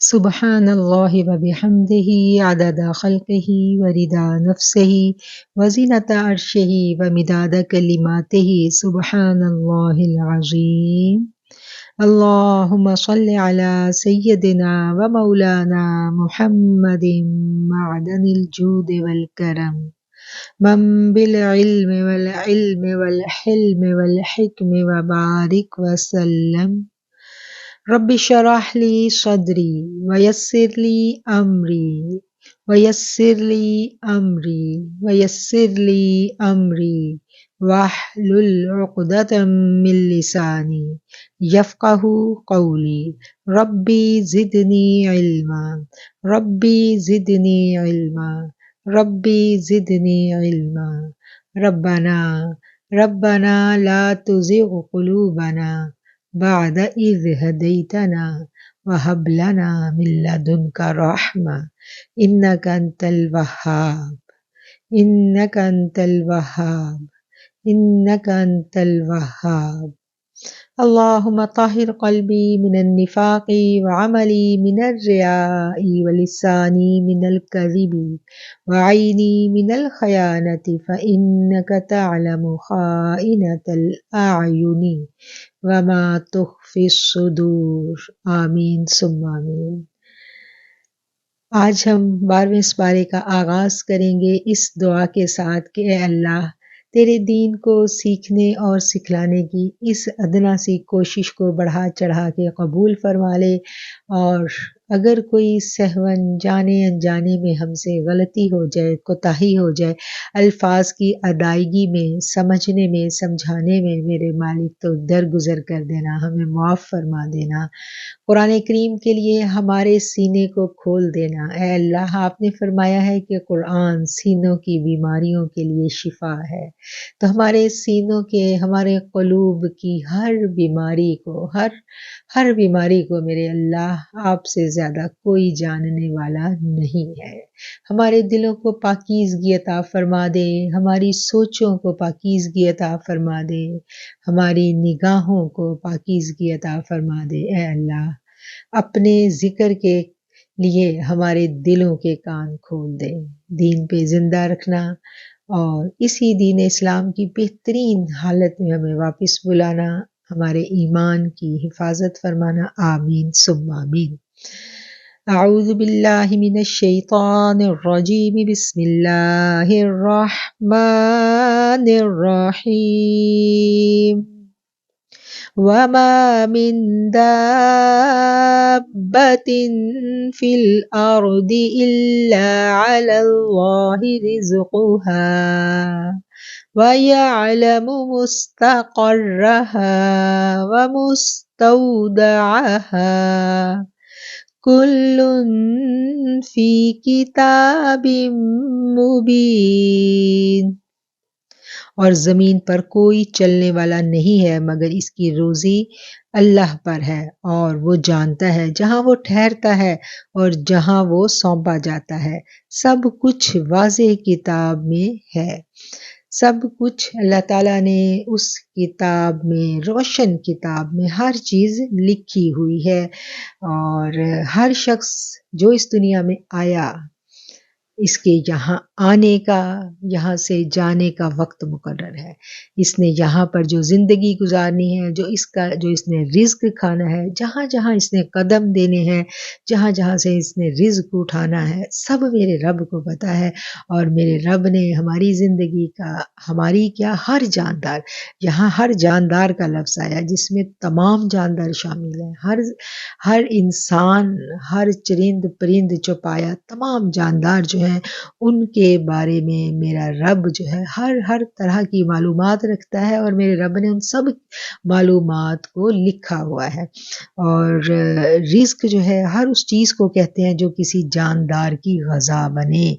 سبحان اللہ وبحمدہ عدد خلقہ ورضا نفسہ وزنۃ عرشہ ومداد کلماتہ سبحان اللہ العظیم۔ اللہم صل علی سیدنا و مولانا محمد معدن الجود والکرم منبع العلم والحلم والحکم وبارک وسلم۔ رب اشرح لی صدری ویسر لی امری واحلل عقدۃ من لسانی یفقہوا قولی۔ ربی زدنی علما۔ ربنا لا تزغ قلوبنا بعد اذ ہدیتنا وہب لنا من لدنک رحمہ انک انت الوہاب۔ اللہم طہر قلبی من النفاق وعملی من الرياء ولسانی من الکذب وعینی من الخیانة فإنک تعلم خائنة الأعین وما تخفی الصدور۔ آمین ثم آمین۔ آج ہم 12ویں سپارے کا آغاز کریں گے اس دعا کے ساتھ کہ اے اللہ تیرے دین کو سیکھنے اور سکھلانے کی اس ادنا سی کوشش کو بڑھا چڑھا کے قبول فرما لے، اور اگر کوئی سہون جانے انجانے میں ہم سے غلطی ہو جائے، کوتاہی ہو جائے، الفاظ کی ادائیگی میں، سمجھنے میں، سمجھانے میں، میرے مالک تو درگزر کر دینا، ہمیں معاف فرما دینا۔ قرآن کریم کے لیے ہمارے سینے کو کھول دینا۔ اے اللہ آپ نے فرمایا ہے کہ قرآن سینوں کی بیماریوں کے لیے شفا ہے، تو ہمارے سینوں کے، ہمارے قلوب کی ہر بیماری کو میرے اللہ آپ سے زیادہ کوئی جاننے والا نہیں ہے۔ ہمارے دلوں کو پاکیزگی عطا فرما دے، ہماری سوچوں کو پاکیزگی عطا فرما دے، ہماری نگاہوں کو پاکیزگی عطا فرما دے۔ اے اللہ اپنے ذکر کے لیے ہمارے دلوں کے کان کھول دے، دین پہ زندہ رکھنا اور اسی دین اسلام کی بہترین حالت میں ہمیں واپس بلانا، ہمارے ایمان کی حفاظت فرمانا۔ آمین ثم آمین۔ اعوذ باللہ من الشیطان الرجیم، بسم اللہ الرحمن الرحیم۔ وما من دابة في الأرض إلا على الله رزقها ويعلم مستقرها ومستودعها كل في كتاب مبين۔ اور زمین پر کوئی چلنے والا نہیں ہے مگر اس کی روزی اللہ پر ہے، اور وہ جانتا ہے جہاں وہ ٹھہرتا ہے اور جہاں وہ سونپا جاتا ہے، سب کچھ واضح کتاب میں ہے۔ سب کچھ اللہ تعالیٰ نے اس کتاب میں، روشن کتاب میں ہر چیز لکھی ہوئی ہے، اور ہر شخص جو اس دنیا میں آیا اس کے یہاں آنے کا، یہاں سے جانے کا وقت مقرر ہے۔ اس نے یہاں پر جو زندگی گزارنی ہے، جو اس نے رزق کھانا ہے، جہاں جہاں اس نے قدم دینے ہیں، جہاں جہاں سے اس نے رزق اٹھانا ہے، سب میرے رب کو پتہ ہے۔ اور میرے رب نے ہماری زندگی کا، ہماری کیا، ہر جاندار، یہاں ہر جاندار کا لفظ آیا جس میں تمام جاندار شامل ہیں، ہر انسان، ہر چرند پرند جو پایا، تمام جاندار جو ہیں ان کے بارے میں میرا رب جو ہے ہر طرح کی معلومات رکھتا ہے، اور میرے رب نے ان سب معلومات کو لکھا ہوا ہے۔ اور رزق جو ہے ہر اس چیز کو کہتے ہیں جو کسی جاندار کی غذا بنے،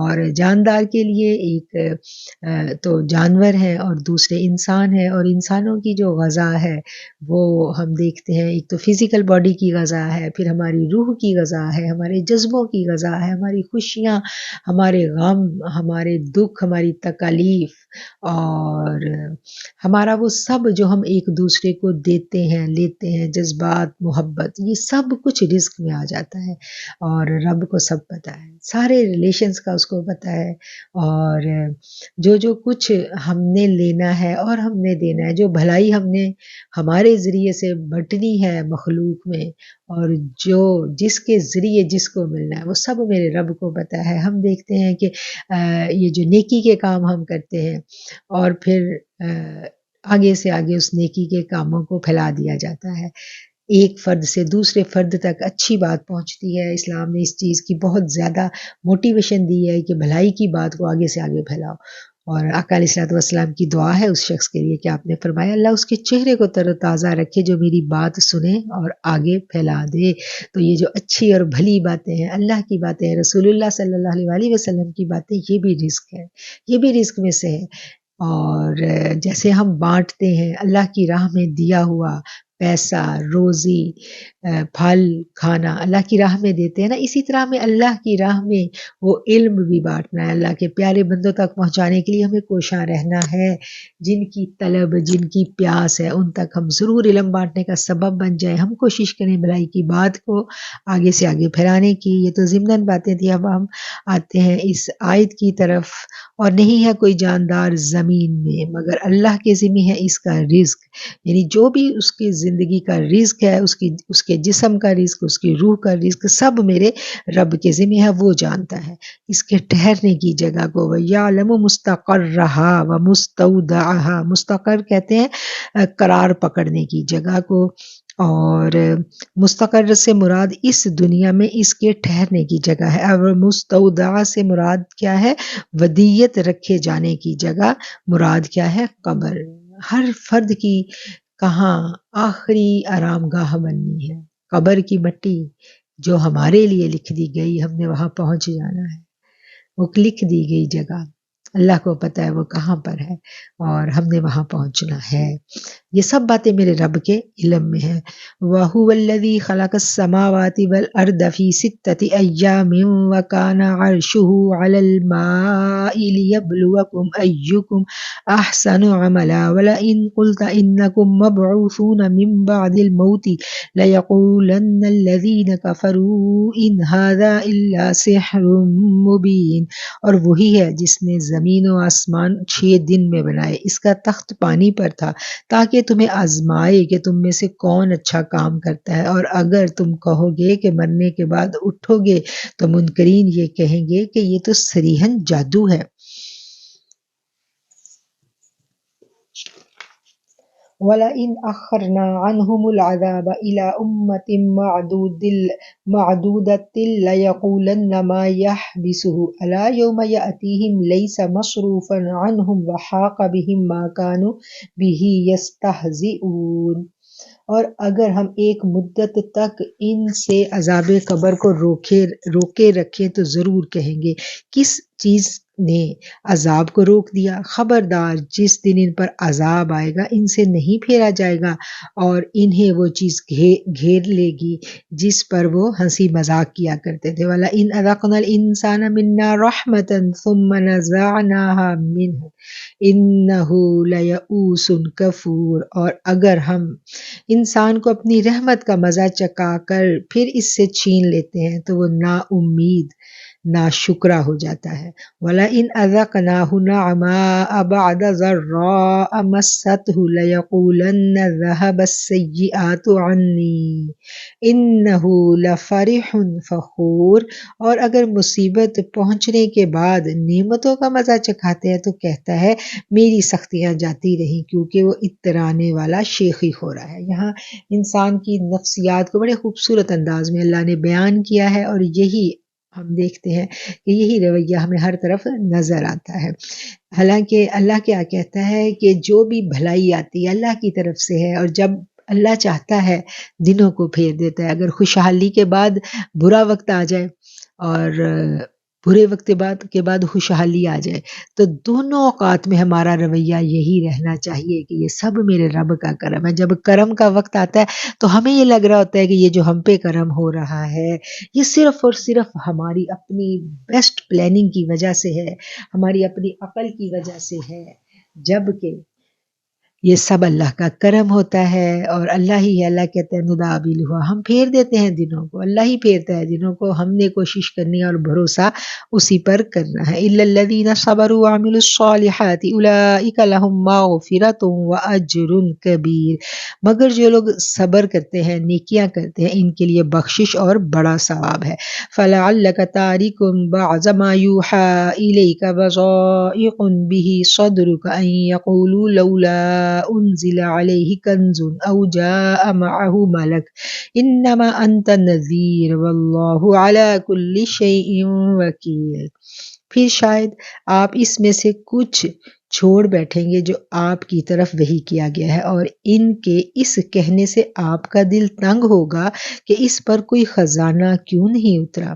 اور جاندار کے لیے ایک تو جانور ہے اور دوسرے انسان ہے، اور انسانوں کی جو غذا ہے وہ ہم دیکھتے ہیں، ایک تو فزیکل باڈی کی غذا ہے، پھر ہماری روح کی غذا ہے، ہمارے جذبوں کی غذا ہے، ہماری خوشیاں ہمارے غم، ہمارے دکھ، ہماری تکالیف اور ہمارا وہ سب جو ہم ایک دوسرے کو دیتے ہیں لیتے ہیں، جذبات، محبت، یہ سب کچھ رزق میں آ جاتا ہے، اور رب کو سب پتہ ہے، سارے ریلیشنز کا اس کو پتہ ہے، اور جو کچھ ہم نے لینا ہے اور ہم نے دینا ہے، جو بھلائی ہم نے ہمارے ذریعے سے بٹنی ہے مخلوق میں، اور جو جس کے ذریعے جس کو ملنا ہے، وہ سب میرے رب کو پتہ ہے۔ ہم دیکھتے ہیں کہ یہ جو نیکی کے کام ہم کرتے ہیں اور پھر آگے سے آگے اس نیکی کے کاموں کو پھیلا دیا جاتا ہے، ایک فرد سے دوسرے فرد تک اچھی بات پہنچتی ہے۔ اسلام نے اس چیز کی بہت زیادہ موٹیویشن دی ہے کہ بھلائی کی بات کو آگے سے آگے پھیلاؤ، اور آقا علیہ الصلوۃ والسلام کی دعا ہے اس شخص کے لیے کہ آپ نے فرمایا اللہ اس کے چہرے کو تر و تازہ رکھے جو میری بات سنے اور آگے پھیلا دے۔ تو یہ جو اچھی اور بھلی باتیں ہیں، اللہ کی باتیں ہیں، رسول اللہ صلی اللہ علیہ وآلہ وسلم کی باتیں، یہ بھی رزق ہے، یہ بھی رزق میں سے ہے۔ اور جیسے ہم بانٹتے ہیں اللہ کی راہ میں دیا ہوا پیسہ، روزی، پھل کھانا اللہ کی راہ میں دیتے ہیں نا، اسی طرح ہمیں اللہ کی راہ میں وہ علم بھی بانٹنا ہے، اللہ کے پیارے بندوں تک پہنچانے کے لیے ہمیں کوشاں رہنا ہے۔ جن کی طلب، جن کی پیاس ہے، ان تک ہم ضرور علم بانٹنے کا سبب بن جائیں، ہم کوشش کریں بھلائی کی بات کو آگے سے آگے پھیلانے کی۔ یہ تو ضمناً باتیں تھی، اب ہم آتے ہیں اس آیت کی طرف۔ اور نہیں ہے کوئی جاندار زمین میں مگر اللہ کے ذمہ ہے اس کا رزق، یعنی جو بھی اس کی زندگی کا رزق ہے، اس کے جسم کا رزق، اس کی روح کا رزق، سب میرے رب کے ذمہ ہے، وہ جانتا ہے۔ اس کے ٹھہرنے کی جگہ کو وَيَعْلَمُ مُسْتَقَرَّهَا وَمُسْتَوْدَعَهَا، مستقر کہتے ہیں قرار پکڑنے کی جگہ کو، اور مستقر سے مراد اس دنیا میں اس کے ٹھہرنے کی جگہ ہے، اور مستودع سے مراد کیا ہے؟ ودیت رکھے جانے کی جگہ مراد کیا ہے؟ قبر۔ ہر فرد کی کہاں آخری آرام گاہ بننی ہے؟ قبر کی مٹی جو ہمارے لیے لکھ دی گئی، ہم نے وہاں پہنچ جانا ہے، وہ لکھ دی گئی جگہ اللہ کو پتہ ہے وہ کہاں پر ہے، اور ہم نے وہاں پہنچنا ہے۔ یہ سب باتیں میرے رب کے علم میں ہیں۔ وَهُوَ الَّذِي خَلَقَ السَّمَاوَاتِ وَالْأَرْضَ فِي سِتَّةِ أَيَّامٍ وَكَانَ عَرْشُهُ عَلَى الْمَاءِ لِيَبْلُوَكُمْ أَيُّكُمْ أَحْسَنُ عَمَلًا وَلَئِنْ قُلْتَ إِنَّكُمْ مَبْعُوثُونَ مِنْ بَعْدِ الْمَوْتِ لَيَقُولَنَّ الَّذِينَ كَفَرُوا إِنْ هَذَا إِلَّا سِحْرٌ مُبِينٌ۔ اور وہی ہے جس نے زمین و آسمان 6 دن میں بنائے، اس کا تخت پانی پر تھا تاکہ تمہیں آزمائے کہ تم میں سے کون اچھا کام کرتا ہے، اور اگر تم کہو گے کہ مرنے کے بعد اٹھو گے تو منکرین یہ کہیں گے کہ یہ تو صریحاً جادو ہے۔ وَلَئِنْ أَخَّرْنَا عَنْهُمُ الْعَذَابَ إِلَىٰ أُمَّةٍ مَّعْدُودَةٍ لَيَقُولَنَّ مَا يَحْبِسُهُ أَلَا يَوْمَ يَأْتِيهِمْ لَيْسَ مَصْرُوفًا عَنْهُمْ وَحَاقَ بِهِم مَّا كَانُوا بِهِ يَسْتَهْزِئُونَ۔ اور اگر ہم ایک مدت تک ان سے عذاب قبر کو روکے رکھے تو ضرور کہیں گے کس چیز نے عذاب کو روک دیا؟ خبردار جس دن ان پر عذاب آئے گا ان سے نہیں پھیرا جائے گا، اور انہیں وہ چیز گھیر لے گی جس پر وہ ہنسی مذاق کیا کرتے تھے۔ وَلَئِنْ أَذَقْنَا الْإِنسَانَ مِنَّا رَحْمَةً ثُمَّ نَزَعْنَاهَا مِنْهُ إِنَّهُ لَيَئُوسٌ کفور۔ اور اگر ہم انسان کو اپنی رحمت کا مزہ چکا کر پھر اس سے چھین لیتے ہیں تو وہ نا امید، ناشکرا ہو جاتا ہے۔ وَلَئِنْ أَذَقْنَاهُ نَعْمَاءَ بَعْدَ ضَرَّاءَ مَسَّتْهُ لَيَقُولَنَّ ذَهَبَ السَّيِّئَاتُ عَنِّي إِنَّهُ لَفَرِحٌ فَخُورٌ۔ اور اگر مصیبت پہنچنے کے بعد نعمتوں کا مزہ چکھاتے ہیں تو کہتا ہے میری سختیاں جاتی رہیں، کیونکہ وہ اترانے والا شیخی ہو رہا ہے۔ یہاں انسان کی نفسیات کو بڑے خوبصورت انداز میں اللہ نے بیان کیا ہے، اور یہی ہم دیکھتے ہیں کہ یہی رویہ ہمیں ہر طرف نظر آتا ہے۔ حالانکہ اللہ کیا کہتا ہے کہ جو بھی بھلائی آتی ہے اللہ کی طرف سے ہے، اور جب اللہ چاہتا ہے دنوں کو پھیر دیتا ہے۔ اگر خوشحالی کے بعد برا وقت آ جائے اور برے وقت کے بعد خوشحالی آ جائے، تو دونوں اوقات میں ہمارا رویہ یہی رہنا چاہیے کہ یہ سب میرے رب کا کرم ہے۔ جب کرم کا وقت آتا ہے تو ہمیں یہ لگ رہا ہوتا ہے کہ یہ جو ہم پہ کرم ہو رہا ہے یہ صرف اور صرف ہماری اپنی بیسٹ پلاننگ کی وجہ سے ہے، ہماری اپنی عقل کی وجہ سے ہے، جبکہ یہ سب اللہ کا کرم ہوتا ہے اور اللہ ہی ہے۔ اللہ کہتے ہیں ندابل ہوا، ہم پھیر دیتے ہیں دنوں کو، اللہ ہی پھیرتا ہے دنوں کو، ہم نے کوشش کرنی ہے اور بھروسہ اسی پر کرنا ہے۔ الا الذین صبروا وعملوا الصالحات اولئک لهم مغفرۃ واجر کبیر، مگر جو لوگ صبر کرتے ہیں، نیکیاں کرتے ہیں، ان کے لیے بخشش اور بڑا ثواب ہے۔ فلعلک تارک بعض ما یوحی الیک وضائق به صدرک ان یقولوا لولا انزل علیہ کنز او جاء معه ملک انما انت نذیر واللہ علی کل شیء وکیل۔ پھر شاید آپ اس میں سے کچھ چھوڑ بیٹھیں گے جو آپ کی طرف وحی کیا گیا ہے، اور ان کے اس کہنے سے آپ کا دل تنگ ہوگا کہ اس پر کوئی خزانہ کیوں نہیں اترا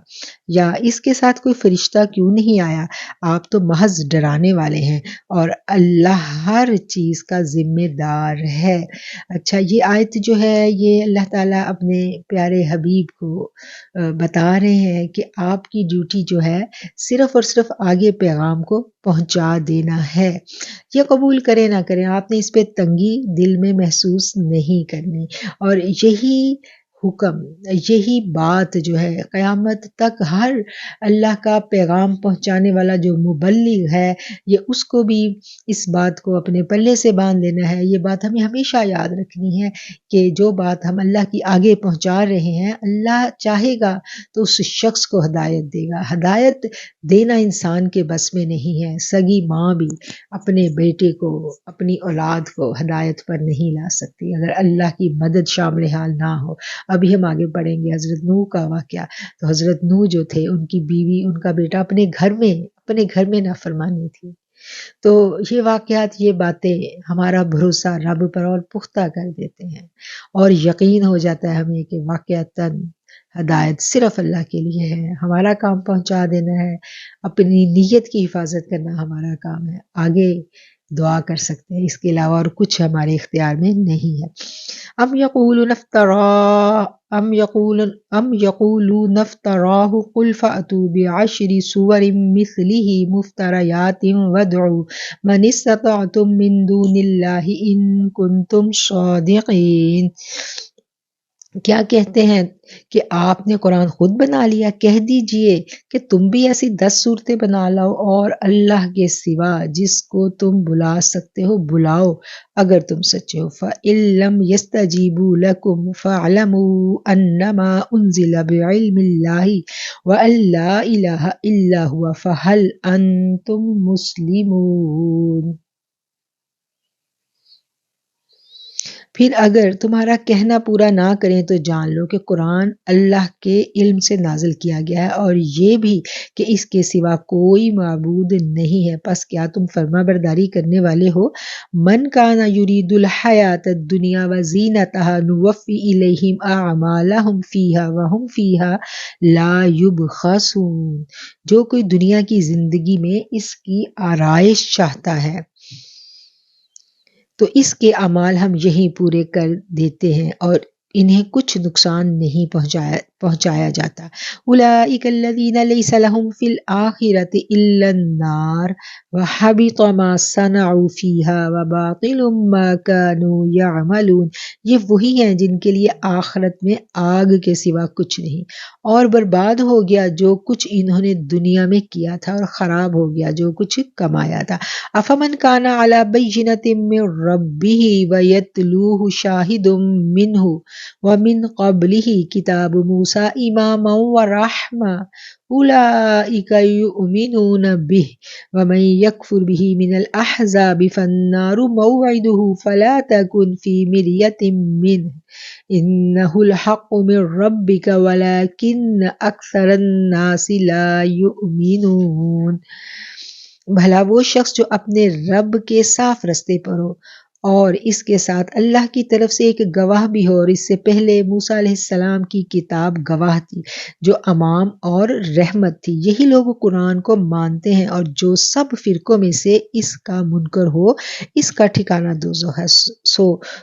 یا اس کے ساتھ کوئی فرشتہ کیوں نہیں آیا۔ آپ تو محض ڈرانے والے ہیں اور اللہ ہر چیز کا ذمہ دار ہے۔ اچھا، یہ آیت جو ہے یہ اللہ تعالیٰ اپنے پیارے حبیب کو بتا رہے ہیں کہ آپ کی ڈیوٹی جو ہے صرف اور صرف آگے پیغام کو پہنچا دینا ہے، یہ قبول کریں نہ کریں، آپ نے اس پہ تنگی دل میں محسوس نہیں کرنی، اور یہی حکم، یہی بات جو ہے قیامت تک ہر اللہ کا پیغام پہنچانے والا جو مبلغ ہے، یہ اس کو بھی اس بات کو اپنے پلے سے باندھ لینا ہے۔ یہ بات ہمیں ہمیشہ یاد رکھنی ہے کہ جو بات ہم اللہ کی آگے پہنچا رہے ہیں، اللہ چاہے گا تو اس شخص کو ہدایت دے گا۔ ہدایت دینا انسان کے بس میں نہیں ہے، سگی ماں بھی اپنے بیٹے کو، اپنی اولاد کو ہدایت پر نہیں لا سکتی اگر اللہ کی مدد شامل حال نہ ہو۔ ابھی ہم آگے پڑھیں گے حضرت نوح کا واقعہ، تو حضرت نوح جو تھے، ان کی بیوی، ان کا بیٹا اپنے گھر میں نافرمانی تھی، تو یہ واقعات، یہ باتیں ہمارا بھروسہ رب پر اور پختہ کر دیتے ہیں، اور یقین ہو جاتا ہے ہمیں کہ واقعتاً ہدایت صرف اللہ کے لیے ہے، ہمارا کام پہنچا دینا ہے، اپنی نیت کی حفاظت کرنا ہمارا کام ہے، آگے دعا کر سکتے ہیں، اس کے علاوہ اور کچھ ہمارے اختیار میں نہیں ہے۔ ام یقولون افتراہ قل فأتوا بعشر سور مثلہ مفتریات وادعوا من استطعتم من دون اللہ ان کنتم صادقین۔ کیا کہتے ہیں کہ آپ نے قرآن خود بنا لیا؟ کہہ دیجئے کہ تم بھی ایسی 10 صورتیں بنا لاؤ اور اللہ کے سوا جس کو تم بلا سکتے ہو بلاؤ اگر تم سچے ہو۔ فَإِن لَّمْ يَسْتَجِيبُوا لَكُمْ فَاعْلَمُوا أَنَّمَا أُنزِلَ بِعِلْمِ اللَّهِ وَأَن لَّا إِلَٰهَ إِلَّا هُوَ فَهَلْ أَنتُم مُّسْلِمُونَ۔ پھر اگر تمہارا کہنا پورا نہ کریں تو جان لو کہ قرآن اللہ کے علم سے نازل کیا گیا ہے، اور یہ بھی کہ اس کے سوا کوئی معبود نہیں ہے، پس کیا تم فرما برداری کرنے والے ہو؟ من کان یرید الحیات الدنیا وزینتہا نوفی الیہم اعمالہم فیہا وہم فیہا لا یبخسون۔ جو کوئی دنیا کی زندگی میں اس کی آرائش چاہتا ہے تو اس کے اعمال ہم یہیں پورے کر دیتے ہیں اور انہیں کچھ نقصان نہیں پہنچایا جاتا۔ اولئک الذین لیس لہم فی الآخرۃ الا النار وحبط ما صنعوا فیہا وباطل ما کانوا یعملون۔ یہ وہی ہیں جن کے لیے آخرت میں آگ کے سوا کچھ نہیں، اور برباد ہو گیا جو کچھ انہوں نے دنیا میں کیا تھا، اور خراب ہو گیا جو کچھ کمایا تھا۔ افمن کان علی بینۃ من ربہ ویتلوہ شاہد منہ ومن قبلہ کتاب موسیٰ اماما ورحمہ اولئک یؤمنون بہ ومن یکفر بہ من الاحزاب فالنار موعدہ فلا تکن فی مریۃ منہ انہ الحق من ربک ولکن اکثر الناس لا یؤمنون۔ بھلا وہ شخص جو اپنے رب کے صاف رستے پر ہو اور اس کے ساتھ اللہ کی طرف سے ایک گواہ بھی ہو، اور اس سے پہلے موسیٰ علیہ السلام کی کتاب گواہ تھی جو امام اور رحمت تھی۔ یہی لوگ قرآن کو مانتے ہیں، اور جو سب فرقوں میں سے اس کا منکر ہو اس کا ٹھکانہ دوزخ ہے۔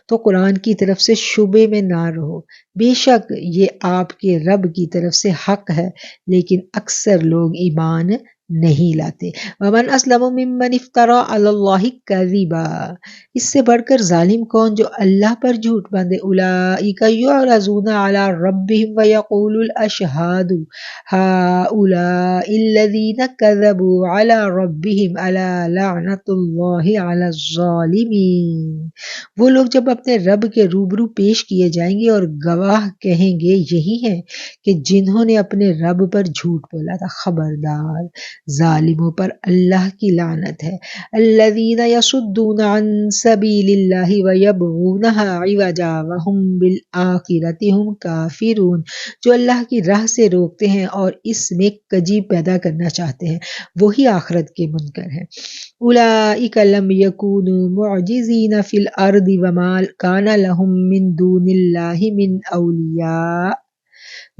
تو قرآن کی طرف سے شبے میں نہ رہو، بے شک یہ آپ کے رب کی طرف سے حق ہے، لیکن اکثر لوگ ایمان نہیں لاتے۔ ومن اسلم ممن افترى علی اللہ کذبا، اس سے بڑھ کر ظالم کون جو اللہ پر جھوٹ باندھے۔ اولئک یعرضون علی ربهم ویقول الاشہاد ہؤلاء الذین کذبوا علی ربهم الا لعنۃ اللہ علی الظالمین، وہ لوگ جب اپنے رب کے روبرو پیش کیے جائیں گے اور گواہ کہیں گے یہی ہیں کہ جنہوں نے اپنے رب پر جھوٹ بولا تھا، خبردار ظالموں پر اللہ کی لعنت ہے۔ الذین یصدون عن سبیل اللہ ویبغونہا عوجا وہم بالآخرۃ ہم کافرون، جو اللہ کی راہ سے روکتے ہیں اور اس میں کجی پیدا کرنا چاہتے ہیں، وہی آخرت کے منکر ہیں۔ اولئک لم یکونوا معجزین فی الارض وما کان لهم من دون اللہ من اولیاء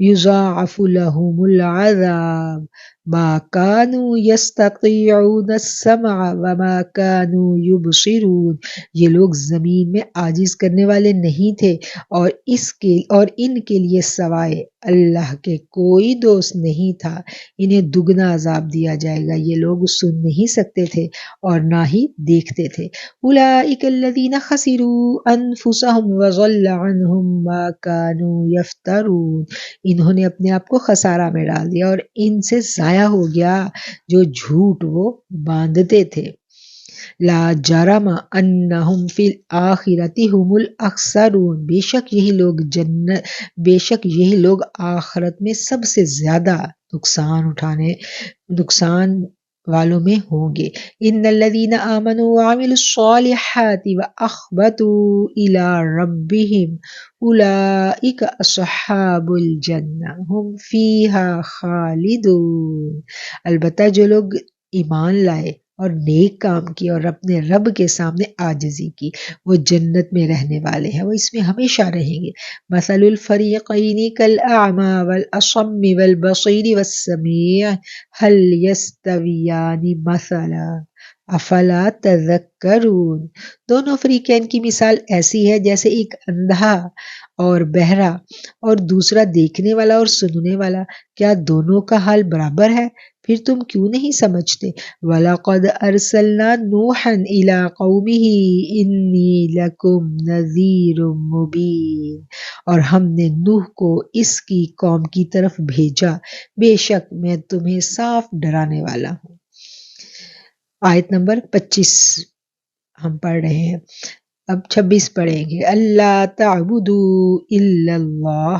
یضاعف لهم العذاب ما كانوا يستطيعون السمع وما كانوا يبصرون، یہ لوگ زمین میں عاجز کرنے والے نہیں تھے، اور ان کے لیے سوائے اللہ کے کوئی دوست نہیں تھا، انہیں دگنا عذاب دیا جائے گا۔ یہ لوگ سن نہیں سکتے تھے اور نہ ہی دیکھتے تھے۔ اولئک الذین خسروا انفسهم وضل عنهم ما كانوا يفترون، انہوں نے اپنے آپ کو خسارہ میں ڈال دیا اور ان سے ضائع ہو گیا جو جھوٹ وہ باندھتے تھے۔ لا جرم انہم فی الآخرۃ ہم الاخسرون، بے شک یہی لوگ آخرت میں سب سے زیادہ نقصان والوں میں ہوں گے۔ ان الذین آمنوا وعملوا الصالحات واخبتوا الی ربہم اولئک اصحاب الجنہ ہم فیہا خالدون، البتہ جو لوگ ایمان لائے اور نیک کام کیے اور اپنے رب کے سامنے عاجزی کی، وہ جنت میں رہنے والے ہیں، وہ اس میں ہمیشہ رہیں گے۔ مثل الفریقین کالاعمی والاصم والبصیر والسمیع هل یستویان مثلا افلا تذکرون، دونوں فریقین کی مثال ایسی ہے جیسے ایک اندھا اور بہرا اور دوسرا دیکھنے والا اور سننے والا، کیا دونوں کا حال برابر ہے؟ پھر تم کیوں نہیں سمجھتے؟ وَلَقَدْ أَرْسَلْنَا نُوحًا إِلَىٰ قَوْمِهِ إِنِّي لَكُمْ نَذِيرٌ مُبِينٌ، اور ہم نے نوح کو اس کی قوم کی طرف بھیجا، بے شک میں تمہیں صاف ڈرانے والا ہوں۔ آیت نمبر 25 ہم پڑھ رہے ہیں، اب 26 پڑھیں گے۔ اللہ تعبدوا الا اللہ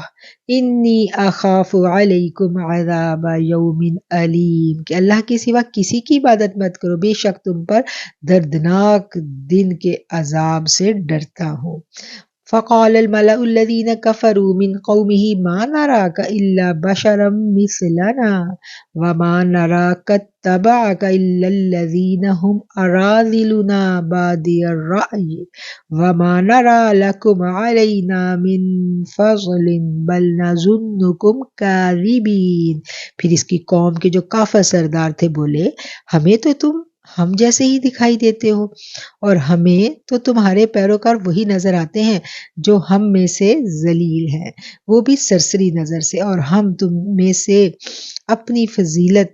انی اخاف علیکم عذاب یوم علیم، کہ اللہ کے سوا کسی کی عبادت مت کرو، بے شک تم پر دردناک دن کے عذاب سے ڈرتا ہوں۔ فقال الملأ الذين كفروا من قومه ما نراك إلا بشرا مثلنا وما نراك اتبعك إلا الذين هم أراذلنا بادي الرأي وما نرى لكم علينا من فضل بل نظنكم كاذبين، پھر اس کی قوم کے جو کافر سردار تھے بولے، ہمیں تو تم ہم جیسے ہی دکھائی دیتے ہو، اور ہمیں تو تمہارے پیروکار وہی نظر آتے ہیں جو ہم میں سے ذلیل ہیں، وہ بھی سرسری نظر سے، اور ہم تم میں سے اپنی فضیلت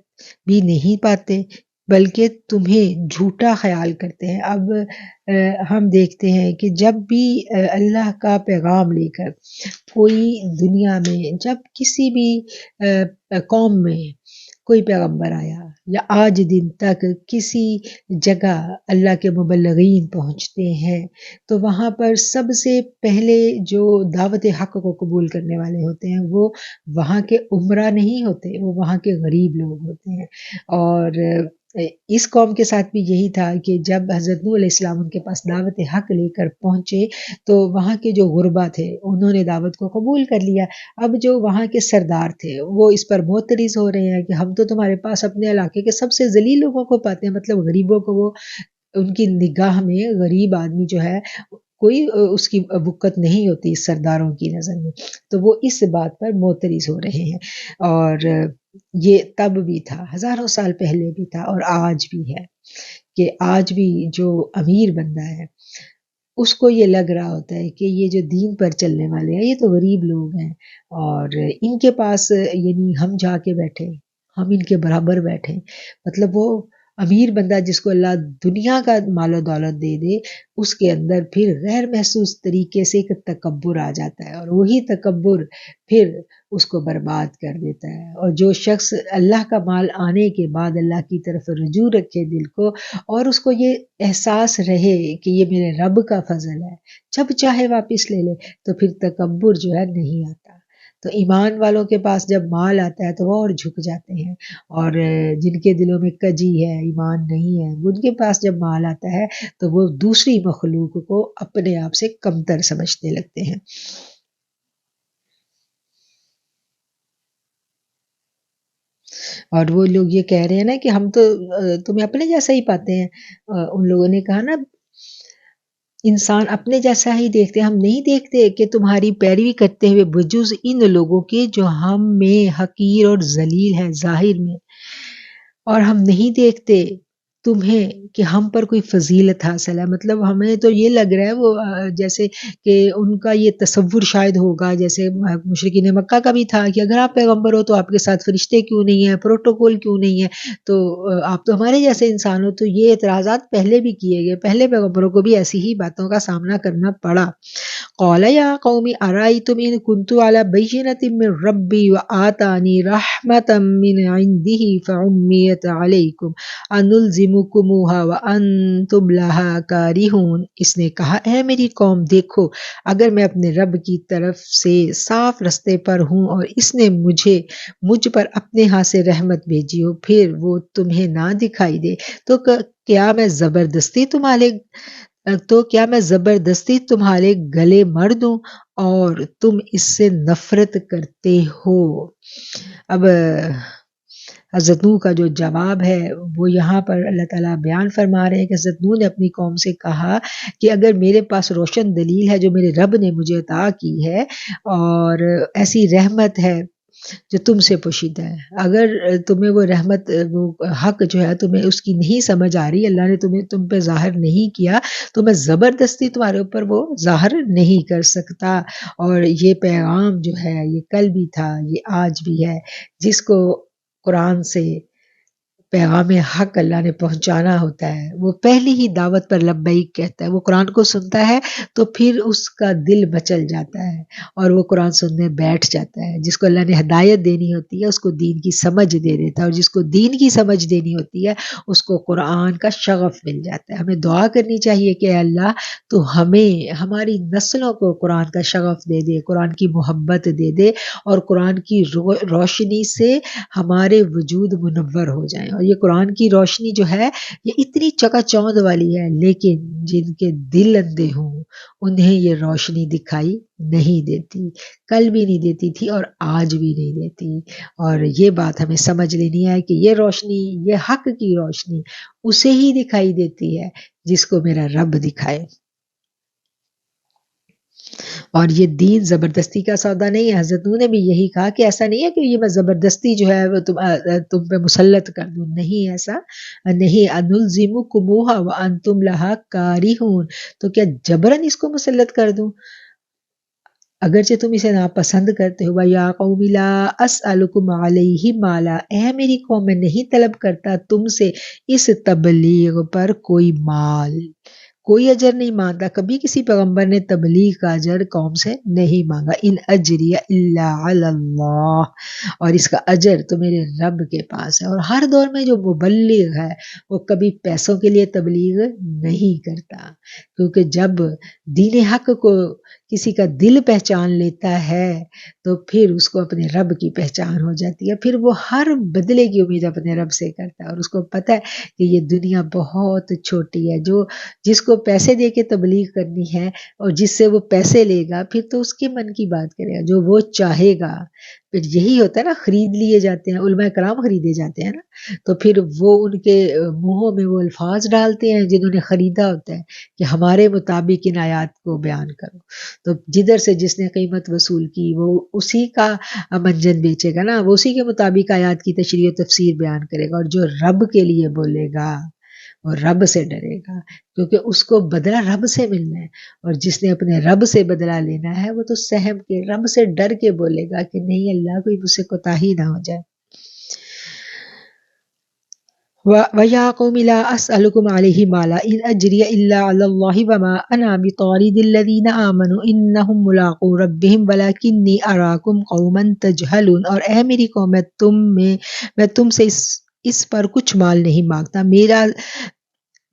بھی نہیں پاتے بلکہ تمہیں جھوٹا خیال کرتے ہیں۔ اب ہم دیکھتے ہیں کہ جب بھی اللہ کا پیغام لے کر کوئی دنیا میں، جب کسی بھی قوم میں کوئی پیغمبر آیا یا آج دن تک کسی جگہ اللہ کے مبلغین پہنچتے ہیں، تو وہاں پر سب سے پہلے جو دعوت حق کو قبول کرنے والے ہوتے ہیں وہ وہاں کے عمرہ نہیں ہوتے، وہ وہاں کے غریب لوگ ہوتے ہیں۔ اور اس قوم کے ساتھ بھی یہی تھا کہ جب حضرت نوح علیہ السلام ان کے پاس دعوت حق لے کر پہنچے تو وہاں کے جو غربا تھے انہوں نے دعوت کو قبول کر لیا۔ اب جو وہاں کے سردار تھے وہ اس پر معترض ہو رہے ہیں کہ ہم تو تمہارے پاس اپنے علاقے کے سب سے ذلیل لوگوں کو پاتے ہیں، مطلب غریبوں کو وہ ان کی نگاہ میں غریب آدمی جو ہے کوئی اس کی وقت نہیں ہوتی سرداروں کی نظر میں، تو وہ اس بات پر معترض ہو رہے ہیں۔ اور یہ تب بھی تھا، ہزاروں سال پہلے بھی تھا، اور آج بھی ہے کہ آج بھی جو امیر بندہ ہے اس کو یہ لگ رہا ہوتا ہے کہ یہ جو دین پر چلنے والے ہیں یہ تو غریب لوگ ہیں، اور ان کے پاس یعنی ہم جا کے بیٹھے، ہم ان کے برابر بیٹھے، مطلب وہ امیر بندہ جس کو اللہ دنیا کا مال و دولت دے دے، اس کے اندر پھر غیر محسوس طریقے سے ایک تکبر آ جاتا ہے، اور وہی تکبر پھر اس کو برباد کر دیتا ہے۔ اور جو شخص اللہ کا مال آنے کے بعد اللہ کی طرف رجوع رکھے دل کو، اور اس کو یہ احساس رہے کہ یہ میرے رب کا فضل ہے، جب چاہے واپس لے لے، تو پھر تکبر جو ہے نہیں آتا۔ تو ایمان والوں کے پاس جب مال آتا ہے تو وہ اور جھک جاتے ہیں، اور جن کے دلوں میں کجی ہے، ایمان نہیں ہے، ان کے پاس جب مال آتا ہے تو وہ دوسری مخلوق کو اپنے آپ سے کمتر سمجھنے لگتے ہیں۔ اور وہ لوگ یہ کہہ رہے ہیں نا کہ ہم تو تمہیں اپنے جیسا ہی پاتے ہیں۔ ان لوگوں نے کہا نا انسان اپنے جیسا ہی دیکھتے، ہم نہیں دیکھتے کہ تمہاری پیروی کرتے ہوئے بجز ان لوگوں کے جو ہم میں حقیر اور ذلیل ہیں ظاہر میں، اور ہم نہیں دیکھتے تمہیں کہ ہم پر کوئی فضیلت حاصل ہے۔ مطلب ہمیں تو یہ لگ رہا ہے وہ جیسے کہ ان کا یہ تصور شاید ہوگا جیسے مشرکین مکہ کا بھی تھا کہ اگر آپ پیغمبر ہو تو آپ کے ساتھ فرشتے کیوں نہیں ہیں، پروٹوکول کیوں نہیں ہے، تو آپ تو ہمارے جیسے انسان ہو۔ تو یہ اعتراضات پہلے بھی کیے گئے، پہلے پیغمبروں کو بھی ایسی ہی باتوں کا سامنا کرنا پڑا۔ قال یا قوم ارأیتم ان کنت علی بینۃ من ربی وآتانی رحمۃ من عنده فعمیت علیکم انلزمکموها وانتم لها کارہون۔ اس نے کہا اے میری قوم دیکھو، اگر میں اپنے رب کی طرف سے صاف رستے پر ہوں اور اس نے مجھ پر اپنے ہاں سے رحمت بھیجی ہو، پھر وہ تمہیں نہ دکھائی دے تو کیا میں زبردستی تمہارے گلے مر دوں اور تم اس سے نفرت کرتے ہو۔ اب حضرت نوح کا جو جواب ہے وہ یہاں پر اللہ تعالیٰ بیان فرما رہے ہیں کہ حضرت نوح نے اپنی قوم سے کہا کہ اگر میرے پاس روشن دلیل ہے جو میرے رب نے مجھے عطا کی ہے، اور ایسی رحمت ہے جو تم سے پوشیدہ ہے، اگر تمہیں وہ رحمت وہ حق جو ہے تمہیں اس کی نہیں سمجھ آ رہی، اللہ نے تم پہ ظاہر نہیں کیا، تو میں زبردستی تمہارے اوپر وہ ظاہر نہیں کر سکتا۔ اور یہ پیغام جو ہے یہ کل بھی تھا، یہ آج بھی ہے، جس کو قرآن سے پیغام حق اللہ نے پہنچانا ہوتا ہے وہ پہلی ہی دعوت پر لبیک کہتا ہے۔ وہ قرآن کو سنتا ہے تو پھر اس کا دل مچل جاتا ہے اور وہ قرآن سننے بیٹھ جاتا ہے۔ جس کو اللہ نے ہدایت دینی ہوتی ہے اس کو دین کی سمجھ دے دیتا ہے، اور جس کو دین کی سمجھ دینی ہوتی ہے اس کو قرآن کا شغف مل جاتا ہے۔ ہمیں دعا کرنی چاہیے کہ اے اللہ تو ہمیں ہماری نسلوں کو قرآن کا شغف دے دے، قرآن کی محبت دے دے، اور قرآن کی روشنی سے ہمارے وجود منور ہو جائیں۔ اور یہ قرآن کی روشنی جو ہے یہ اتنی چکا چوندھ والی ہے، لیکن جن کے دل اندھے ہوں انہیں یہ روشنی دکھائی نہیں دیتی، کل بھی نہیں دیتی تھی اور آج بھی نہیں دیتی۔ اور یہ بات ہمیں سمجھ لینی ہے کہ یہ روشنی، یہ حق کی روشنی اسے ہی دکھائی دیتی ہے جس کو میرا رب دکھائے۔ اور یہ دین زبردستی کا سودا نہیں ہے۔ حضرت نوح نے بھی یہی کہا کہ ایسا نہیں ہے کہ یہ میں زبردستی جو ہے وہ تم پہ مسلط کر دوں، نہیں، ایسا نہیں۔ انلزمکموها وانتم لها کارہون، تو کیا جبرن اس کو مسلط کر دوں اگرچہ تم اسے ناپسند کرتے ہو۔ وَيَا قَوْمِ لَا أَسْأَلُكُمْ عَلَيْهِ مَالًا، اے میری قوم میں نہیں طلب کرتا تم سے اس تبلیغ پر کوئی مال، کوئی اجر نہیں مانگتا۔ کبھی کسی پیغمبر نے تبلیغ کا اجر قوم سے نہیں مانگا۔ ان اجری الا علی اللہ، اور اس کا اجر تو میرے رب کے پاس ہے۔ اور ہر دور میں جو مبلغ ہے وہ کبھی پیسوں کے لیے تبلیغ نہیں کرتا، کیونکہ جب دین حق کو کسی کا دل پہچان لیتا ہے تو پھر اس کو اپنے رب کی پہچان ہو جاتی ہے، پھر وہ ہر بدلے کی امید اپنے رب سے کرتا ہے، اور اس کو پتہ ہے کہ یہ دنیا بہت چھوٹی ہے۔ جس کو پیسے دے کے تبلیغ کرنی ہے اور جس سے وہ پیسے لے گا پھر تو اس کے من کی بات کرے گا، جو وہ چاہے گا پھر یہی ہوتا ہے نا، خرید لیے جاتے ہیں، علماء کرام خریدے جاتے ہیں نا، تو پھر وہ ان کے منہوں میں وہ الفاظ ڈالتے ہیں جنہوں نے خریدا ہوتا ہے کہ ہمارے مطابق ان آیات کو بیان کرو. تو جدھر سے جس نے قیمت وصول کی وہ اسی کا منجن بیچے گا نا، وہ اسی کے مطابق آیات کی تشریح و تفسیر بیان کرے گا. اور جو رب کے لیے بولے گا وہ رب سے ڈرے گا، کیونکہ اس کو بدلہ رب سے ملنا ہے. اور جس نے اپنے رب سے بدلہ لینا ہے وہ تو سہم کے رب سے ڈر کے بولے گا کہ نہیں اللہ کوئی مجھ سے کوتاہی نہ ہو جائے. وَيَا قَوْمِ لَا أَسْأَلُكُمْ عَلَيْهِ مَالًا إِنْ أَجْرِيَ إِلَّا عَلَى اللَّهِ وَمَا أَنَا بِطَارِدِ الَّذِينَ آمَنُوا إِنَّهُمْ مُلَاقُو رَبِّهِمْ وَلَكِنِّي أَرَاكُمْ قَوْمًا تَجْهَلُونَ. اور اے میری قوم، میں تم سے اس پر کچھ مال نہیں مانگتا، میرا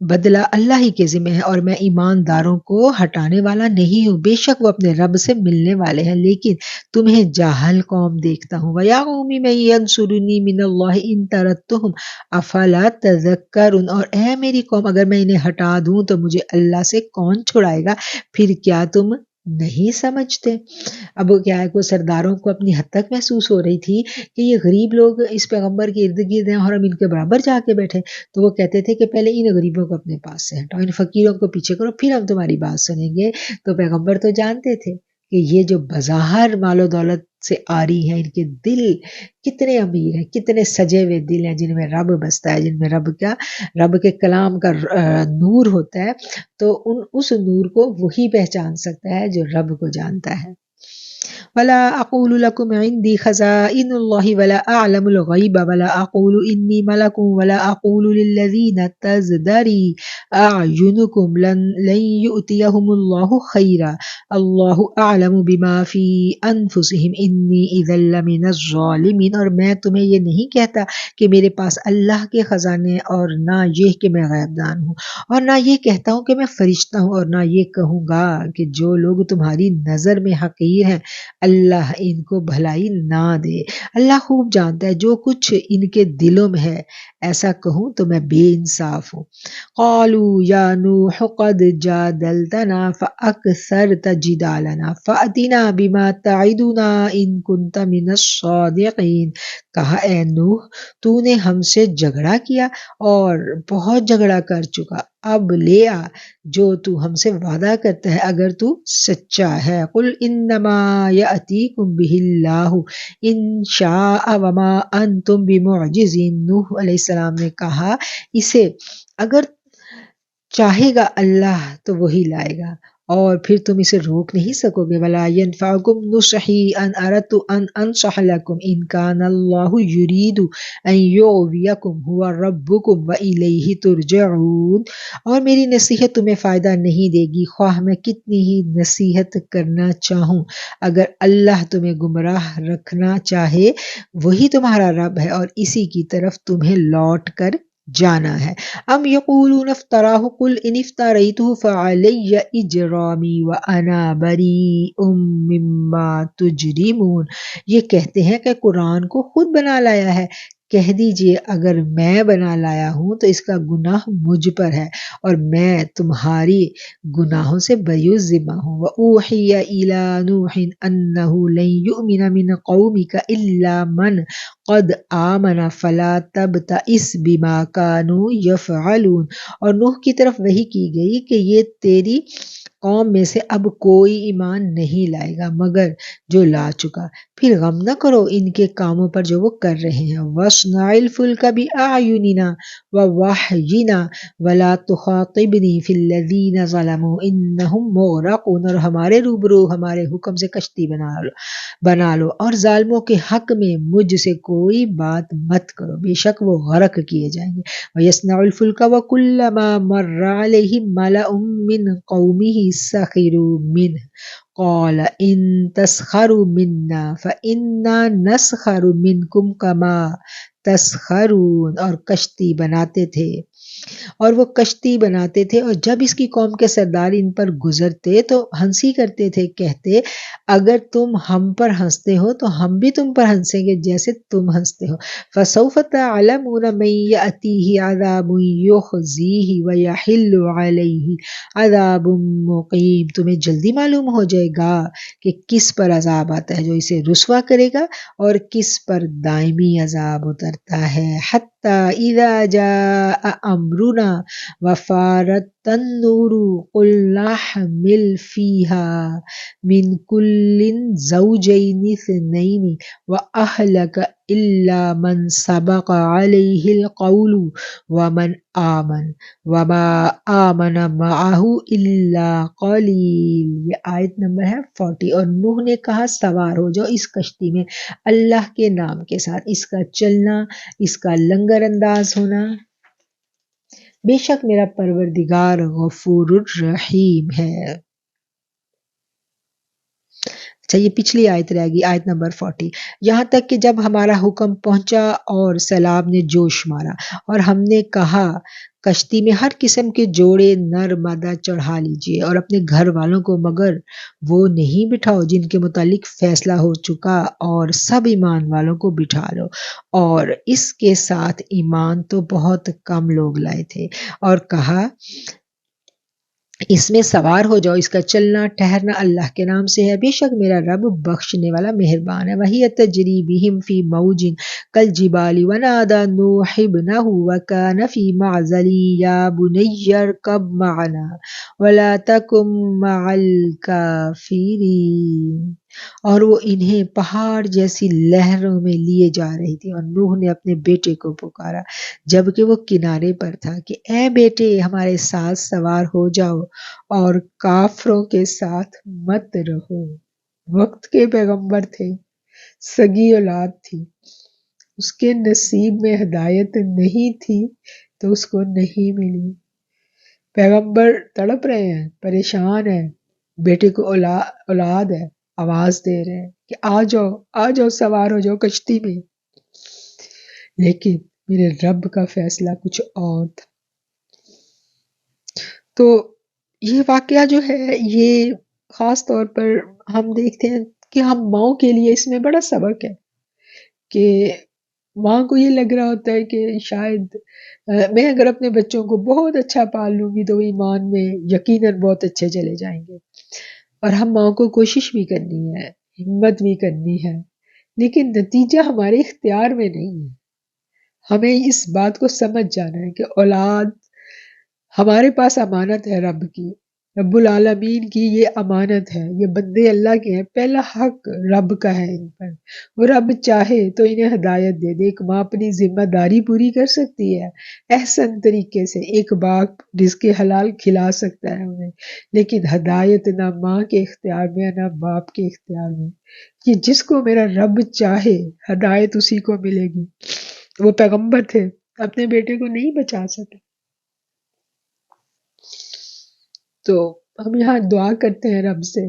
بدلہ اللہ ہی کے ذمہ ہے، اور میں ایمانداروں کو ہٹانے والا نہیں ہوں. بے شک وہ اپنے رب سے ملنے والے ہیں، لیکن تمہیں جاہل قوم دیکھتا ہوں. وَيَا قَوْمِ مَن يَنصُرُنِي مِنَ اللَّهِ إِن طَرَدتُّهُمْ أَفَلَا تَذَكَّرُونَ. اور اے میری قوم، اگر میں انہیں ہٹا دوں تو مجھے اللہ سے کون چھڑائے گا؟ پھر کیا تم نہیں سمجھتے؟ اب کیا ہے کہ سرداروں کو اپنی حد تک محسوس ہو رہی تھی کہ یہ غریب لوگ اس پیغمبر کے ارد گرد ہیں اور ہم ان کے برابر جا کے بیٹھے. تو وہ کہتے تھے کہ پہلے ان غریبوں کو اپنے پاس سے ہٹاؤ، ان فقیروں کو پیچھے کرو، پھر ہم تمہاری بات سنیں گے. تو پیغمبر تو جانتے تھے کہ یہ جو بظاہر مال و دولت سے آری ہیں، ان کے دل کتنے امیر ہیں، کتنے سجے ہوئے دل ہیں جن میں رب بستا ہے، جن میں رب کے کلام کا نور ہوتا ہے. تو اس نور کو وہی پہچان سکتا ہے جو رب کو جانتا ہے. ولا اقول لكم عندي خزائن الله ولا اعلم الغيب ولا اقول اني ملك ولا اقول للذين تزدري اعينكم لن يؤتيهم الله خيرا الله اعلم بما في انفسهم اني اذا لمن الظالمين. اور میں تمہیں یہ نہیں کہتا کہ میرے پاس اللہ کے خزانے، اور نہ یہ کہ میں غیب دان ہوں، اور نہ یہ کہتا ہوں کہ میں فرشتہ ہوں، اور نہ یہ کہوں گا کہ جو لوگ تمہاری نظر میں حقیر ہیں اللہ ان کو بھلائی نہ دے. اللہ خوب جانتا ہے جو کچھ ان کے دلوں میں ہے. ایسا کہوں تو میں بے انصاف ہوں. قالوا یا نوح قد جادلتنا فاکثرت جدالنا فأتنا بما تعدنا ان کنت من الصادقین. کہا اے نوح، تو نے ہم سے جھگڑا کیا اور بہت جھگڑا کر چکا، اب لے آ جو تو ہم سے وعدہ کرتا ہے اگر تو سچا ہے. قل انما یأتیکم بہ اللہ ان شاء وما انتم بمعجزین. نوح علیہ السلام نے کہا اسے اگر چاہے گا اللہ تو وہی لائے گا، اور پھر تم اسے روک نہیں سکو گے. ولا ينفعکم نصحی ان اردت ان انصح لکم ان کان اللہ یرید ان یغویکم هو ربکم والیہ ترجعون. اور میری نصیحت تمہیں فائدہ نہیں دے گی خواہ میں کتنی ہی نصیحت کرنا چاہوں. اگر اللہ تمہیں گمراہ رکھنا چاہے وہی تمہارا رب ہے اور اسی کی طرف تمہیں لوٹ کر جانا ہے. ام یقولون افتراہ قل ان افتریتہ فعلی اجرامی وانا بریء مما تجرمون. یہ کہتے ہیں کہ قرآن کو خود بنا لایا ہے. کہہ دیجئے اگر میں بنا لایا ہوں تو اس کا گناہ مجھ پر ہے اور میں تمہاری گناہوں سے بری ذمہ ہوں. وَأُوحِيَ إِلَى نُوحٍ أَنَّهُ لَن يُؤْمِنَ مِنْ قَوْمِكَ إِلَّا مَنْ قَدْ آمَنَ فَلَا تَبْتَئِسْ بِمَا كَانُوا يَفْعَلُونَ. اور نوح کی طرف وحی کی گئی کہ یہ تیری قوم میں سے اب کوئی ایمان نہیں لائے گا مگر جو لا چکا. پھر غم نہ کرو ان کے کاموں پر جو وہ کر رہے ہیں. وَاصْنَعِ الْفُلْكَ بِأَعْيُنِنَا وَوَحْيِنَا وَلَا تُخَاطِبْنِي فِي الَّذِينَ ظَلَمُوا إِنَّهُمْ مُغْرَقُونَ. اور ہمارے روبرو ہمارے حکم سے کشتی بنا لو اور ظالموں کے حق میں مجھ سے کوئی بات مت کرو، بے شک وہ غرق کیے جائیں گے. وَيَصْنَعُ الْفُلْكَ وَكُلَّمَا مَرَّ عَلَيْهِ مَلَأٌ مِّن قَوْمِهِ سَخِرُوا مِنْهُ قال ان تسخروا منا فإنا نسخر منكم كما تسخرون، اور کشتی بناتے تھے، اور وہ کشتی بناتے تھے، اور جب اس کی قوم کے سردار ان پر گزرتے تو ہنسی کرتے تھے، کہتے اگر تم ہم پر ہنستے ہو تو ہم بھی تم پر ہنسیں گے جیسے تم ہنستے ہو۔ فَسَوْفَ تَعْلَمُونَ مَن يَأْتِيهِ عَذَابٌ يُخْزِيهِ وَيَحِلُّ عَلَيْهِ عَذَابٌ مُقِيمٌ، تمہیں جلدی معلوم ہو جائے گا کہ کس پر عذاب آتا ہے جو اسے رسوا کرے گا، اور کس پر دائمی عذاب اترتا ہے۔ حتی اذا جاء امرنا وفارت النور قل نحمل فيها من كل زوجين اثنين واهلك الا من سبق عليه القول ومن آمن وما آمن معه الا قلیل۔ یہ آیت نمبر ہے 40۔ اور نوح نے کہا سوار ہو جاؤ اس کشتی میں اللہ کے نام کے ساتھ، اس کا چلنا، اس کا لنگر انداز ہونا، بے شک میرا پروردگار غفور الرحیم ہے۔ اچھا، یہ پچھلی آیت رہ گئی، آیت نمبر 40۔ یہاں تک کہ جب ہمارا حکم پہنچا اور سیلاب نے جوش مارا، اور ہم نے کہا کشتی میں ہر قسم کے جوڑے نر مادہ چڑھا لیجئے اور اپنے گھر والوں کو مگر وہ نہیں بٹھاؤ جن کے متعلق فیصلہ ہو چکا، اور سب ایمان والوں کو بٹھا لو، اور اس کے ساتھ ایمان تو بہت کم لوگ لائے تھے، اور کہا اس میں سوار ہو جاؤ، اس کا چلنا ٹھہرنا اللہ کے نام سے ہے، بے شک میرا رب بخشنے والا مہربان ہے۔ وَهِيَ تَجْرِي بِهِمْ فِي مَوْجٍ كَالْجِبَالِ وَنَادَى نُوحٌ ابْنَهُ وَكَانَ فِي مَعْزَلٍ يَا بُنَيَّ ارْكَبْ مَعَنَا وَلَا تَكُن مَعَ الْكَافِرِينَ۔ اور وہ انہیں پہاڑ جیسی لہروں میں لیے جا رہی تھی، اور نوح نے اپنے بیٹے کو پکارا جبکہ وہ کنارے پر تھا کہ اے بیٹے ہمارے ساتھ سوار ہو جاؤ اور کافروں کے ساتھ مت رہو۔ وقت کے پیغمبر تھے، سگی اولاد تھی، اس کے نصیب میں ہدایت نہیں تھی تو اس کو نہیں ملی۔ پیغمبر تڑپ رہے ہیں، پریشان ہیں، بیٹے کو اولاد ہے، آواز دے رہے ہیں کہ آ جاؤ آ جاؤ سوار ہو جاؤ کشتی میں، لیکن میرے رب کا فیصلہ کچھ اور تھا۔ تو یہ واقعہ جو ہے یہ خاص طور پر ہم دیکھتے ہیں کہ ہم ماؤں کے لیے اس میں بڑا سبق ہے کہ ماں کو یہ لگ رہا ہوتا ہے کہ شاید میں اگر اپنے بچوں کو بہت اچھا پال لوں گی تو وہ ایمان میں یقیناً بہت اچھے چلے جائیں گے، اور ہم ماں کو کوشش بھی کرنی ہے، ہمت بھی کرنی ہے، لیکن نتیجہ ہمارے اختیار میں نہیں ہے۔ ہمیں اس بات کو سمجھ جانا ہے کہ اولاد ہمارے پاس امانت ہے، رب کی، رب العالمین کی یہ امانت ہے، یہ بندے اللہ کے ہیں، پہلا حق رب کا ہے ان پر۔ وہ رب چاہے تو انہیں ہدایت دے دے۔ ایک ماں اپنی ذمہ داری پوری کر سکتی ہے احسن طریقے سے، ایک باپ رزق حلال کھلا سکتا ہے انہیں، لیکن ہدایت نہ ماں کے اختیار میں نہ باپ کے اختیار میں، کہ جس کو میرا رب چاہے ہدایت اسی کو ملے گی۔ وہ پیغمبر تھے، اپنے بیٹے کو نہیں بچا سکے، تو ہم یہاں دعا کرتے ہیں رب سے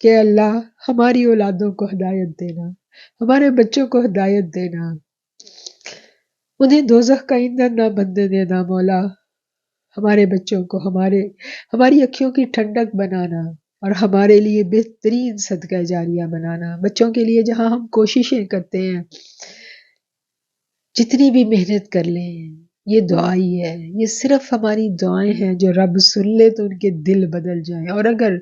کہ اللہ ہماری اولادوں کو ہدایت دینا، ہمارے بچوں کو ہدایت دینا، انہیں دوزخ کا ایندھن نہ بننے دینا مولا، ہمارے بچوں کو ہماری اکھیوں کی ٹھنڈک بنانا، اور ہمارے لیے بہترین صدقہ جاریہ بنانا۔ بچوں کے لیے جہاں ہم کوششیں کرتے ہیں، جتنی بھی محنت کر لیں، یہ دعا ہی ہے، یہ صرف ہماری دعائیں ہیں جو رب سن لے تو ان کے دل بدل جائیں، اور اگر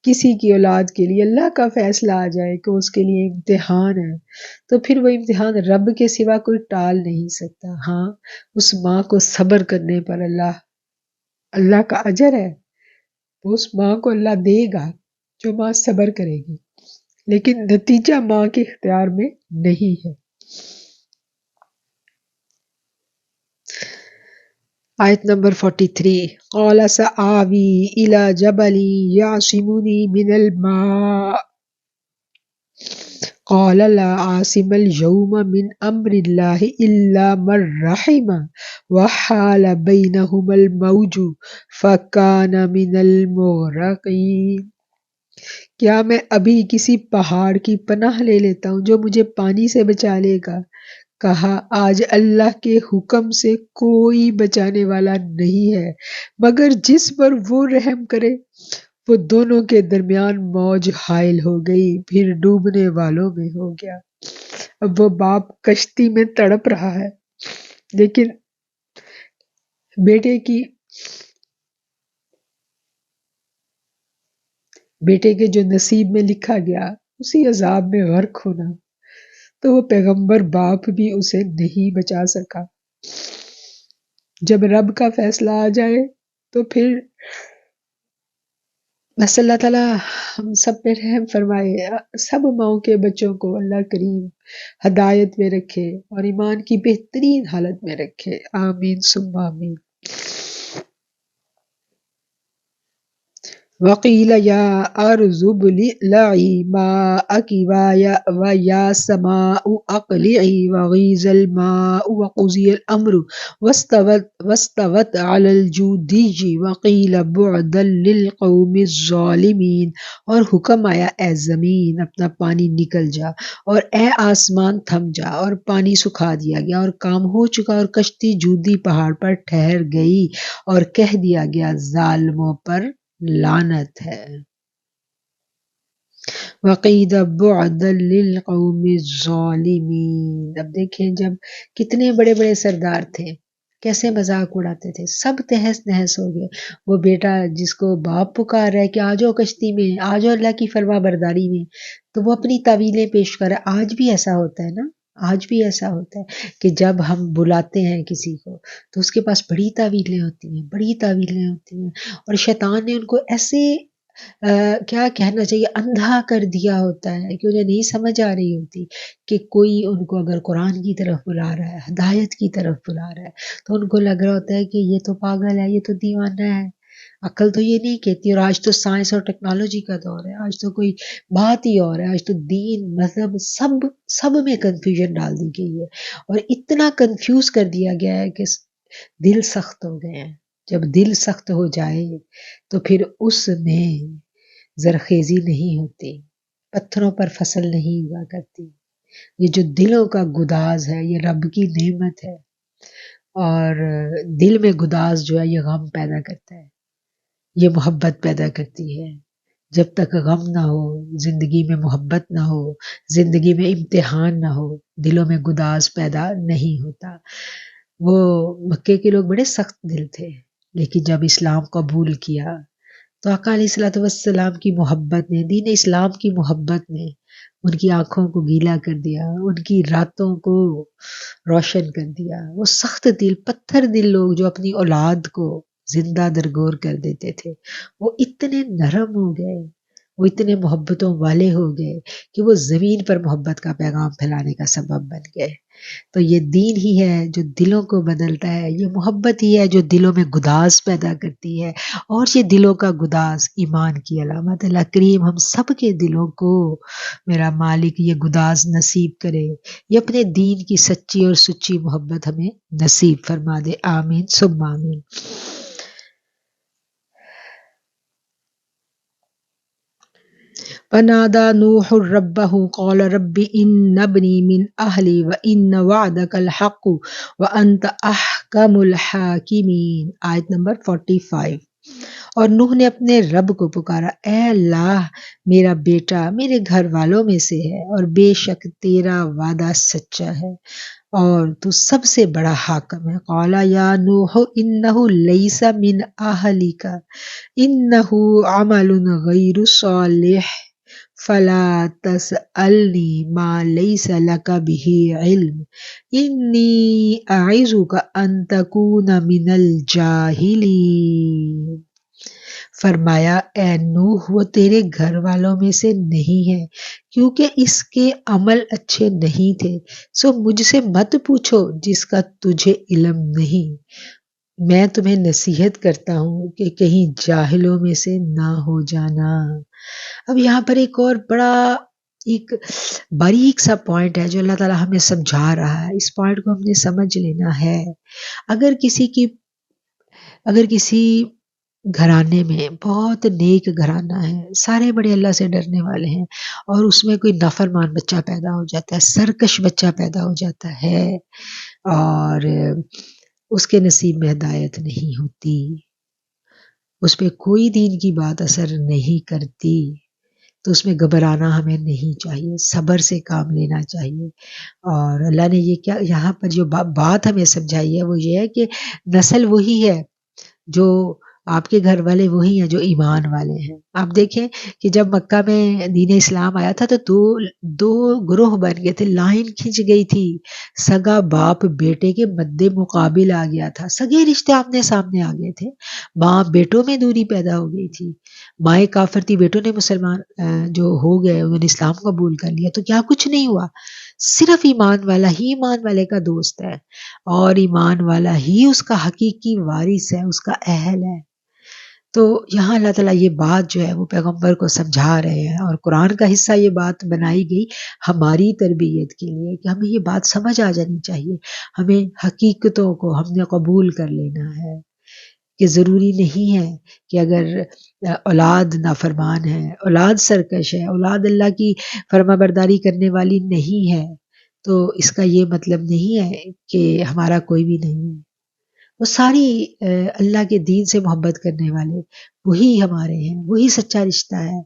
کسی کی اولاد کے لیے اللہ کا فیصلہ آ جائے کہ اس کے لیے امتحان ہے تو پھر وہ امتحان رب کے سوا کوئی ٹال نہیں سکتا۔ ہاں، اس ماں کو صبر کرنے پر اللہ کا اجر ہے، اس ماں کو اللہ دے گا جو ماں صبر کرے گی، لیکن نتیجہ ماں کے اختیار میں نہیں ہے۔ آیت نمبر 43۔ قال سآوی الی جبل یعصمنی من الماء قال لا عاصم اليوم من امر اللہ الا من رحم وحال بینہما الموج فکان من المغرقین۔ کیا میں ابھی کسی پہاڑ کی پناہ لے لیتا ہوں جو مجھے پانی سے بچا لے گا؟ کہا آج اللہ کے حکم سے کوئی بچانے والا نہیں ہے مگر جس پر وہ رحم کرے۔ وہ دونوں کے درمیان موج حائل ہو گئی، پھر ڈوبنے والوں میں ہو گیا۔ اب وہ باپ کشتی میں تڑپ رہا ہے، لیکن بیٹے کے جو نصیب میں لکھا گیا اسی عذاب میں غرق ہونا، تو وہ پیغمبر باپ بھی اسے نہیں بچا سکا۔ جب رب کا فیصلہ آ جائے تو پھر بس اللہ تعالیٰ ہم سب پہ رحم فرمائے، سب ماؤں کے بچوں کو اللہ کریم ہدایت میں رکھے اور ایمان کی بہترین حالت میں رکھے، آمین ثم آمین۔ وَقِيلَ يَا أَرْضُ ابْلِعِي مَاءَكِ وَيَا سَمَاءُ أَقْلِعِي وَغِيضَ الْمَاءُ وَقُضِيَ الْأَمْرُ وَاسْتَوَتْ عَلَى الْجُودِيِّ وَقِيلَ بُعْدًا لِلْقَوْمِ الظَّالِمِينَ۔ اور حکم آیا اے زمین اپنا پانی نکل جا، اور اے آسمان تھم جا، اور پانی سکھا دیا گیا اور کام ہو چکا، اور کشتی جودی پہاڑ پر ٹھہر گئی، اور کہہ دیا گیا ظالموں پر لعنت ہے۔ وَقِيلَ بُعْدًا لِلْقَوْمِ الظَّالِمِينَ۔ اب دیکھیں جب کتنے بڑے بڑے سردار تھے، کیسے مذاق اڑاتے تھے، سب تہس نہس ہو گئے۔ وہ بیٹا جس کو باپ پکار رہا ہے کہ آ جاؤ کشتی میں، آ جاؤ اللہ کی فرما برداری میں، تو وہ اپنی تعویلیں پیش کر رہا ہے۔ آج بھی ایسا ہوتا ہے نا، آج بھی ایسا ہوتا ہے کہ جب ہم بلاتے ہیں کسی کو تو اس کے پاس بڑی تعویلیں ہوتی ہیں، بڑی تعویلیں ہوتی ہیں، اور شیطان نے ان کو ایسے کیا کہنا چاہیے اندھا کر دیا ہوتا ہے کہ انہیں نہیں سمجھ آ رہی ہوتی کہ کوئی ان کو اگر قرآن کی طرف بلا رہا ہے، ہدایت کی طرف بلا رہا ہے، تو ان کو لگ رہا ہوتا ہے کہ یہ تو پاگل ہے، یہ تو دیوانہ ہے، عقل تو یہ نہیں کہتی۔ اور آج تو سائنس اور ٹیکنالوجی کا دور ہے، آج تو کوئی بات ہی اور ہے، آج تو دین مذہب سب میں کنفیوژن ڈال دی گئی ہے، اور اتنا کنفیوز کر دیا گیا ہے کہ دل سخت ہو گئے ہیں۔ جب دل سخت ہو جائے تو پھر اس میں زرخیزی نہیں ہوتی، پتھروں پر فصل نہیں ہوا کرتی۔ یہ جو دلوں کا گداز ہے یہ رب کی نعمت ہے، اور دل میں گداز جو ہے یہ غم پیدا کرتا ہے، یہ محبت پیدا کرتی ہے۔ جب تک غم نہ ہو، زندگی میں محبت نہ ہو، زندگی میں امتحان نہ ہو، دلوں میں گداز پیدا نہیں ہوتا۔ وہ مکے کے لوگ بڑے سخت دل تھے، لیکن جب اسلام قبول کیا تو آقا علیہ الصلوۃ والسلام کی محبت نے، دین اسلام کی محبت نے ان کی آنکھوں کو گیلا کر دیا، ان کی راتوں کو روشن کر دیا۔ وہ سخت دل، پتھر دل لوگ جو اپنی اولاد کو زندہ درگور کر دیتے تھے، وہ اتنے نرم ہو گئے، وہ اتنے محبتوں والے ہو گئے کہ وہ زمین پر محبت کا پیغام پھیلانے کا سبب بن گئے۔ تو یہ دین ہی ہے جو دلوں کو بدلتا ہے، یہ محبت ہی ہے جو دلوں میں گداز پیدا کرتی ہے، اور یہ دلوں کا گداز ایمان کی علامت۔ اللہ کریم ہم سب کے دلوں کو میرا مالک یہ گداز نصیب کرے، یہ اپنے دین کی سچی اور سچی محبت ہمیں نصیب فرما دے، آمین ثم آمین۔ فَنَادَى نُوحٌ رَبَّهُ قَالَ رَبِّ إِنَّ ابْنِي مِنْ أَهْلِي وَإِنَّ وَعْدَكَ الْحَقُّ وَأَنْتَ أَحْكَمُ الْحَاكِمِينَ۔ آیت نمبر 45۔ اور نوح نے اپنے رب کو پکارا، اے اللہ میرا بیٹا میرے گھر والوں میں سے ہے، اور بے شک تیرا وعدہ سچا ہے اور تو سب سے بڑا حاکم ہے۔ قال یا نوح انہ لیس من اہلک انہ عمل غیر صالح فلا تسألنی ما لیس لک به علم انی اعظک ان تکون من الجاہلین۔ فرمایا اے نوح وہ تیرے گھر والوں میں سے نہیں ہے کیونکہ اس کے عمل اچھے نہیں تھے، سو مجھ سے مت پوچھو جس کا تجھے علم نہیں۔ میں تمہیں نصیحت کرتا ہوں کہ کہیں جاہلوں میں سے نہ ہو جانا۔ اب یہاں پر ایک اور بڑا ایک باریک سا پوائنٹ ہے جو اللہ تعالیٰ ہمیں سمجھا رہا ہے، اس پوائنٹ کو ہم نے سمجھ لینا ہے۔ اگر کسی گھرانے میں بہت نیک گھرانہ ہے، سارے بڑے اللہ سے ڈرنے والے ہیں، اور اس میں کوئی نافرمان بچہ پیدا ہو جاتا ہے، سرکش بچہ پیدا ہو جاتا ہے، اور اس کے نصیب میں ہدایت نہیں ہوتی، اس پہ کوئی دین کی بات اثر نہیں کرتی، تو اس میں گھبرانا ہمیں نہیں چاہیے، صبر سے کام لینا چاہیے۔ اور اللہ نے یہ کیا یہاں پر جو بات ہمیں سمجھائی ہے وہ یہ ہے کہ نسل وہی ہے، جو آپ کے گھر والے وہی ہیں جو ایمان والے ہیں۔ آپ دیکھیں کہ جب مکہ میں دین اسلام آیا تھا تو دو گروہ بن گئے تھے، لائن کھنچ گئی تھی، سگا باپ بیٹے کے مد مقابل آ گیا تھا، سگے رشتے آمنے سامنے آ گئے تھے، ماں بیٹوں میں دوری پیدا ہو گئی تھی، مائیں کافر تھی، بیٹوں نے مسلمان جو ہو گئے انہوں نے اسلام قبول کر لیا، تو کیا کچھ نہیں ہوا، صرف ایمان والا ہی ایمان والے کا دوست ہے، اور ایمان والا ہی اس کا حقیقی وارث ہے، اس کا اہل ہے۔ تو یہاں اللہ تعالیٰ یہ بات جو ہے وہ پیغمبر کو سمجھا رہے ہیں، اور قرآن کا حصہ یہ بات بنائی گئی ہماری تربیت کے لیے کہ ہمیں یہ بات سمجھ آ جانی چاہیے، ہمیں حقیقتوں کو ہم نے قبول کر لینا ہے، کہ ضروری نہیں ہے کہ اگر اولاد نافرمان ہے، اولاد سرکش ہے، اولاد اللہ کی فرما برداری کرنے والی نہیں ہے، تو اس کا یہ مطلب نہیں ہے کہ ہمارا کوئی بھی نہیں ہے، وہ ساری اللہ کے دین سے محبت کرنے والے وہی ہمارے ہیں، وہی سچا رشتہ ہے،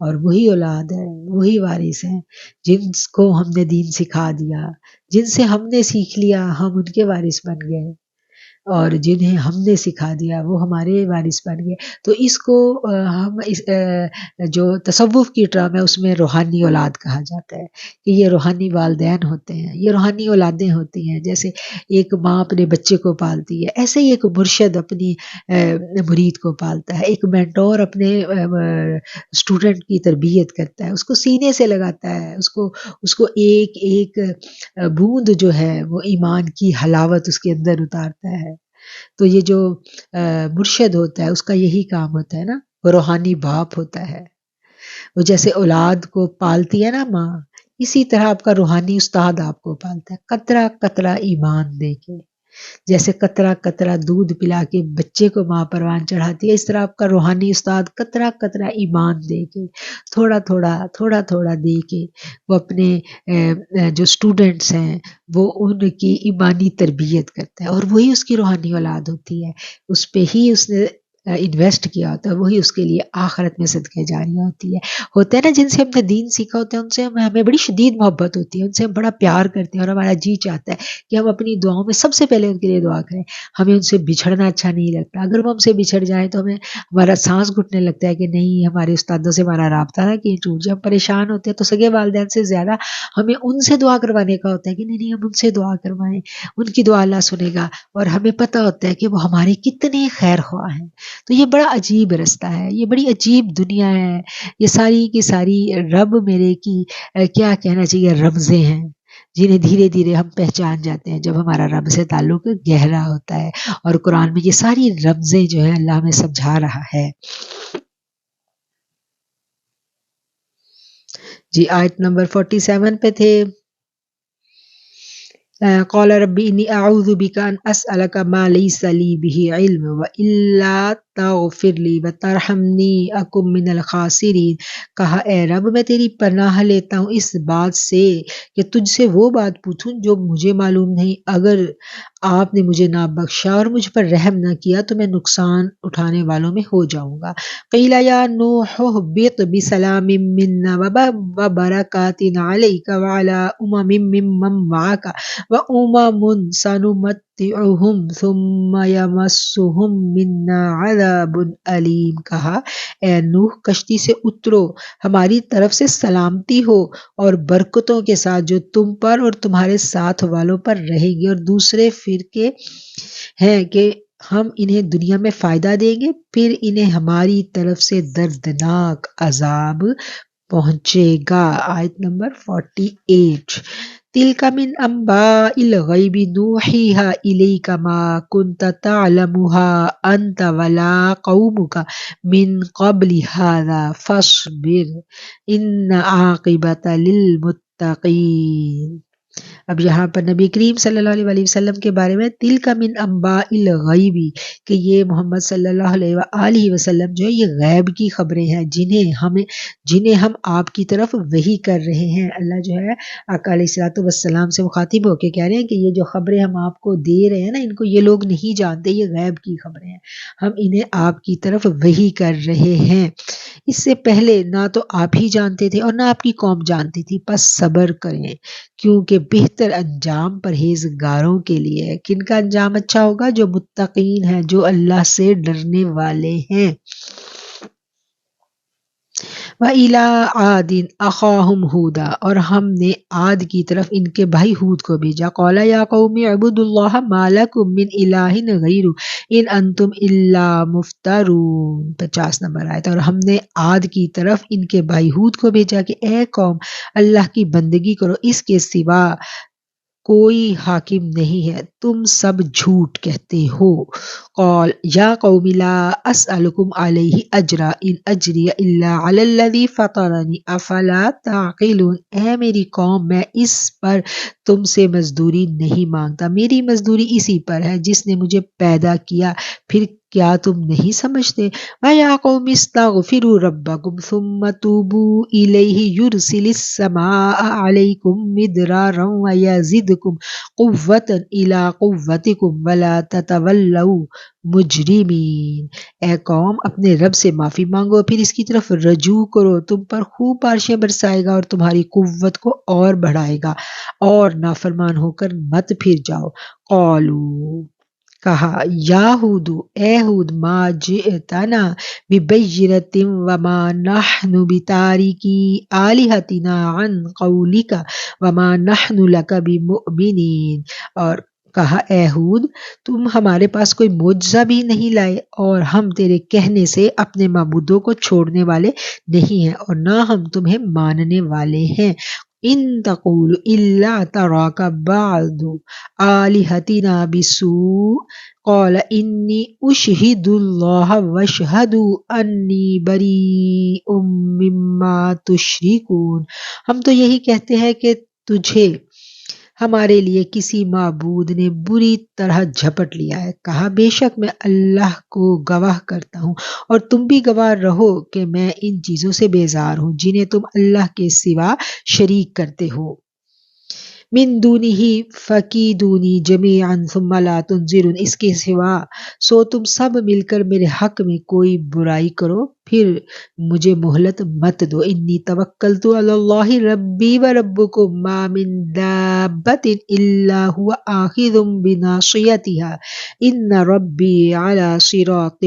اور وہی اولاد ہے، وہی وارث ہیں، جن کو ہم نے دین سکھا دیا، جن سے ہم نے سیکھ لیا ہم ان کے وارث بن گئے، اور جنہیں ہم نے سکھا دیا وہ ہمارے وارث بن گئے۔ تو اس کو ہم جو تصوف کی ٹرم ہے اس میں روحانی اولاد کہا جاتا ہے، کہ یہ روحانی والدین ہوتے ہیں، یہ روحانی اولادیں ہوتی ہیں، جیسے ایک ماں اپنے بچے کو پالتی ہے، ایسے ہی ایک مرشد اپنی مرید کو پالتا ہے، ایک مینٹور اپنے اسٹوڈنٹ کی تربیت کرتا ہے، اس کو سینے سے لگاتا ہے، اس کو ایک ایک بوند جو ہے وہ ایمان کی حلاوت اس کے اندر اتارتا ہے۔ تو یہ جو مرشد ہوتا ہے اس کا یہی کام ہوتا ہے نا، وہ روحانی باپ ہوتا ہے، وہ جیسے اولاد کو پالتی ہے نا ماں، اسی طرح آپ کا روحانی استاد آپ کو پالتا ہے، قطرہ قطرہ ایمان دے کے، جیسے قطرہ قطرہ دودھ پلا کے بچے کو ماں پروان چڑھاتی ہے، اس طرح آپ کا روحانی استاد قطرہ قطرہ ایمان دے کے، تھوڑا تھوڑا تھوڑا تھوڑا دے کے وہ اپنے جو اسٹوڈنٹس ہیں وہ ان کی ایمانی تربیت کرتا ہے، اور وہی اس کی روحانی اولاد ہوتی ہے، اس پہ ہی اس نے انویسٹ کیا ہوتا ہے، وہی اس کے لیے آخرت میں صدقہ جاریہ ہوتی ہے۔ ہوتا ہے نا جن سے ہم نے دین سیکھا ہوتا ہے ان سے ہمیں بڑی شدید محبت ہوتی ہے، ان سے ہم بڑا پیار کرتے ہیں، اور ہمارا جی چاہتا ہے کہ ہم اپنی دعاؤں میں سب سے پہلے ان کے لیے دعا کریں، ہمیں ان سے بچھڑنا اچھا نہیں لگتا، اگر وہ ہم سے بچھڑ جائیں تو ہمیں ہمارا سانس گھٹنے لگتا ہے کہ نہیں ہمارے استادوں سے ہمارا رابطہ نہ کہ ٹوٹ جائے، ہم پریشان ہوتے ہیں، تو سگے والدین سے زیادہ ہمیں ان سے دعا کروانے کا ہوتا ہے کہ نہیں ہم ان سے دعا کروائیں، ان کی دعا اللہ سنے گا، اور ہمیں پتہ ہوتا ہے کہ وہ ہمارے کتنے خیر خواہ ہیں۔ تو یہ بڑا عجیب رستہ ہے، یہ بڑی عجیب دنیا ہے، یہ ساری کی ساری رب میرے کی کیا کہنا چاہیے رمزیں ہیں، جنہیں دھیرے دھیرے ہم پہچان جاتے ہیں جب ہمارا رب سے تعلق گہرا ہوتا ہے، اور قرآن میں یہ ساری رمزیں جو ہیں اللہ ہمیں سمجھا رہا ہے۔ جی آیت نمبر 47 پہ تھے، قال رب انی اعوذ بک ان اسألک ما لیس لی به علم والا تغفر لی وترحمنی اکن من الخاسرین۔ کہا اے رب میں تیری پناہ لیتا ہوں اس بات سے کہ تجھ سے وہ بات پوچھوں جو مجھے معلوم نہیں، اگر آپ نے مجھے نہ بخشا اور مجھ پر رحم نہ کیا تو میں نقصان اٹھانے والوں میں ہو جاؤں گا۔ قیل یا نوح اہبط بسلام منا وبرکات علیک وعلی ممن معک وَأُمَمٌ سَنُمَتِّعُهُمْ ثُمَّ يَمَسُّهُمْ مِنَّا عَذَابٌ أَلِيمٌ۔ کہا اے نوح کشتی سے اترو، ہماری طرف سے سلامتی ہو اور برکتوں کے ساتھ جو تم پر اور تمہارے ساتھ والوں پر رہے گی، اور دوسرے فرقے ہیں کہ ہم انہیں دنیا میں فائدہ دیں گے پھر انہیں ہماری طرف سے دردناک عذاب پہنچے گا۔ آیت نمبر 48۔ تِلْکَ مِنْ أَنْبَاءِ الْغَیْبِ نُوحِیهَا إِلَیْکَ مَا کُنْتَ تَعْلَمُهَا أَنْتَ وَلَا قَوْمُکَ مِنْ قَبْلِ هَذَا فَاصْبِرْ إِنَّ الْعَاقِبَةَ لِلْمُتَّقِینَ۔ اب یہاں پر نبی کریم صلی اللہ علیہ وسلم کے بارے میں تلک من انباء الغیبی کہ یہ محمد صلی اللہ علیہ وآلہ وسلم جو ہے یہ غیب کی خبریں ہیں جنہیں ہم آپ کی طرف وحی کر رہے ہیں۔ اللہ جو ہے آقا علیہ الصلوۃ والسلام سے مخاطب ہو کے کہہ رہے ہیں کہ یہ جو خبریں ہم آپ کو دے رہے ہیں نا ان کو یہ لوگ نہیں جانتے، یہ غیب کی خبریں ہیں، ہم انہیں آپ کی طرف وحی کر رہے ہیں۔ اس سے پہلے نہ تو آپ ہی جانتے تھے اور نہ آپ کی قوم جانتی تھی، پس صبر کریں کیونکہ بہتر انجام پرہیزگاروں کے لیے ہے۔ کن کا انجام اچھا ہوگا؟ جو متقین ہیں، جو اللہ سے ڈرنے والے ہیں۔ وَإِلَىٰ عَادٍ أَخَاهُمْ هُودًا اور ہم نے عاد کی طرف ان کے بھائی ہود کو بھیجا۔ قَالَ يَا قَوْمِ اعْبُدُوا اللَّهَ مَا لَكُم مِّنْ إِلَٰهٍ غَيْرُهُ إِنْ أَنْتُمْ إِلَّا مُفْتَرُونَ 50 نمبر آیت۔ اور ہم نے عاد کی طرف ان کے بھائی ہود کو بھیجا کہ اے قوم اللہ کی بندگی کرو، اس کے سوا کوئی حاکم نہیں ہے، تم سب جھوٹ کہتے ہو۔ قال یا قوم لا اسألکم علیہ اجرا ان اجری الا علی الذی فطرنی افلا تعقلون۔ اے میری قوم میں اس پر تم سے مزدوری نہیں مانگتا، میری مزدوری اسی پر ہے جس نے مجھے پیدا کیا، پھر کیا تم نہیں سمجھتے؟ وَيَا قَوْمِ اسْتَغْفِرُوا رَبَّكُمْ ثُمَّ تُوبُوا إِلَيْهِ يُرْسِلِ السَّمَاءَ عَلَيْكُمْ مِدْرَارًا وَيَزِدْكُمْ قُوَّةً إِلَىٰ قُوَّتِكُمْ وَلَا تَتَوَلَّوْا مُجْرِمِينَ۔ اے قوم اپنے رب سے معافی مانگو پھر اس کی طرف رجوع کرو، تم پر خوب بارشیں برسائے گا اور تمہاری قوت کو اور بڑھائے گا، اور نافرمان ہو کر مت پھر جاؤ۔ قالوا کہا یا ہود اے ہود ما جئتنا ببینۃ وما نحن بتارکی آلہتنا عن قولک وما نحن لک بمؤمنین۔ اور کہا اے ہود تم ہمارے پاس کوئی معجزہ بھی نہیں لائے اور ہم تیرے کہنے سے اپنے معبودوں کو چھوڑنے والے نہیں ہیں اور نہ ہم تمہیں ماننے والے ہیں۔ ان تقول الا تراک بعض آلہتنا بسوء قال انی اشہد اللہ واشہد انی بریء مما تشرکون۔ ہم تو یہی کہتے ہیں کہ تجھے ہمارے لیے کسی معبود نے بری طرح جھپٹ لیا ہے۔ کہا بے شک میں اللہ کو گواہ کرتا ہوں اور تم بھی گواہ رہو کہ میں ان چیزوں سے بیزار ہوں جنہیں تم اللہ کے سوا شریک کرتے ہو۔ من دونہ فکیدونی جمیعا ثم لا تنظرون۔ اس کے سوا سو تم سب مل کر میرے حق میں کوئی برائی کرو پھر مجھے مہلت مت دو۔ انی توکلت علی اللہ ربی و ربکم ما من دابۃ الا هو آخذ بناصیتها ان ربی علی صراط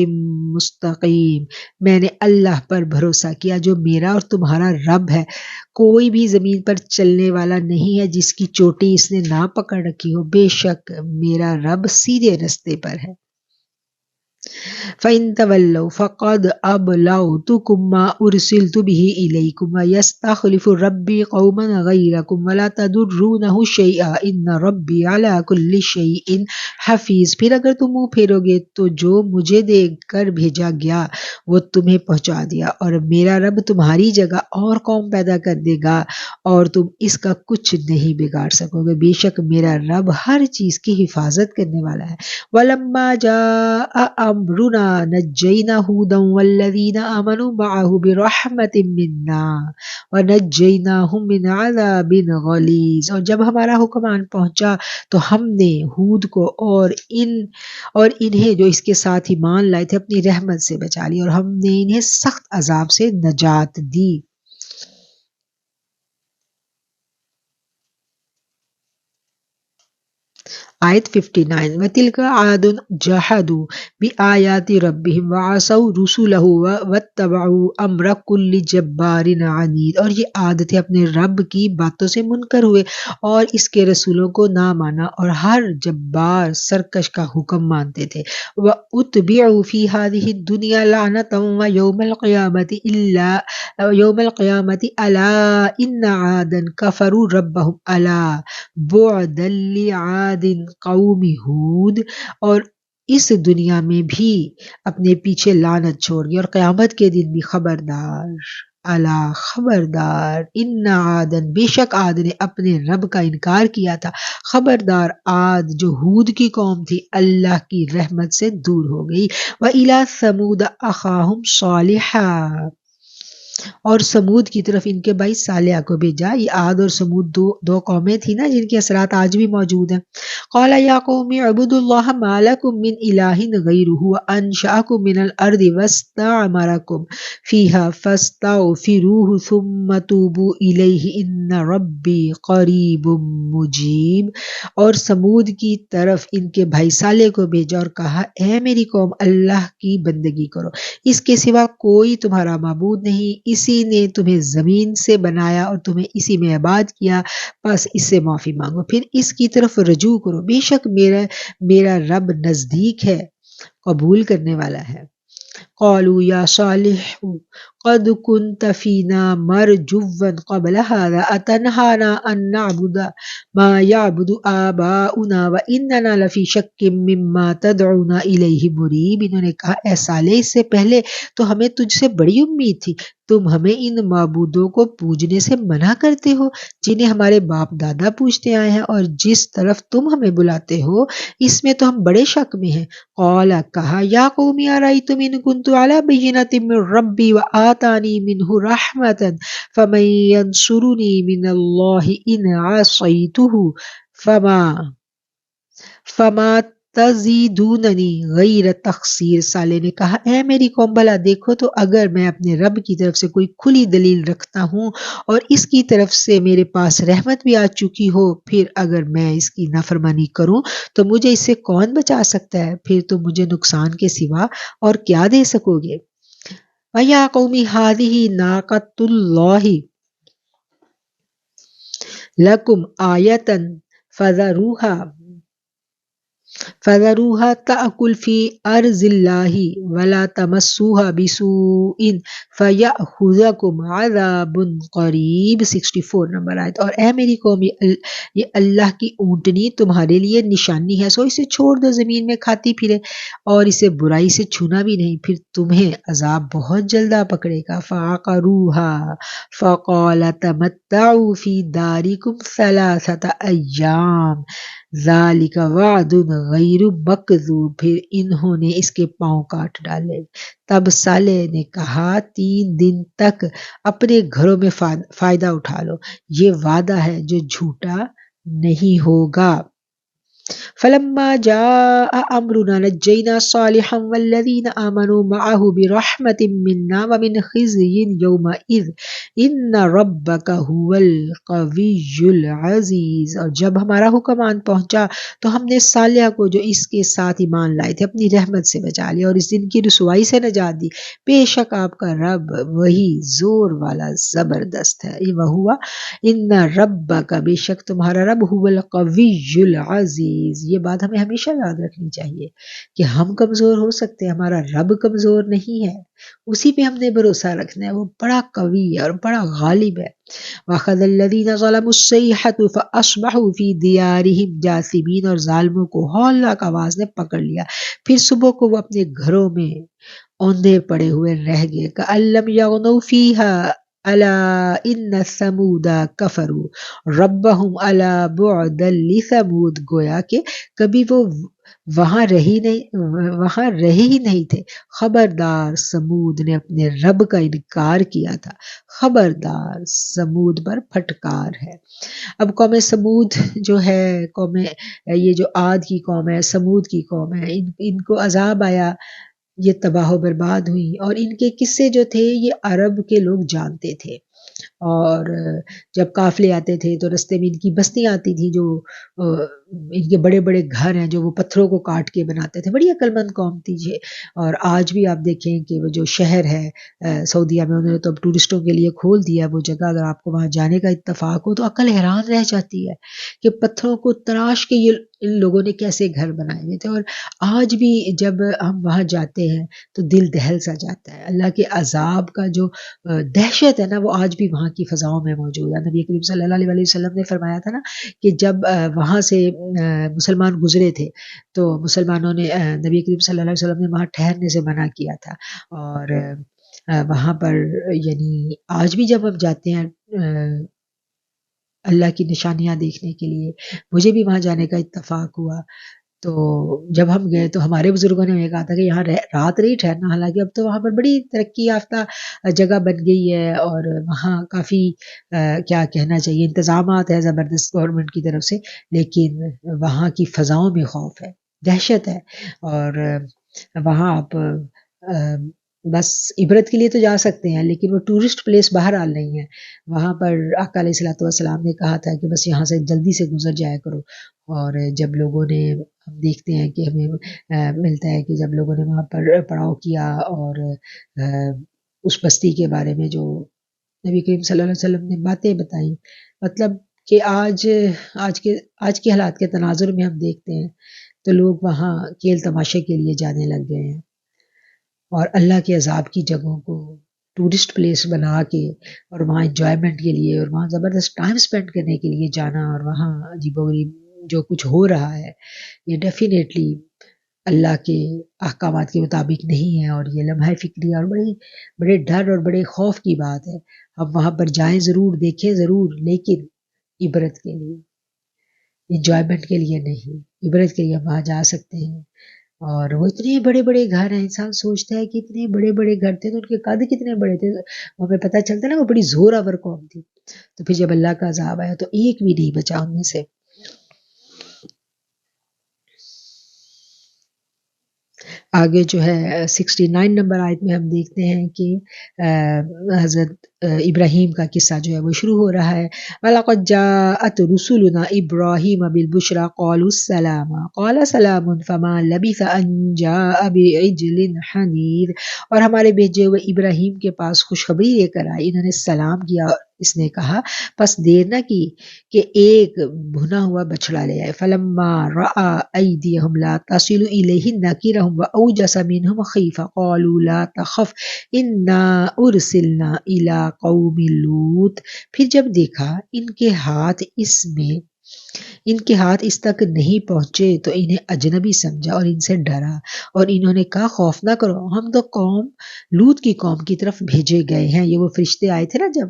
مستقیم۔ میں نے اللہ پر بھروسہ کیا جو میرا اور تمہارا رب ہے، کوئی بھی زمین پر چلنے والا نہیں ہے جس کی چوٹی اس نے نہ پکڑ رکھی ہو، بے شک میرا رب سیدھے رستے پر ہے۔ فَإِن تَوَلَّوْا فَقَدْ أَبْلَغْتُكُم مَّا أُرْسِلْتُ بِهِ إِلَيْكُمْ وَيَسْتَخْلِفُ رَبِّي قَوْمًا غَيْرَكُمْ وَلَا تَضُرُّونَهُ شَيْئًا إِنَّ رَبِّي عَلَىٰ كُلِّ شَيْءٍ حَفِيظٌ۔ پھر اگر تم منہ پھیرو گے تو جو مجھے دے کر بھیجا گیا وہ تمہیں پہنچا دیا، اور میرا رب تمہاری جگہ اور قوم پیدا کر دے گا اور تم اس کا کچھ نہیں بگاڑ سکو گے، بے شک میرا رب ہر چیز کی حفاظت کرنے والا ہے۔ وَلَمَّا جَاءَ أَمْرُنَا نَجَّيْنَا هُودًا وَالَّذِينَ آمَنُوا مَعَهُ بِرَحْمَةٍ مِّنَّا وَنَجَّيْنَاهُم مِّنْ عَذَابٍ غَلِيظٍ۔ اور جب ہمارا حکم آن پہنچا تو ہم نے ہود کو اور انہیں جو اس کے ساتھ ایمان لائے تھے اپنی رحمت سے بچا لی اور ہم نے انہیں سخت عذاب سے نجات دی۔ آیت 59 وَتِلْكَ عَادٌ جَحَدُوا بِآيَاتِ رَبِّهِمْ وَعَصَوْا رُسُلَهُ وَاتَّبَعُوا أَمْرَ كُلِّ جَبَّارٍ عَنِيدٍ۔ اور یہ عاد تھے اپنے رب کی باتوں سے منکر ہوئے اور اس کے رسولوں کو نہ مانا اور ہر جبار سرکش کا حکم مانتے تھے۔ وَأُتْبِعُوا فِي هَٰذِهِ الدُّنْيَا لَعْنَةً وَيَوْمَ الْقِيَامَةِ أَلَا إِنَّ عَادًا كَفَرُوا رَبَّهُمْ أَلَا بُعْدًا لِعَادٍ قوم ہود۔ اور اس دنیا میں بھی اپنے پیچھے لعنت چھوڑ گئے اور قیامت کے دن بھی خبردار، الا خبردار، ان عادن بے شک عاد نے اپنے رب کا انکار کیا تھا، خبردار عاد جو ہود کی قوم تھی اللہ کی رحمت سے دور ہو گئی۔ وَإِلَى ثَمُودَ أَخَاهُمْ صَالِحًا، اور سمود کی طرف ان کے بھائی صالح کو بھیجا۔ یہ عاد اور سمود دو قومیں تھی نا جن کے اثرات آج بھی موجود ہیں۔ قال یا قوم اعبدوا اللہ ما لکم من الہ غیرہ وانشأکم من الارض واستعمرکم فیہا فاستغفروہ ثم توبوا الیہ ان ربی قریب مجیب۔ اور سمود کی طرف ان کے بھائی صالح کو بھیجا اور کہا اے میری قوم اللہ کی بندگی کرو، اس کے سوا کوئی تمہارا معبود نہیں، اسی نے تمہیں زمین سے بنایا اور تمہیں اسی میں آباد کیا، بس اس سے معافی مانگو، پھر اس کی طرف رجوع کرو، بے شک میرا رب نزدیک ہے، قبول کرنے والا ہے۔ قالوا یا صالح قد كنت فينا مرجوا قبل هذا أتنهانا أن نعبد ما يعبد آباؤنا وإننا لفي شك مما تدعونا إليه مريب۔ انہوں نے کہا اے صالح اس سے پہلے تو ہمیں تجھ سے بڑی امید تھی، تم ہمیں ان معبودوں کو پوجنے سے منع کرتے ہو جنہیں ہمارے باپ دادا پوجتے آئے ہیں، اور جس طرف تم ہمیں بلاتے ہو اس میں تو ہم بڑے شک میں ہیں۔ قال کہا یا قوم ارأیتم ان کنت علی بینۃ من ربی وآتانی منہ رحمۃ فمن ینصرنی من اللہ ان عصیتہ فما تزیدوننی غیر تخسیر۔ صالح نے کہا اے میری قوم بھلا دیکھو تو اگر میں اپنے رب کی طرف سے کوئی کھلی دلیل رکھتا ہوں اور اس کی طرف سے میرے پاس رحمت بھی آ چکی ہو، پھر اگر میں اس کی نافرمانی کروں تو مجھے اس سے کون بچا سکتا ہے؟ پھر تم مجھے نقصان کے سوا اور کیا دے سکو گے؟ وَيَا قَوْمِ هَٰذِهِ نَاقَةُ اللَّهِ لَكُمْ آیَةً فَذَرُوهَا تَأْكُلْ فِي أَرْضِ اللَّهِ وَلَا تَمَسُّوهَا بِسُوءٍ فَيَأْخُذَكُمْ عَذَابٌ قَرِيبٌ۔ 64 نمبر آیت۔ اور اے میری قوم یہ اللہ کی اونٹنی تمہارے لیے نشانی ہے، سو اسے چھوڑ دو زمین میں کھاتی پھرے اور اسے برائی سے چھونا بھی نہیں، پھر تمہیں عذاب بہت جلد آ پکڑے گا۔ فَعَقَرُوهَا فَقَالَ تَمَتَّعُوا فِي دَارِكُمْ 3 أَيَّامٍ ذَلِكَ وَعْدٌ غیر مکذوب۔ پھر انہوں نے اس کے پاؤں کاٹ ڈالے۔ تب صالح نے کہا 3 دن تک اپنے گھروں میں فائدہ اٹھا لو، یہ وعدہ ہے جو جھوٹا نہیں ہوگا۔ فلما جاء امرنا نجينا صالحا والذين آمنوا معه برحمة منا ومن خزي يومئذ ان ربك هو القوي العزيز۔ اور جب ہمارا حکم آن پہنچا تو ہم نے صالح کو جو اس کے ساتھ ایمان لائے تھے اپنی رحمت سے بچا لیا اور اس دن کی رسوائی سے نجات دی، بے شک آپ کا رب وہی زور والا زبردست ہے۔ وہ ہوا ان ربک، بے شک تمہارا رب هو القوی العزیز۔ یہ بات ہمیں ہمیشہ یاد رکھنی چاہیے کہ ہم کمزور ہو سکتے ہیں، ہمارا رب کمزور نہیں ہے، اسی پہ ہم نے بھروسہ رکھنا ہے، وہ بڑا قوی ہے اور بڑا غالب ہے۔ وَأَخَذَ الَّذِينَ ظَلَمُوا الصَّيْحَةُ فَأَصْبَحُوا فِي دِيَارِهِمْ جَاثِمِينَ۔ اور ظالموں کو ہولناک آواز نے پکڑ لیا، پھر صبح کو وہ اپنے گھروں میں اوندھے پڑے ہوئے رہ گئے۔ كَأَن لَّمْ يَغْنَوْا فِيهَا أَلَا إِنَّ ثَمُودَ كَفَرُوا رَبَّهُمْ أَلَا بُعْدًا لِثَمُودَ۔ گویا کہ کبھی وہ وہاں رہے ہی نہیں تھے، خبردار سمود نے اپنے رب کا انکار کیا تھا، خبردار سمود پر پھٹکار ہے۔ اب قوم سمود جو ہے، یہ جو عاد کی قوم ہے، سمود کی قوم ہے، ان کو عذاب آیا، یہ تباہ و برباد ہوئی، اور ان کے قصے جو تھے یہ عرب کے لوگ جانتے تھے، اور جب قافلے آتے تھے تو رستے میں ان کی بستیاں آتی تھیں جو ان کے بڑے بڑے گھر ہیں جو وہ پتھروں کو کاٹ کے بناتے تھے، بڑی عقل مند قوم تھی یہ۔ اور آج بھی آپ دیکھیں کہ وہ جو شہر ہے سعودیہ میں، انہوں نے تو اب ٹورسٹوں کے لیے کھول دیا وہ جگہ، اگر آپ کو وہاں جانے کا اتفاق ہو تو عقل حیران رہ جاتی ہے کہ پتھروں کو تراش کے یہ ان لوگوں نے کیسے گھر بنائے ہوئے تھے۔ اور آج بھی جب ہم وہاں جاتے ہیں تو دل دہل سا جاتا ہے، اللہ کے عذاب کا جو دہشت ہے نا وہ آج بھی وہاں کی فضاؤں میں موجود ہے۔ نبی کریم صلی اللہ علیہ وسلم نے فرمایا تھا نا کہ جب وہاں سے مسلمان گزرے تھے تو مسلمانوں نے نبی کریم صلی اللہ علیہ وسلم نے وہاں ٹھہرنے سے منع کیا تھا، اور وہاں پر یعنی آج بھی جب ہم جاتے ہیں اللہ کی نشانیاں دیکھنے کے لیے، مجھے بھی وہاں جانے کا اتفاق ہوا، تو جب ہم گئے تو ہمارے بزرگوں نے ہمیں کہا تھا کہ یہاں رات نہیں ٹھہرنا، حالانکہ اب تو وہاں پر بڑی ترقی یافتہ جگہ بن گئی ہے، اور وہاں کافی کیا کہنا چاہیے انتظامات ہیں زبردست گورنمنٹ کی طرف سے، لیکن وہاں کی فضاؤں میں خوف ہے، دہشت ہے، اور وہاں آپ بس عبرت کے لیے تو جا سکتے ہیں، لیکن وہ ٹورسٹ پلیس بہرحال نہیں ہے۔ وہاں پر آقا علیہ الصلوۃ والسلام نے کہا تھا کہ بس یہاں سے جلدی سے گزر جایا کرو، اور جب لوگوں نے، ہم دیکھتے ہیں کہ ہمیں ملتا ہے کہ جب لوگوں نے وہاں پر پڑاؤ کیا اور اس بستی کے بارے میں جو نبی کریم صلی اللہ علیہ وسلم نے باتیں بتائیں، مطلب کہ آج کے حالات کے تناظر میں ہم دیکھتے ہیں تو لوگ وہاں کھیل تماشے کے لیے جانے لگ گئے ہیں، اور اللہ کے عذاب کی جگہوں کو ٹورسٹ پلیس بنا کے اور وہاں انجوائمنٹ کے لیے اور وہاں زبردست ٹائم سپینڈ کرنے کے لیے جانا، اور وہاں عجیب و غریب جو کچھ ہو رہا ہے یہ ڈیفینیٹلی اللہ کے احکامات کے مطابق نہیں ہے، اور یہ لمحہ فکری اور بڑے ڈر اور بڑے خوف کی بات ہے۔ ہم وہاں پر جائیں ضرور، دیکھیں ضرور، لیکن عبرت کے لیے، انجوائمنٹ کے لیے نہیں، عبرت کے لیے ہم وہاں جا سکتے ہیں۔ اور وہ اتنے بڑے بڑے گھر ہیں، انسان سوچتا ہے کہ اتنے بڑے بڑے گھر تھے تو ان کے قد کتنے بڑے تھے، ہمیں پتہ چلتا ہے نا وہ بڑی زور آور قوم تھی۔ تو پھر جب اللہ کا عذاب آیا تو ایک بھی نہیں بچا ان میں سے۔ آگے جو ہے 69 نمبر آیت میں ہم دیکھتے ہیں کہ حضرت ابراہیم کا قصہ جو ہے وہ شروع ہو رہا ہے۔ وَلَقَدْ جَاءَتْ رُسُلُنَا إِبْرَاهِيمَ بِالْبُشْرَىٰ قَالُوا السَّلَامَ قَالَ سَلَامٌ فَمَا لَبِثَ أَن جَاءَ بِعِجْلٍ حَنِيذٍ، اور ہمارے بھیجے ہوئے ابراہیم کے پاس خوشخبری لے کر آئے، انہوں نے سلام کیا، اس نے کہا پس دیر نہ کی کہ ایک بھنا ہوا بچڑا لے آئے۔ فَلَمَّا رَأَىٰ أَيْدِيَهُمْ لَا تَصِلُ إِلَيْهِ نَكِرَهُمْ وَأَوْجَسَ مِنْهُمْ خِيفَةً قَالُوا لَا تَخَفْ إِنَّا أُرْسِلْنَا إِلَىٰ قَوْمِ لُوط، پھر جب دیکھا ان کے ہاتھ اس تک نہیں پہنچے تو انہیں اجنبی سمجھا اور ان سے ڈرا، اور انہوں نے کہا خوف نہ کرو، ہم تو قوم لوط کی قوم کی طرف بھیجے گئے ہیں۔ یہ وہ فرشتے آئے تھے نا جب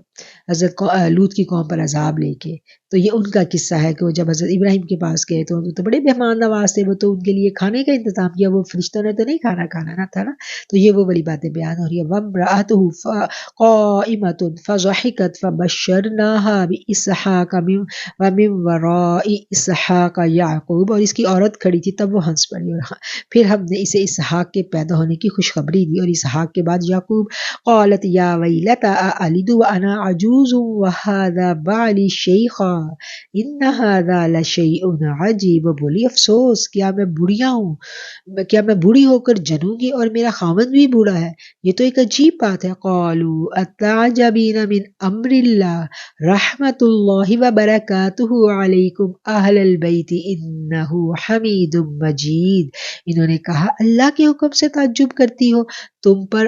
حضرت لوط کی قوم پر عذاب لے کے، تو یہ ان کا قصہ ہے کہ وہ جب حضرت ابراہیم کے پاس گئے تو بڑے مہمان نواز تھے، وہ تو ان کے لیے کھانے کا انتظام کیا، وہ فرشتوں نے تو نہیں کھانا نہ تھا نا، تو یہ وہ بڑی باتیں بیان ہو رہی ہے۔ وَامْرَأَتُهُ قَائِمَةٌ فَضَحِكَتْ فَبَشَّرْنَاهَا بِإِسْحَاقَ وَمِن وَرَاءِ إِسْحَاقَ يَعْقُوبَ، اور اس کی عورت کھڑی تھی تب وہ ہنس پڑی، اور پھر ہم نے اسے اسحاق کے پیدا ہونے کی خوشخبری دی، اور اسحاق کے بعد یعقوب۔ قالت یا ویلتى أألد وأنا عجوز وهذا بعلی شیخا ان هذا لشیء عجیب، بولی افسوس کیا میں بڑھیا ہوں، کیا میں بوڑھی ہو کر جنوں گی اور میرا خاوند بھی بوڑھا ہے، یہ تو ایک عجیب بات ہے۔ قالوا اتعجبین من امر اللہ رحمت اللہ وبرکاتہ علیکم اہل البیت انہ حمید مجید، انہوں نے کہا اللہ کے حکم سے تعجب کرتی ہو، تم پر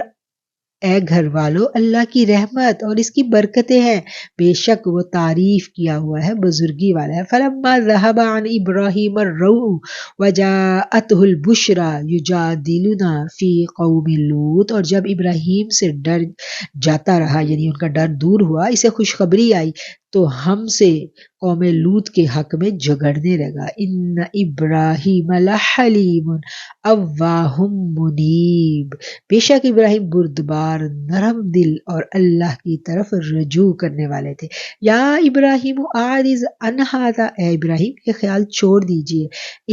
اے گھر والو اللہ کی رحمت اور اس کی برکتیں ہیں، بے شک وہ تعریف کیا ہوا ہے، بزرگی والا ہے۔ فلما ذهب عن ابراہیم الروع وجاءته البشرى یجادلنا فی قوم لوط، اور جب ابراہیم سے ڈر جاتا رہا، یعنی ان کا ڈر دور ہوا، اسے خوشخبری آئی تو ہم سے قوم لوط کے حق میں جھگڑنے لگا۔ ان ابراہیم لحلیم اواہ منیب، بے شک ابراہیم بردبار، نرم دل اور اللہ کی طرف رجوع کرنے والے تھے۔ یا ابراہیم اعرض عن ھذا، اے ابراہیم یہ خیال چھوڑ دیجئے،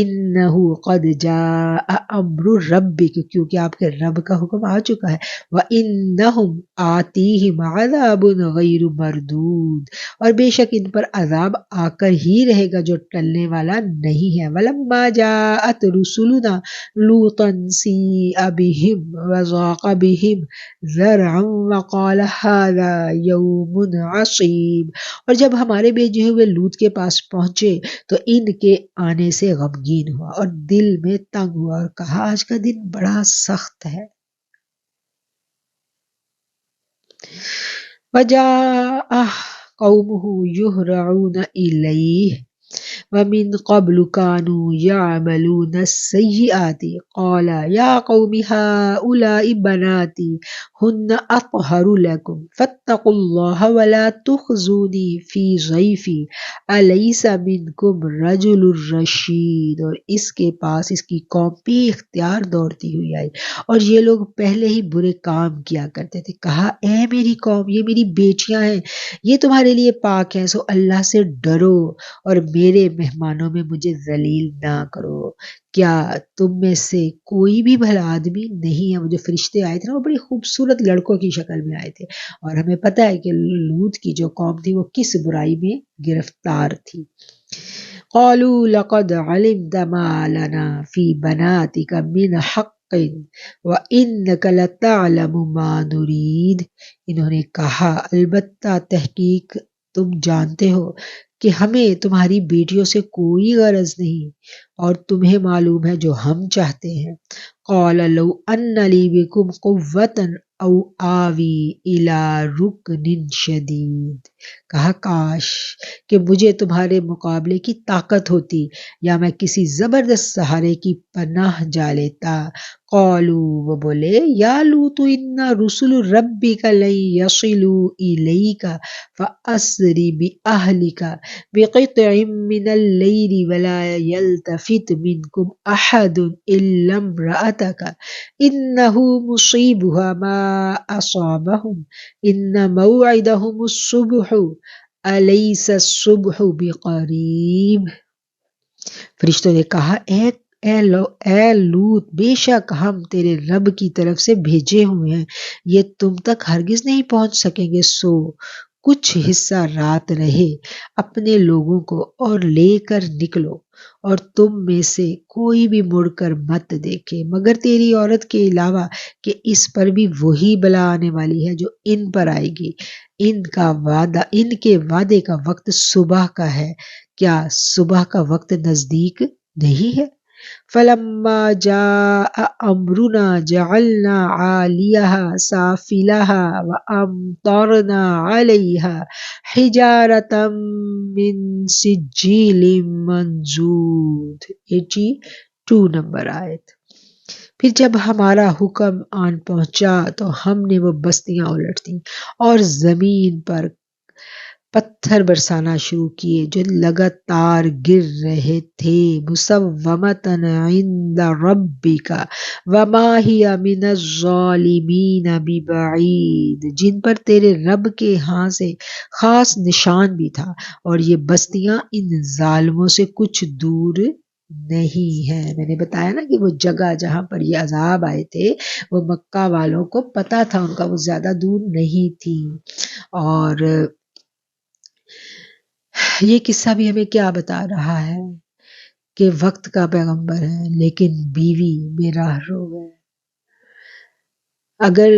انہ قد جاء امر ربک، کیونکہ آپ کے رب کا حکم آ چکا ہے، وانہم آتیہم عذاب غیر مردود، اور بے شک ان پر عذاب آ کر ہی رہے گا جو ٹلنے والا نہیں ہے۔ ولما جاءت رسلنا لوطا سیء بهم وضاق بهم ذرعا وقال هذا يوم عصیب، اور جب ہمارے بھیجے ہوئے لوط کے پاس پہنچے تو ان کے آنے سے غمگین ہوا اور دل میں تنگ ہوا اور کہا آج کا دن بڑا سخت ہے۔ وجاء قومه يهرعون إليه ومن قبل كانوا يعملون السيئات قال يا قوم هؤلاء بناتي هن أطهر لكم فاتقوا الله ولا تخزوني في ضيفي أليس منكم رجل رشید۔ اور اس کے پاس اس کی قوم بھی اختیار دوڑتی ہوئی آئی اور یہ لوگ پہلے ہی برے کام کیا کرتے تھے۔ کہا اے میری قوم، یہ میری بیٹیاں ہیں، یہ تمہارے لیے پاک ہیں، سو اللہ سے ڈرو اور میرے مہمانوں میں مجھے ذلیل نہ کرو۔ کیا تم میں سے کوئی بھی بھلا آدمی نہیں ہے؟ وہ جو فرشتے آئے تھے نا، وہ بڑی خوبصورت لڑکوں کی شکل میں آئے تھے، اور ہمیں پتہ ہے کہ لوط کی جو قوم تھی وہ کس برائی میں گرفتار تھی۔ قالوا لقد علمت ما لنا في بناتك من حق وإنك لتعلم ما نريد۔ انہوں نے کہا البتہ تحقیق تم جانتے ہو کہ ہمیں تمہاری بیٹیوں سے کوئی غرض نہیں، اور تمہیں معلوم ہے جو ہم چاہتے ہیں۔ قال لو ان لی بکم قوۃ او آوی الی رکن شدید۔ کہا کاش کہ مجھے تمہارے مقابلے کی طاقت ہوتی یا میں کسی زبردست سہارے کی پناہ جا لیتا۔ قالوا، وہ بولے یا لوط ان رسل ربک لن یصلوا الیک فاسر باہلک بقطع من اللیل ولا یلتفت منکم احد الا امرأتک انہ مصیبها ما اصابهم ان موعدهم الصبح الیس الصبح بقریب۔ فرشتوں نے کہا اے لوط، بے شک ہم تیرے رب کی طرف سے بھیجے ہوئے ہیں، یہ تم تک ہرگز نہیں پہنچ سکیں گے، سو کچھ حصہ رات رہے اپنے لوگوں کو اور لے کر نکلو، اور تم میں سے کوئی بھی مڑ کر مت دیکھے مگر تیری عورت کے علاوہ، کہ اس پر بھی وہی بلا آنے والی ہے جو ان پر آئے گی۔ ان کے وعدے کا وقت صبح کا ہے، کیا صبح کا وقت نزدیک نہیں ہے؟ فلما جاء امرنا جعلنا عالیها سافلها وامطرنا علیها حجارة من سجیل منضود۔ 82 نمبر آیت۔ پھر جب ہمارا حکم آن پہنچا تو ہم نے وہ بستیاں الٹ دیں اور زمین پر پتھر برسانا شروع کیے جو لگاتار گر رہے تھے۔ مسومۃ عند ربک وما ہی من الظالمین ببعید، جن پر تیرے رب کے ہاں سے خاص نشان بھی تھا، اور یہ بستیاں ان ظالموں سے کچھ دور نہیں ہے۔ میں نے بتایا نا کہ وہ جگہ جہاں پر یہ عذاب آئے تھے وہ مکہ والوں کو پتہ تھا، ان کا وہ زیادہ دور نہیں تھی۔ اور یہ قصہ بھی ہمیں کیا بتا رہا ہے کہ وقت کا پیغمبر ہے لیکن بیوی بے راہ رو ہے۔ اگر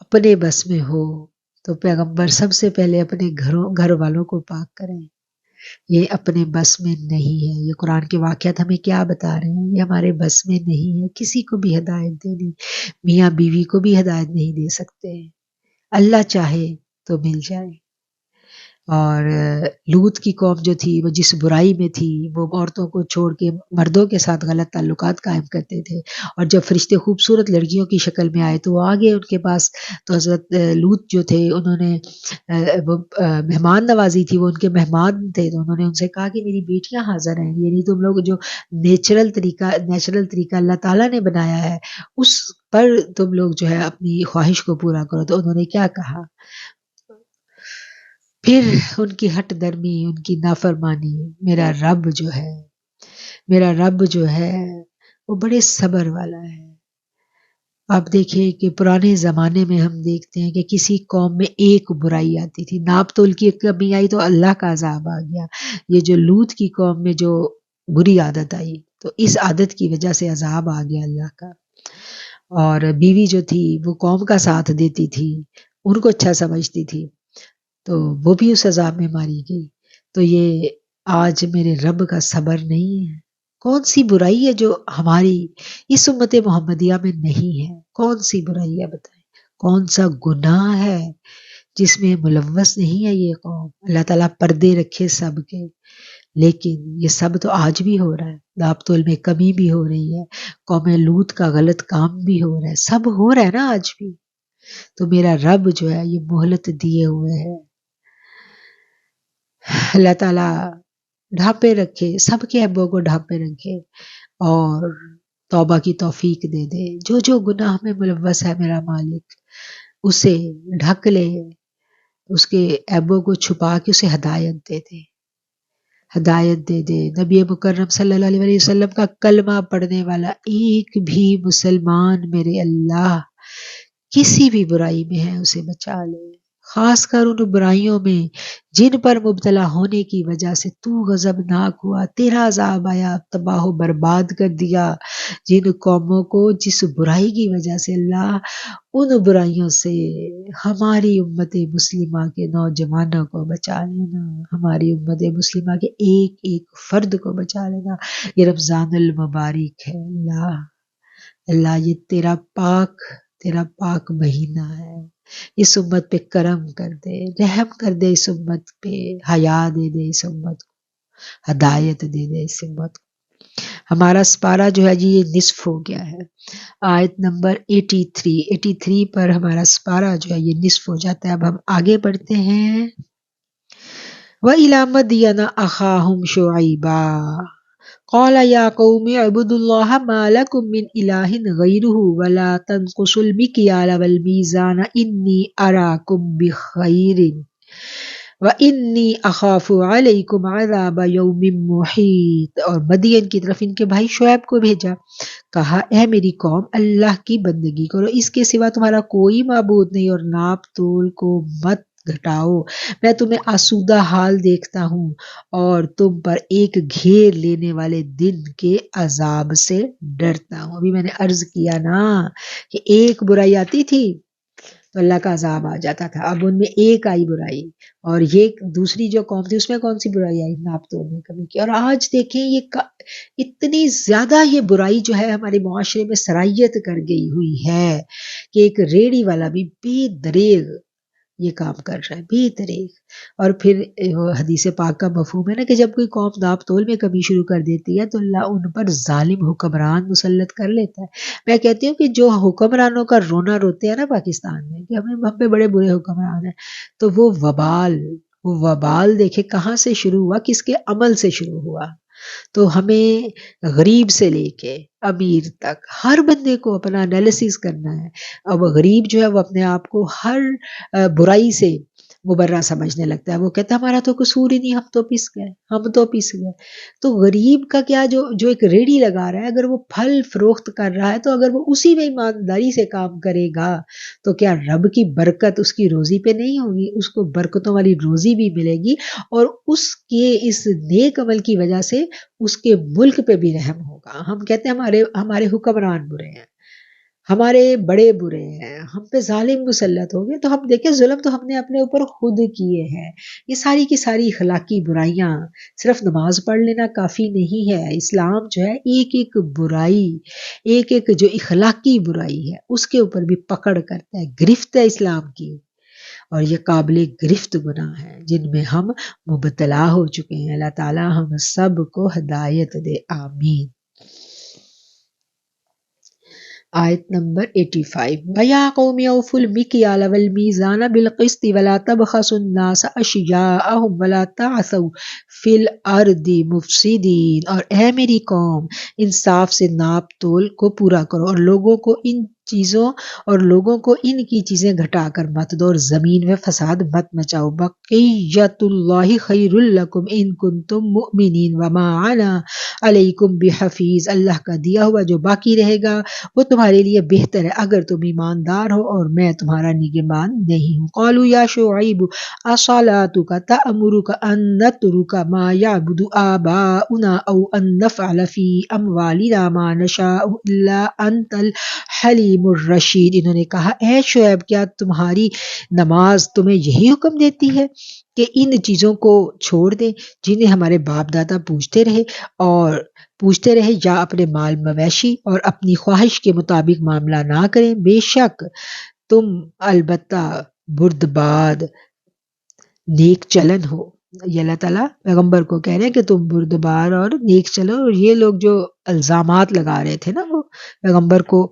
اپنے بس میں ہو تو پیغمبر سب سے پہلے اپنے گھر والوں کو پاک کریں، یہ اپنے بس میں نہیں ہے۔ یہ قرآن کے واقعات ہمیں کیا بتا رہے ہیں؟ یہ ہمارے بس میں نہیں ہے کسی کو بھی ہدایت دینی، میاں بیوی کو بھی ہدایت نہیں دے سکتے، اللہ چاہے تو مل جائے۔ اور لوط کی قوم جو تھی وہ جس برائی میں تھی، وہ عورتوں کو چھوڑ کے مردوں کے ساتھ غلط تعلقات قائم کرتے تھے، اور جب فرشتے خوبصورت لڑکیوں کی شکل میں آئے تو وہ آگے ان کے پاس، تو حضرت لوط جو تھے انہوں نے وہ مہمان نوازی تھی، وہ ان کے مہمان تھے، تو انہوں نے ان سے کہا کہ میری بیٹیاں حاضر ہیں، یعنی تم لوگ جو نیچرل طریقہ اللہ تعالیٰ نے بنایا ہے اس پر تم لوگ جو ہے اپنی خواہش کو پورا کرو۔ تو انہوں نے کیا کہا؟ پھر ان کی ہٹ درمی، ان کی نافرمانی، میرا رب جو ہے وہ بڑے صبر والا ہے۔ آپ دیکھیں کہ پرانے زمانے میں ہم دیکھتے ہیں کہ کسی قوم میں ایک برائی آتی تھی، ناپ تول کی کمی آئی تو اللہ کا عذاب آ گیا۔ یہ جو لوط کی قوم میں جو بری عادت آئی تو اس عادت کی وجہ سے عذاب آ گیا اللہ کا۔ اور بیوی جو تھی وہ قوم کا ساتھ دیتی تھی، ان کو اچھا سمجھتی تھی، تو وہ بھی اس عذاب میں ماری گئی۔ تو یہ آج میرے رب کا صبر نہیں ہے؟ کون سی برائی ہے جو ہماری اس امت محمدیہ میں نہیں ہے؟ کون سی برائی ہے بتائیں؟ کون سا گناہ ہے جس میں ملوث نہیں ہے یہ قوم؟ اللہ تعالیٰ پردے رکھے سب کے، لیکن یہ سب تو آج بھی ہو رہا ہے، ناپ تول میں کمی بھی ہو رہی ہے، قوم لوط کا غلط کام بھی ہو رہا ہے، سب ہو رہا ہے نا آج بھی. تو میرا رب جو ہے یہ مہلت دیے ہوئے ہے. اللہ تعالیٰ ڈھانپے رکھے، سب کے عیبوں کو ڈھانپے رکھے اور توبہ کی توفیق دے دے. جو جو گناہ میں ملوث ہے میرا مالک اسے ڈھک لے، اس کے عیبوں کو چھپا کے اسے ہدایت دے دے، ہدایت دے دے. نبی مکرم صلی اللہ علیہ وسلم کا کلمہ پڑھنے والا ایک بھی مسلمان میرے اللہ کسی بھی برائی میں ہے اسے بچا لے، خاص کر ان برائیوں میں جن پر مبتلا ہونے کی وجہ سے تو غضبناک ہوا، تیرا عذاب آیا، تباہ و برباد کر دیا. جن قوموں کو جس برائی کی وجہ سے اللہ ان برائیوں سے ہماری امت مسلمہ کے نوجوانوں کو بچا لینا، ہماری امت مسلمہ کے ایک ایک فرد کو بچا لینا. یہ رمضان المبارک ہے اللہ، اللہ یہ تیرا پاک مہینہ ہے. اس امت پہ کرم کر دے، رحم کر دے، اس امت پہ حیا دے دے، اس امت کو ہدایت دے دے، اس امت کو. ہمارا سپارہ جو ہے جی یہ نصف ہو گیا ہے. آیت نمبر 83 پر ہمارا سپارہ جو ہے یہ نصف ہو جاتا ہے. اب ہم آگے بڑھتے ہیں. وَإِلَىٰ مَدْيَنَ أَخَاهُمْ شُعَيْبًا قال يا قوم اعبدوا الله ما لكم من إله غيره ولا تنقصوا المكيال والميزان إني أراكم بخير وإني أخاف عليكم عذاب يوم محيط. اور مدین کی طرف ان کے بھائی شعیب کو بھیجا، کہا اے میری قوم اللہ کی بندگی کرو، اس کے سوا تمہارا کوئی معبود نہیں، اور ناپ تول کو مت گھٹاؤ. میں تمہیں آسودہ حال دیکھتا ہوں اور تم پر ایک گھیر لینے والے دن کے عذاب سے ڈرتا ہوں. ابھی میں نے عرض کیا نا کہ ایک برائی آتی تھی تو اللہ کا عذاب آ جاتا تھا، اب ان میں ایک آئی برائی، اور یہ دوسری جو قوم تھی اس میں کون سی برائی آئی؟ ناپ تول میں کمی کی. اور آج دیکھیں یہ اتنی زیادہ یہ برائی جو ہے ہمارے معاشرے میں سرائیت کر گئی ہوئی ہے کہ ایک ریڑھی والا بھی بے دریغ یہ کام کر رہا ہے، بے دریغ. اور پھر حدیث پاک کا مفہوم ہے نا کہ جب کوئی قوم ناپ تول میں کمی شروع کر دیتی ہے تو اللہ ان پر ظالم حکمران مسلط کر لیتا ہے. میں کہتی ہوں کہ جو حکمرانوں کا رونا روتے ہیں نا پاکستان میں کہ ہم پہ بڑے برے حکمران ہیں، تو وہ وبال دیکھے کہاں سے شروع ہوا، کس کے عمل سے شروع ہوا. تو ہمیں غریب سے لے کے امیر تک ہر بندے کو اپنا انالیسس کرنا ہے. اب غریب جو ہے وہ اپنے آپ کو ہر برائی سے مبرہ سمجھنے لگتا ہے، وہ کہتا ہے ہمارا تو قصور ہی نہیں، ہم تو پس گئے. تو غریب کا کیا، جو ایک ریڑھی لگا رہا ہے اگر وہ پھل فروخت کر رہا ہے تو اگر وہ اسی میں ایمانداری سے کام کرے گا تو کیا رب کی برکت اس کی روزی پہ نہیں ہوگی؟ اس کو برکتوں والی روزی بھی ملے گی، اور اس کے اس نیک عمل کی وجہ سے اس کے ملک پہ بھی رحم ہوگا. ہم کہتے ہیں ہمارے حکمران برے ہیں، ہمارے بڑے برے ہیں، ہم پہ ظالم مسلط ہو گئے. تو ہم دیکھیں ظلم تو ہم نے اپنے اوپر خود کیے ہیں. یہ ساری کی ساری اخلاقی برائیاں، صرف نماز پڑھ لینا کافی نہیں ہے. اسلام جو ہے ایک ایک برائی، ایک ایک جو اخلاقی برائی ہے اس کے اوپر بھی پکڑ کرتا ہے، گرفت ہے اسلام کی، اور یہ قابل گرفت گناہ ہیں جن میں ہم مبتلا ہو چکے ہیں. اللہ تعالی ہم سب کو ہدایت دے، آمین. آیت نمبر 85 وَيَا قَوْمِ أَوْفُوا الْمِكْيَالَ وَالْمِيزَانَ بِالْقِسْطِ وَلَا تَبْخَسُوا النَّاسَ أَشْيَاءَهُمْ وَلَا تَعْثَوْا فِي الْأَرْضِ مُفْسِدِينَ. اور اے میری قوم انصاف سے ناپ تول کو پورا کرو، اور لوگوں کو ان کی چیزیں گھٹا کر مت دو، اور زمین میں فساد مت مچاؤ. بقیت اللہ خیر لکم ان کنتم مؤمنین وما انا علیکم بحفیظ. اللہ کا دیا ہوا جو باقی رہے گا وہ تمہارے لیے بہتر ہے اگر تم ایماندار ہو، اور میں تمہارا نگہبان نہیں ہوں. قالوا یا شعیب اصلاتک تأمرک ان نترک ما یعبد آباؤنا او ان نفعل فی اموالنا ما نشاء الا انت الحلیم الرشید. انہوں نے کہا اے شعیب کیا تمہاری نماز تمہیں یہی حکم دیتی ہے کہ ان چیزوں کو چھوڑ دیں جنہیں ہمارے باپ دادا پوچھتے رہے، یا اپنے مال مویشی اور اپنی خواہش کے مطابق معاملہ نہ کریں؟ بے شک تم البتہ بردباد نیک چلن ہو. یہ اللہ تعالیٰ پیغمبر کو کہہ رہے ہیں کہ تم بردبار اور نیک چلو، اور یہ لوگ جو الزامات لگا رہے تھے نا وہ پیغمبر کو،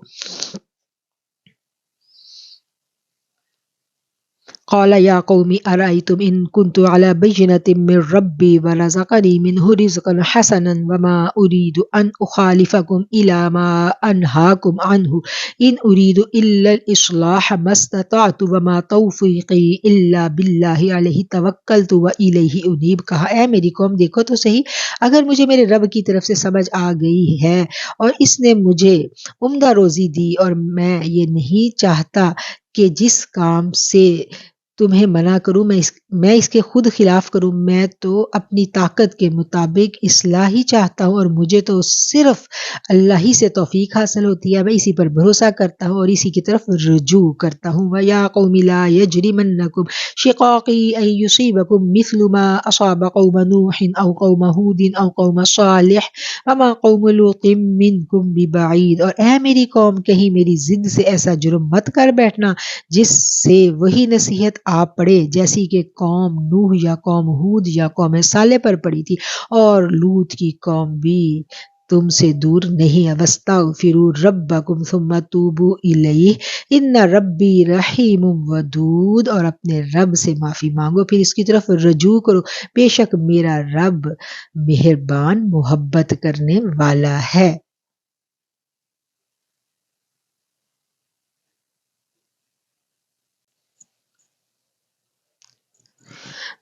قال يا قوم أرأيتم إن كنت على بينة من ربي ورزقني منه رزقا حسنا وما أريد أن أخالفكم إلى ما أنهاكم عنه إن أريد إلا الإصلاح ما استطعت وما توفيقي إلا بالله عليه توکلت وإلیہ أنیب۔ کہا اے میری قوم دیکھو تو صحیح، اگر مجھے میرے رب کی طرف سے سمجھ آ گئی ہے اور اس نے مجھے عمدہ روزی دی، اور میں یہ نہیں چاہتا کہ جس کام سے تمہیں منع کروں میں اس کے خود خلاف کروں، میں تو اپنی طاقت کے مطابق اصلاح ہی چاہتا ہوں، اور مجھے تو صرف اللہ ہی سے توفیق حاصل ہوتی ہے، میں اسی پر بھروسہ کرتا ہوں اور اسی کی طرف رجوع کرتا ہوں۔ وَيَا قَوْمِ لَا يَجْرِمَنَّكُمْ شِقَاقِي أَن يُصِيبَكُم مِّثْلُ مَا أَصَابَ قَوْمَ نُوحٍ أَوْ قَوْمَ هُودٍ أَوْ قَوْمَ صَالِحٍ وَمَا قَوْمُ لُوطٍ مِّنكُم بِبَعِيدٍ، اور اے میری قوم کہیں میری ضد سے ایسا جرم مت کر بیٹھنا جس سے وہی نصیحت آپ پڑے جیسی کہ قوم نوح یا قوم ہود یا قوم صالح پر پڑی تھی، اور لوط کی قوم بھی تم سے دور نہیں ہے۔ وَاسْتَغْفِرُوا رَبَّكُمْ ثُمَّ تُوبُوا إِلَيْهِ إِنَّ رَبِّي رَحِيمٌ وَدُودٌ، اور اپنے رب سے معافی مانگو پھر اس کی طرف رجوع کرو، بے شک میرا رب مہربان محبت کرنے والا ہے۔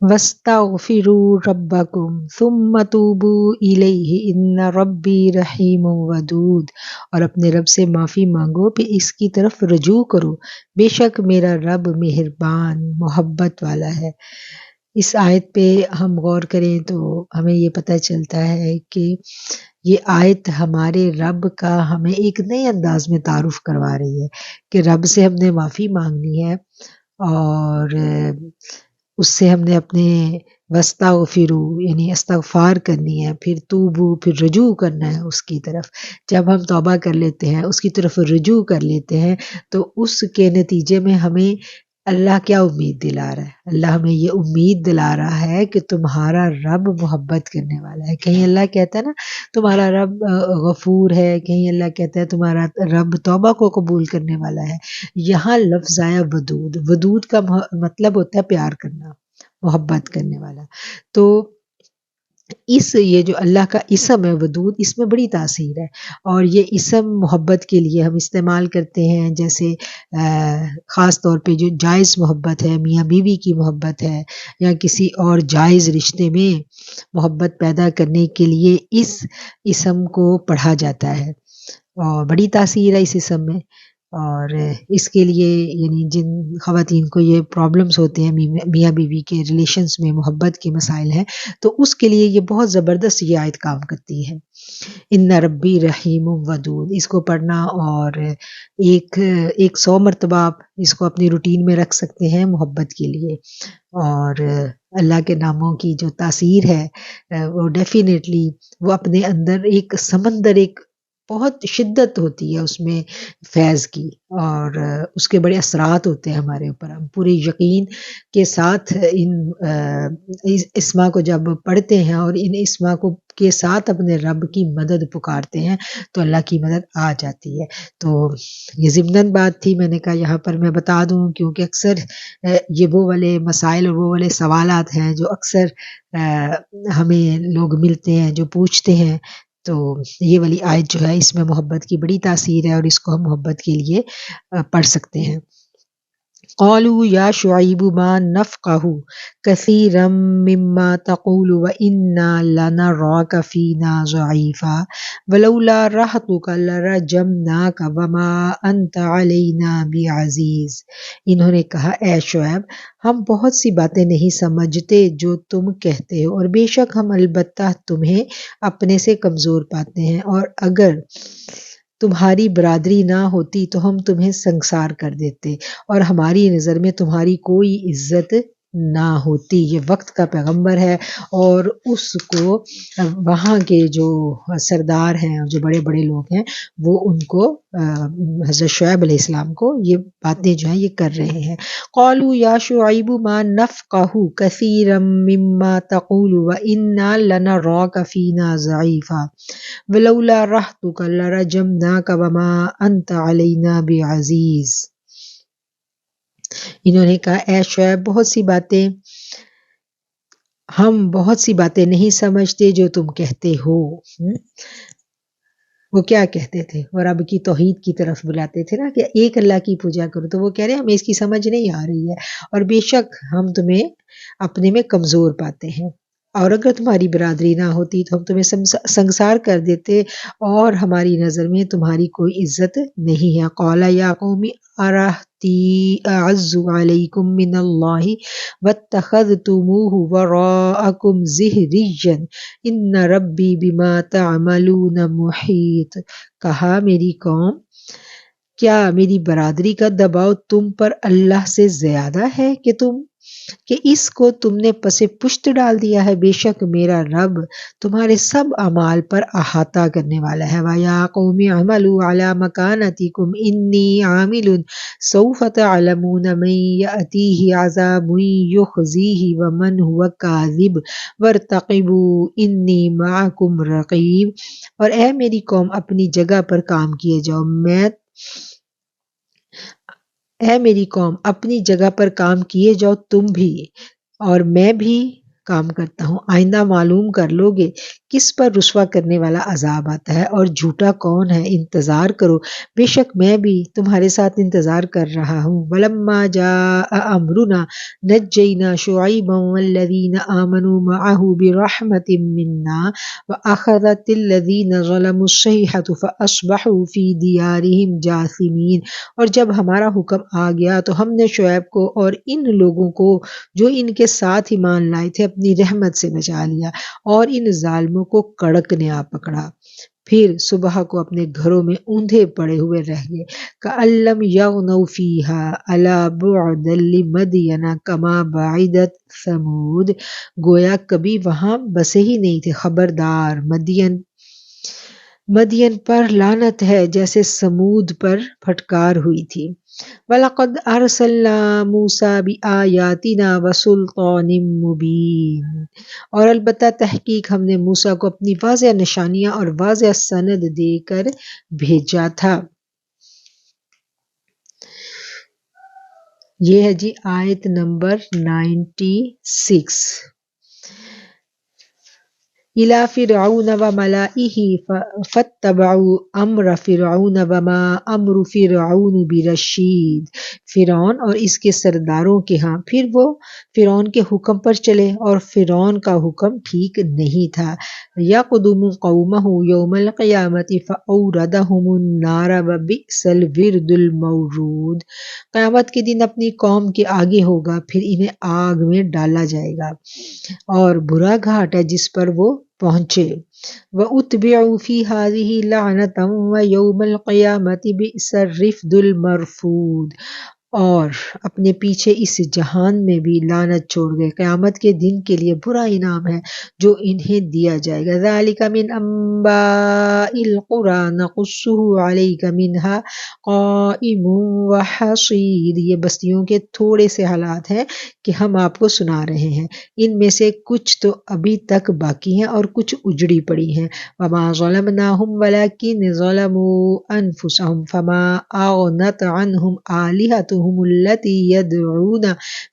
وَاسْتَغْفِرُوا رَبَّكُمْ ثُمَّ تُوبُوا إِلَيْهِ إِنَّ رَبِّي رَحِيمٌ وَدُودٌ، اور اپنے رب سے معافی مانگو پھر اس کی طرف رجوع کرو، بے شک میرا رب مہربان محبت والا ہے۔ اس آیت پہ ہم غور کریں تو ہمیں یہ پتہ چلتا ہے کہ یہ آیت ہمارے رب کا ہمیں ایک نئے انداز میں تعارف کروا رہی ہے کہ رب سے ہم نے معافی مانگنی ہے، اور اس سے ہم نے اپنے وَاسْتَغْفِرُوا یعنی استغفار کرنی ہے، پھر توبو پھر رجوع کرنا ہے اس کی طرف۔ جب ہم توبہ کر لیتے ہیں، اس کی طرف رجوع کر لیتے ہیں، تو اس کے نتیجے میں ہمیں اللہ کیا امید دلا رہا ہے؟ اللہ ہمیں یہ امید دلا رہا ہے کہ تمہارا رب محبت کرنے والا ہے۔ کہیں اللہ کہتا ہے نا تمہارا رب غفور ہے، کہیں اللہ کہتا ہے تمہارا رب توبہ کو قبول کرنے والا ہے۔ یہاں لفظ آیا ودود، ودود کا مطلب ہوتا ہے پیار کرنا، محبت کرنے والا۔ تو یہ جو اللہ کا اسم ہے ودود، اس میں بڑی تاثیر ہے، اور یہ اسم محبت کے لیے ہم استعمال کرتے ہیں، جیسے خاص طور پہ جو جائز محبت ہے، میاں بیوی کی محبت ہے، یا کسی اور جائز رشتے میں محبت پیدا کرنے کے لیے اس اسم کو پڑھا جاتا ہے، اور بڑی تاثیر ہے اس اسم میں۔ اور اس کے لیے یعنی جن خواتین کو یہ پرابلمز ہوتے ہیں میاں بیوی کے ریلیشنز میں، محبت کے مسائل ہیں، تو اس کے لیے یہ بہت زبردست یہ آیت کام کرتی ہے۔ ان ربی رحیم ودود، اس کو پڑھنا اور ایک 100 مرتبہ آپ اس کو اپنی روٹین میں رکھ سکتے ہیں محبت کے لیے، اور اللہ کے ناموں کی جو تاثیر ہے وہ ڈیفینیٹلی وہ اپنے اندر ایک سمندر، ایک بہت شدت ہوتی ہے اس میں فیض کی، اور اس کے بڑے اثرات ہوتے ہیں ہمارے اوپر۔ ہم پورے یقین کے ساتھ ان اسما کو جب پڑھتے ہیں اور ان اسما کو کے ساتھ اپنے رب کی مدد پکارتے ہیں تو اللہ کی مدد آ جاتی ہے۔ تو یہ ضمناً بات تھی، میں نے کہا یہاں پر میں بتا دوں، کیونکہ اکثر یہ وہ والے مسائل اور وہ والے سوالات ہیں جو اکثر ہمیں لوگ ملتے ہیں جو پوچھتے ہیں، تو یہ والی آیت جو ہے اس میں محبت کی بڑی تاثیر ہے، اور اس کو ہم محبت کے لیے پڑھ سکتے ہیں۔ قالوا یا شعیب ما نفقہ کثیرا مما تقول وإنا لنراک فینا ضعیفا ولولا رہطک لرجمناک وما انت علینا بعزیز۔ انہوں نے کہا اے شعیب، ہم بہت سی باتیں نہیں سمجھتے جو تم کہتے ہو، اور بے شک ہم البتہ تمہیں اپنے سے کمزور پاتے ہیں، اور اگر تمہاری برادری نہ ہوتی تو ہم تمہیں سنگسار کر دیتے، اور ہماری نظر میں تمہاری کوئی عزت نہ ہوتی۔ یہ وقت کا پیغمبر ہے اور اس کو وہاں کے جو سردار ہیں اور جو بڑے بڑے لوگ ہیں وہ ان کو حضرت شعیب علیہ السلام کو یہ باتیں جو ہیں یہ کر رہے ہیں۔ قالوا یا شعیب ما نفقہ کثیرا مما تقول وانا لنراک فینا ضعیفا ولولا رہتک لرجمناک وما انت علینا بعزیز۔ انہوں نے کہا اے شعیب ہم بہت سی باتیں نہیں سمجھتے جو تم کہتے ہو۔ وہ کیا کہتے تھے؟ وہ رب کی توحید کی طرف بلاتے تھے نا کہ ایک اللہ کی پوجا کرو، تو وہ کہہ رہے ہیں ہمیں اس کی سمجھ نہیں آ رہی ہے اور بے شک ہم تمہیں اپنے میں کمزور پاتے ہیں، اور اگر تمہاری برادری نہ ہوتی تو ہم تمہیں سنگسار کر دیتے اور ہماری نظر میں تمہاری کوئی عزت نہیں ہے۔ قال یا قوم ارہتی اعز علیکم من اللہ واتخذتموہ وراءکم ظہریا ان ربی بما تعملون محیط۔ کہا میری قوم کیا میری برادری کا دباؤ تم پر اللہ سے زیادہ ہے کہ اس کو تم نے پس پشت ڈال دیا ہے؟ بے شک میرا رب تمہارے سب اعمال پر احاطہ کرنے والا ہے۔ وَيَا قَوْمِ اعْمَلُوا عَلَى مَكَانَتِكُمْ إِنِّي عَامِلٌ سَوْفَ تَعْلَمُونَ مَن يَأْتِيهِ عَذَابٌ يُخْزِيهِ وَمَنْ هُوَ كَاذِبٌ وَارْتَقِبُوا إِنِّي مَعَكُمْ رَقِيبٌ۔ اور اے میری قوم اپنی جگہ پر کام کیے جاؤ، اے میری قوم اپنی جگہ پر کام کیے جاؤ تم بھی، اور میں بھی کام کرتا ہوں، آئندہ معلوم کر لو گے کس پر رسوا کرنے والا عذاب آتا ہے اور جھوٹا کون ہے۔ انتظار کرو، بے شک میں بھی تمہارے ساتھ انتظار کر رہا ہوں۔ وَلَمَّا جَاءَ أَمْرُنَا نَجَّيْنَا شُعَيْبًا وَالَّذِينَ آمَنُوا مَعَهُ بِرَحْمَةٍ مِنَّا وَأَخَذَتِ الَّذِينَ ظَلَمُوا الصَّيْحَةُ فَأَصْبَحُوا فِي دِيَارِهِمْ جَاثِمِينَ۔ اور جب ہمارا حکم آ گیا تو ہم نے شعیب کو اور ان لوگوں کو جو ان کے ساتھ ایمان لائے تھے اپنی رحمت سے بچا لیا، اور ان ظالموں کو کڑک نے آ پکڑا، پھر صبح کو اپنے گھروں میں اوندھے پڑے ہوئے رہ گئے۔ کأن لم یغنوا فیہا الا بعدا لمدین کما بعدت ثمود۔ گویا کبھی وہاں بسے ہی نہیں تھے، خبردار مدین پر لعنت ہے جیسے سمود پر پھٹکار ہوئی تھی۔ وَلَقَدْ أَرْسَلْنَا مُوسَىٰ بِآيَاتِنَا وَسُلْطَانٍ مُّبِينٍ۔ اور البتہ تحقیق ہم نے موسیٰ کو اپنی واضح نشانیاں اور واضح سند دے کر بھیجا تھا۔ یہ ہے جی آیت نمبر 96۔ إِلَىٰ فِرْعَوْنَ وَمَلَئِهِ فَاتَّبَعُوا أَمْرَ فِرْعَوْنَ وَمَا أَمْرُ فِرْعَوْنَ بِرَشِيدٍ۔ فرعون اور اس کے سرداروں کے ہاں پھر وہ فرعون کے حکم پر چلے، اور فرعون کا حکم ٹھیک نہیں تھا۔ يَقْدُمُ قَوْمَهُ يَوْمَ الْقِيَامَةِ فَأَوْرَدَهُمُ النَّارَ وَبِئْسَ الْوِرْدُ الْمَوْرُودُ۔ قیامت کے دن اپنی قوم کے آگے ہوگا، پھر انہیں آگ میں ڈالا جائے گا، اور برا گھاٹ ہے جس پر وہ پہنچے۔ وَأُتْبِعُوا فِي هَٰذِهِ لَعْنَةً وَيَوْمَ الْقِيَامَةِ بِئْسَ الرِّفْدُ الْمَرْفُودُ۔ اور اپنے پیچھے اس جہان میں بھی لعنت چھوڑ گئے، قیامت کے دن کے لیے برا انعام ہے جو انہیں دیا جائے گا۔ ذَلِكَ مِنْ أَنبَاءِ الْقُرَىٰ نَقُصُّهُ عَلَيْكَ مِنْهَا قَائِمٌ وَحَصِيدٌ۔ یہ بستیوں کے تھوڑے سے حالات ہیں کہ ہم آپ کو سنا رہے ہیں، ان میں سے کچھ تو ابھی تک باقی ہیں اور کچھ اجڑی پڑی ہیں۔ وَمَا ظَلَمْنَاهُمْ وَلَٰكِنْ ظَلَمُوا أَنفُسَهُمْ فَمَا أَغْنَتْ عَنْهُمْ آلِهَتُهُمُ الَّتِي يَدْعُونَ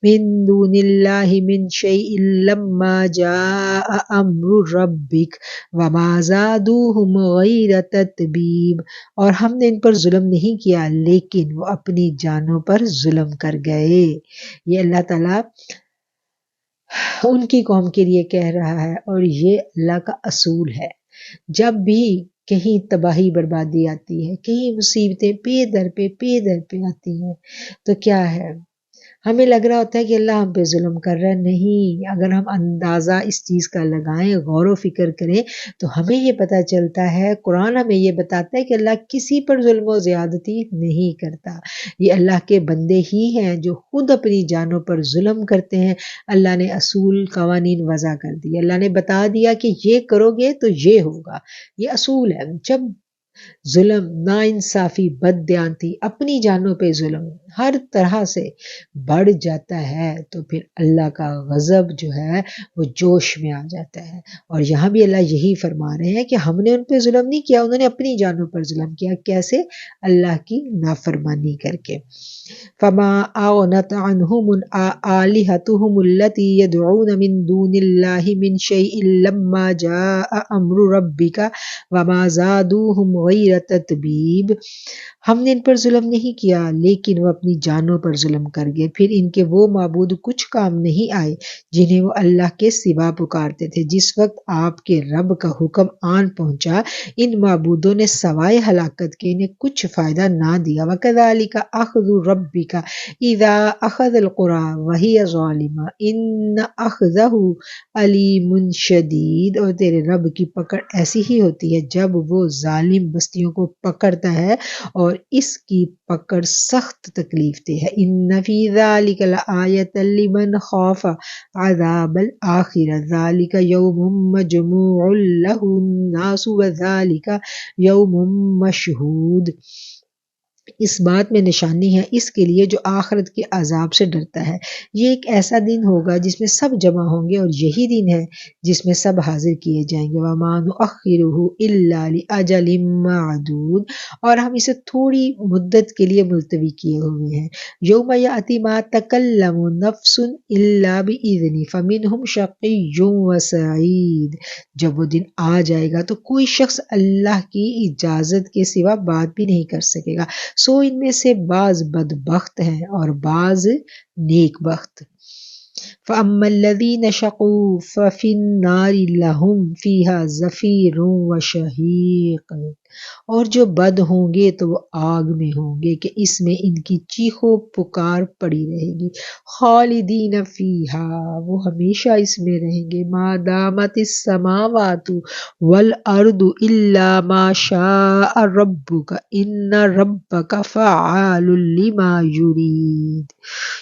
مِن دُونِ اللَّهِ مِن شَيْءٍ لَمَّا جَاءَ أَمْرُ رَبِّكَ وَمَا زَادُوهُمْ غَيْرَ تَتْبِيبٍ۔ اور ہم نے ان پر ظلم نہیں کیا لیکن وہ اپنی جانوں پر ظلم کر گئے۔ یہ اللہ تعالیٰ ان کی قوم کے لیے کہہ رہا ہے، اور یہ اللہ کا اصول ہے۔ جب بھی کہیں تباہی بربادی آتی ہے، کہیں مصیبتیں پے در پہ آتی ہیں، تو کیا ہے، ہمیں لگ رہا ہوتا ہے کہ اللہ ہم پہ ظلم کر رہا ہے، نہیں، اگر ہم اندازہ اس چیز کا لگائیں، غور و فکر کریں تو ہمیں یہ پتہ چلتا ہے، قرآن ہمیں یہ بتاتا ہے کہ اللہ کسی پر ظلم و زیادتی نہیں کرتا، یہ اللہ کے بندے ہی ہیں جو خود اپنی جانوں پر ظلم کرتے ہیں۔ اللہ نے اصول قوانین وضع کر دی، اللہ نے بتا دیا کہ یہ کرو گے تو یہ ہوگا، یہ اصول ہے۔ جب ظلم، ناانصافی، بددیانتی، اپنی جانوں پہ ظلم ہر طرح سے بڑھ جاتا ہے تو پھر اللہ کا غضب جو ہے وہ جوش میں آ جاتا ہے۔ اور یہاں بھی اللہ یہی فرما رہے ہیں کہ ہم نے ان پہ ظلم نہیں کیا، انہوں نے اپنی جانوں پر ظلم کیا۔ کیسے؟ اللہ کی نافرمانی کر کے۔ فما اغنت عنہم آلہتہم التی یدعون من دون اللہ من شیء لما جاء امر ربک وما زادوہم غیر تتبیب۔ ہم نے ان پر ظلم نہیں کیا لیکن وہ اپنی جانوں پر ظلم کر گئے، پھر ان کے وہ معبود کچھ کام نہیں آئے جنہیں وہ اللہ کے سوا پکارتے تھے۔ جس وقت آپ کے رب کا حکم آن پہنچا، ان معبودوں نے سوائے ہلاکت کے انہیں کچھ فائدہ نہ دیا۔ وَكَذَلِكَ أَخْذُ رَبِّكَ إِذَا أَخَذَ الْقُرَىٰ وَهِيَ ظَالِمَةٌ إِنَّ أَخْذَهُ عَلِيمٌ شَدِيدٌ۔ اور تیرے رب کی پکڑ ایسی ہی ہوتی ہے جب وہ ظالم بستیوں کو پکڑتا ہے، اور اس کی پکڑ سخت تکلیف دہ ہے۔ ان فی ذلک لآیۃ لمن خاف عذاب الآخرہ ذلک یوم مجموع لہ الناس وذلک یوم مشہود۔ اس بات میں نشانی ہے اس کے لیے جو آخرت کے عذاب سے ڈرتا ہے، یہ ایک ایسا دن ہوگا جس میں سب جمع ہوں گے، اور یہی دن ہے جس میں سب حاضر کیے جائیں گے۔ وَمَا نُؤَخِّرُهُ إِلَّا لِأَجَلٍ مَّعْدُودٍ، اور ہم اسے تھوڑی مدت کے لیے ملتوی کیے ہوئے ہیں۔ یوم یأتی ما تکلم نفس الا بإذنہ فمنہم شقی وسعید۔ جب وہ دن آ جائے گا تو کوئی شخص اللہ کی اجازت کے سوا بات بھی نہیں کر سکے گا، سو ان میں سے بعض بدبخت ہیں اور بعض نیک بخت۔ فَأَمَّا الَّذِينَ شَقُوا فَفِي النَّارِ لَهُمْ فِيهَا زَفِيرٌ وَشَهِيقٌ، اور جو بد ہوں گے تو وہ آگ میں ہوں گے کہ اس میں ان کی چیخو پکار پڑی رہے گی۔ خالدین فیہا، وہ ہمیشہ اس میں رہیں گے۔ ما دامت السماوات والارض الا ما شاء ربک ان ربک فعال لما یرید۔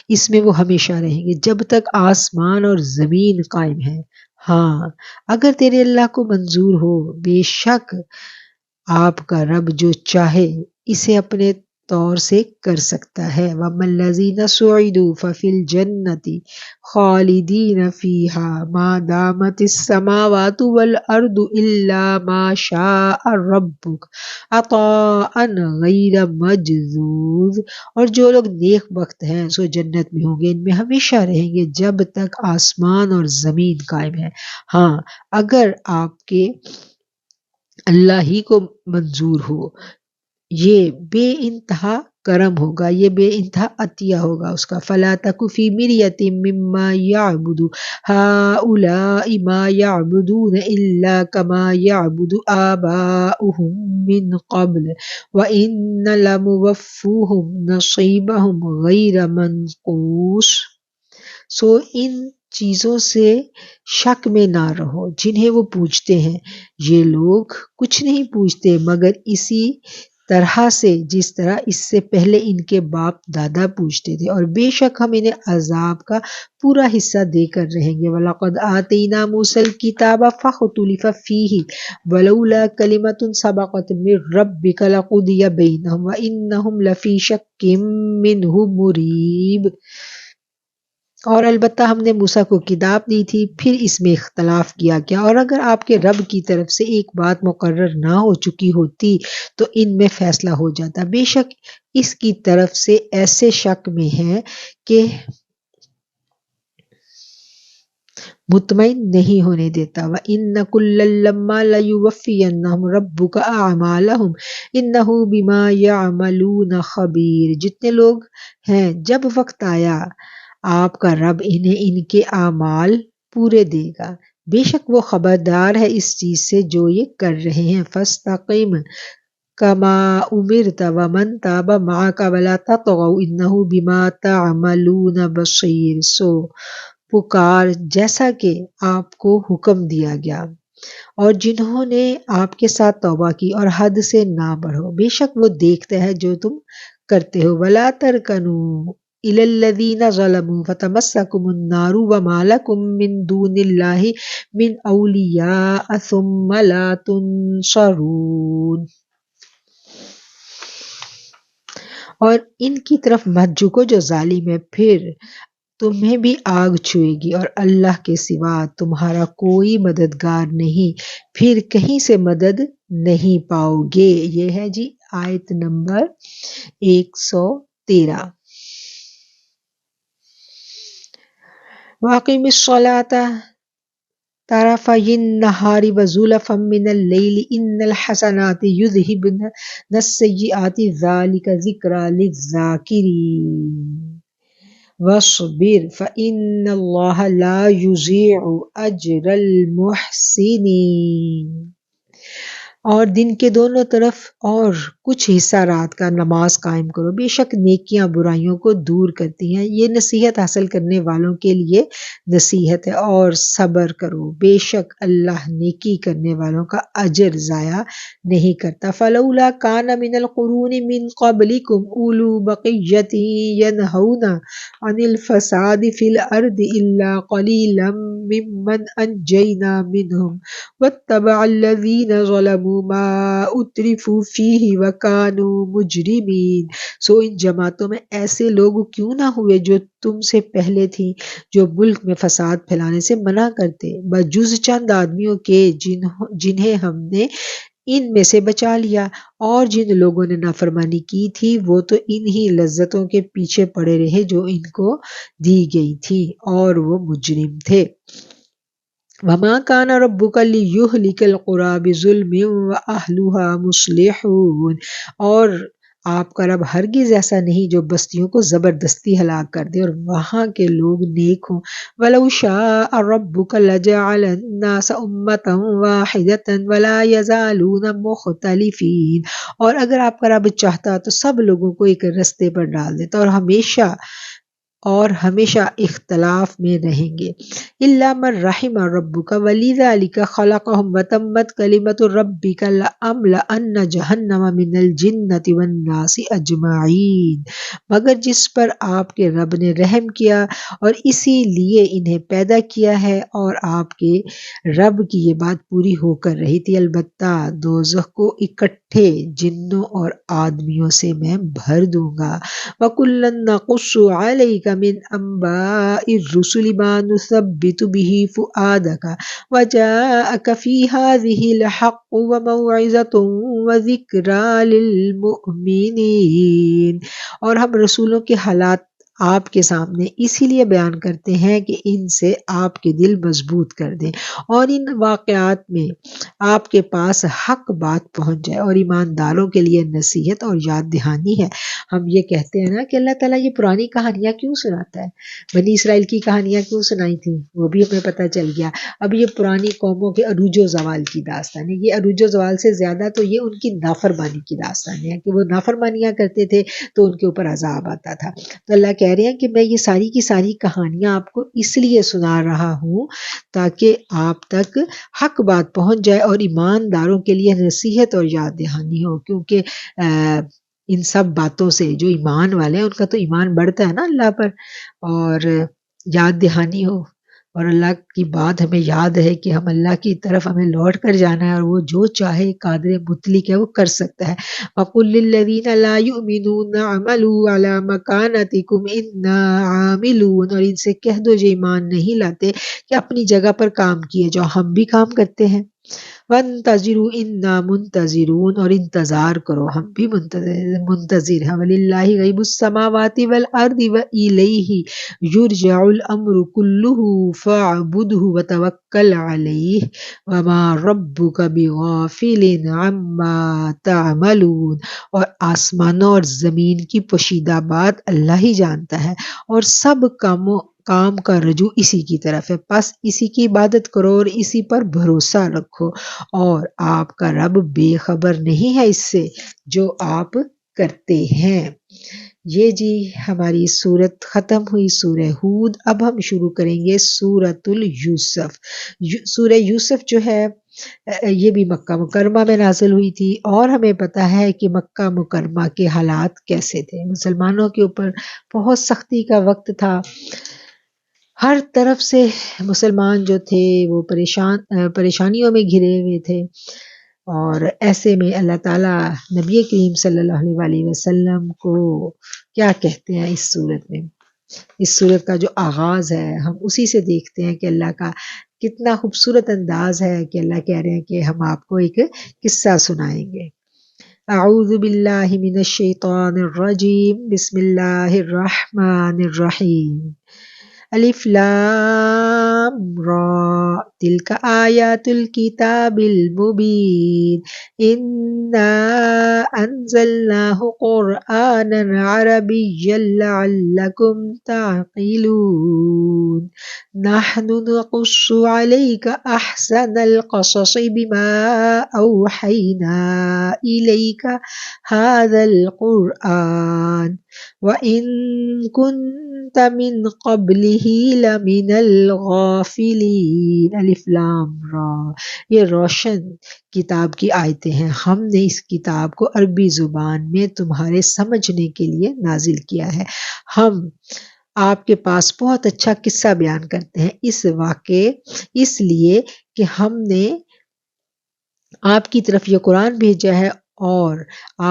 اس میں وہ ہمیشہ رہیں گے جب تک آسمان اور زمین قائم ہے۔ ہاں، اگر تیرے اللہ کو منظور ہو، بے شک آپ کا رب جو چاہے اسے اپنے طور سے کر سکتا ہے۔ وَأَمَّا الَّذِينَ سُعِدُوا فَفِي الْجَنَّةِ خَالِدِينَ فِيهَا مَا دَامَتِ السَّمَاوَاتُ وَالْأَرْضُ إِلَّا مَا شَاءَ رَبُّكَ عَطَاءً غَيْرَ مَجْذُوذٍ، اور جو لوگ نیک بخت ہیں سو جنت میں ہوں گے، ان میں ہمیشہ رہیں گے جب تک آسمان اور زمین قائم ہے۔ ہاں، اگر آپ کے اللہ ہی کو منظور ہو، یہ بے انتہا کرم ہوگا، یہ بے انتہا عطیہ ہوگا اس کا۔ فَلَا تَكُ فِي مِرْيَةٍ مِّمَّا يَعْبُدُ هَٰؤُلَاءِ مَا يَعْبُدُونَ إِلَّا كَمَا يَعْبُدُ آبَاؤُهُم مِّن قَبْلُ وَإِنَّ لَمُوَفُّوهُمْ نَصِيبَهُمْ غَيْرَ مَنقُوصٍ۔ سو ان چیزوں سے شک میں نہ رہو جنہیں وہ پوجتے ہیں، یہ لوگ کچھ نہیں پوجتے مگر اسی طرح سے جس طرح اس سے پہلے ان کے باپ دادا پوجتے تھے، اور بے شک ہم انہیں عذاب کا پورا حصہ دے کر رہیں گے۔ وَلَقَدْ آتَيْنَا مُوسَى الْكِتَابَ فَاخْتُلِفَ فِيهِ وَلَوْلَا كَلِمَةٌ سَبَقَتْ مِن رَّبِّكَ لَقُضِيَ بَيْنَهُمْ وَإِنَّهُمْ لَفِي شَكٍّ مِّنْهُ مُرِيبٍ۔ اور البتہ ہم نے موسیٰ کو کتاب دی تھی، پھر اس میں اختلاف کیا گیا، اور اگر آپ کے رب کی طرف سے ایک بات مقرر نہ ہو چکی ہوتی تو ان میں فیصلہ ہو جاتا۔ بے شک اس کی طرف سے ایسے شک میں ہے کہ مطمئن نہیں ہونے دیتا۔ وَإِنَّ كُلًّا لَمَّا لَيُوَفِّيَنَّهُمْ رَبُّكَ أَعْمَالَهُمْ إِنَّهُ بِمَا يَعْمَلُونَ خَبِيرٌ۔ جتنے لوگ ہیں جب وقت آیا آپ کا رب انہیں ان کے اعمال پورے دے گا، بے شک وہ خبردار ہے اس چیز سے جو یہ کر رہے ہیں۔ فَاسْتَقِمْ، کما امرت ومن تاب معک ولا تطغوا انہ بما تعملون بصیر. سو پکار جیسا کہ آپ کو حکم دیا گیا، اور جنہوں نے آپ کے ساتھ توبہ کی اور حد سے نہ بڑھو، بے شک وہ دیکھتا ہے جو تم کرتے ہو. وَلَا تَرْكَنُوا إِلَى الَّذِينَ ظَلَمُوا فَتَمَسَّكُمُ النَّارُ وَمَا لَكُم مِّن دُونِ اللَّهِ مِنْ أَوْلِيَاءَ ثُمَّ لَا تُنصَرُونَ. اور ان کی طرف مت جھکو جو ظالم ہے، پھر تمہیں بھی آگ چھوئے گی، اور اللہ کے سوا تمہارا کوئی مددگار نہیں، پھر کہیں سے مدد نہیں پاؤ گے. یہ ہے جی آیت نمبر 113. وَأَقِمِ الصَّلَاةَ طرفي النهار وزلفا من الليل إن الحسنات يذهبن السيئات ذلك ذكرى للذاكرين واصبر فإن الله لا يضيع أجر المحسنين. اور دن کے دونوں طرف اور کچھ حصہ رات کا نماز قائم کرو، بے شک نیکیاں برائیوں کو دور کرتی ہیں، یہ نصیحت حاصل کرنے والوں کے لیے نصیحت ہے. اور صبر کرو، بے شک اللہ نیکی کرنے والوں کا اجر ضائع نہیں کرتا. فلولا کان من القرون من قبلکم اولو بقیۃ ینہون عن الفساد فی الارض الا قلیلا ممن انجینا منہم واتبع الذین ظلموا ما اترفوا فیہ وکانوا مجرمین. سو ان جماعتوں میں ایسے لوگ کیوں نہ ہوئے جو تم سے پہلے تھیں، جو ملک میں فساد پھیلانے سے منع کرتے، بجز چند آدمیوں کے جنہیں ہم نے ان میں سے بچا لیا. اور جن لوگوں نے نافرمانی کی تھی وہ تو انہی لذتوں کے پیچھے پڑے رہے جو ان کو دی گئی تھی، اور وہ مجرم تھے. وَمَا كَانَ رَبُّكَ لِيُهْلِكَ الْقُرَىٰ بِظُلْمٍ وَأَهْلُهَا مُصْلِحُونَ. اور آپ کا رب ہرگز ایسا نہیں جو بستیوں کو زبردستی ہلاک کر دے اور وہاں کے لوگ نیک ہوں. وَلَوْ شَاءَ رَبُّكَ لَجَعَلَ النَّاسَ أُمَّةً وَاحِدَةً وَلَا يَزَالُونَ مُخْتَلِفِينَ. اور اگر آپ کا رب چاہتا تو سب لوگوں کو ایک رستے پر ڈال دیتا اور ہمیشہ اختلاف میں رہیں گے. الا من رحم ربک ولذلک خلقهم وتمت کلمۃ ربک لأملأن جہنم من الجنۃ والناس اجمعین. مگر جس پر آپ کے رب نے رحم کیا اور اسی لیے انہیں پیدا کیا ہے، اور آپ کے رب کی یہ بات پوری ہو کر رہی تھی، البتہ دوزخ کو اکٹھے جنوں اور آدمیوں سے میں بھر دوں گا. وَكُلًّا نَقُصُّ عَلَيْكَ من انباء الرسل ما نثبت به فؤادك وجاءك في هذه الحق وموعظة وذكرى للمؤمنين. اور ہم رسولوں کے حالات آپ کے سامنے اسی لیے بیان کرتے ہیں کہ ان سے آپ کے دل مضبوط کر دیں، اور ان واقعات میں آپ کے پاس حق بات پہنچ جائے، اور ایمانداروں کے لیے نصیحت اور یاد دہانی ہے. ہم یہ کہتے ہیں نا کہ اللہ تعالیٰ یہ پرانی کہانیاں کیوں سناتا ہے، بنی اسرائیل کی کہانیاں کیوں سنائی تھیں وہ بھی ہمیں پتہ چل گیا. اب یہ پرانی قوموں کے عروج و زوال کی داستان ہے. یہ عروج و زوال سے زیادہ تو یہ ان کی نافرمانی کی داستان ہے کہ وہ نافرمانیاں کرتے تھے تو ان کے اوپر عذاب آتا تھا. تو اللہ کہہ رہے ہیں کہ میں یہ ساری کی ساری کہانیاں آپ کو اس لیے سنا رہا ہوں تاکہ آپ تک حق بات پہنچ جائے اور ایمانداروں کے لیے نصیحت اور یاد دہانی ہو. کیونکہ ان سب باتوں سے جو ایمان والے ہیں ان کا تو ایمان بڑھتا ہے نا اللہ پر، اور یاد دہانی ہو. اور اللہ کی بات ہمیں یاد ہے کہ ہم اللہ کی طرف ہمیں لوٹ کر جانا ہے، اور وہ جو چاہے قادر مطلق ہے وہ کر سکتا ہے. وَقُلْ لِلَّذِينَ لَا يُؤْمِنُونَ اعْمَلُوا عَلَىٰ مَكَانَتِكُمْ إِنَّا عَامِلُونَ. اور ان سے کہہ دو جو ایمان نہیں لاتے کہ اپنی جگہ پر کام کیے جاؤ، ہم بھی کام کرتے ہیں. وَانتَظِرُوا إِنَّا مُنتَظِرُونَ. اور انتظار کرو، ہم بھی منتظر ہیں. وَلِلَّهِ غَيْبُ السَّمَاوَاتِ وَالْأَرْضِ وَإِلَيْهِ يُرْجَعُ الْأَمْرُ كُلُّهُ فَاعْبُدْهُ وَتَوَكَّلْ عَلَيْهِ وَمَا رَبُّكَ بِغَافِلٍ عَمَّا تَعْمَلُونَ. اور آسمانوں اور زمین کی پوشیدہ بات اللہ ہی جانتا ہے، اور سب کام کا رجوع اسی کی طرف ہے، پس اسی کی عبادت کرو اور اسی پر بھروسہ رکھو، اور آپ کا رب بے خبر نہیں ہے اس سے جو آپ کرتے ہیں۔ یہ جی ہماری سورت ختم ہوئی، سورہ ہود۔ اب ہم شروع کریں گے سورۃ الیوسف۔ سورہ یوسف جو ہے یہ بھی مکہ مکرمہ میں نازل ہوئی تھی، اور ہمیں پتہ ہے کہ مکہ مکرمہ کے حالات کیسے تھے۔ مسلمانوں کے اوپر بہت سختی کا وقت تھا، ہر طرف سے مسلمان جو تھے وہ پریشانیوں میں گھرے ہوئے تھے، اور ایسے میں اللہ تعالیٰ نبی کریم صلی اللہ علیہ وسلم کو کیا کہتے ہیں اس صورت میں۔ اس صورت کا جو آغاز ہے ہم اسی سے دیکھتے ہیں کہ اللہ کا کتنا خوبصورت انداز ہے کہ اللہ کہہ رہے ہیں کہ ہم آپ کو ایک قصہ سنائیں گے۔ اعوذ باللہ من الشیطان الرجیم، بسم اللہ الرحمن الرحیم۔ الف لام را تلک آیات الکتاب المبین انا انزلناہ قرآنا عربیا لعلکم تعقلون نحن نقص علیک احسن القصص بما اوحینا الیک هذا القرآن وَإِن كُنتَ مِن قَبْلِهِ لَمِنَ الْغَافِلِينَ۔ الف لام را، یہ روشن کتاب کی آیتیں ہیں، ہم نے اس کتاب کو عربی زبان میں تمہارے سمجھنے کے لیے نازل کیا ہے۔ ہم آپ کے پاس بہت اچھا قصہ بیان کرتے ہیں اس واقعے، اس لیے کہ ہم نے آپ کی طرف یہ قرآن بھیجا ہے اور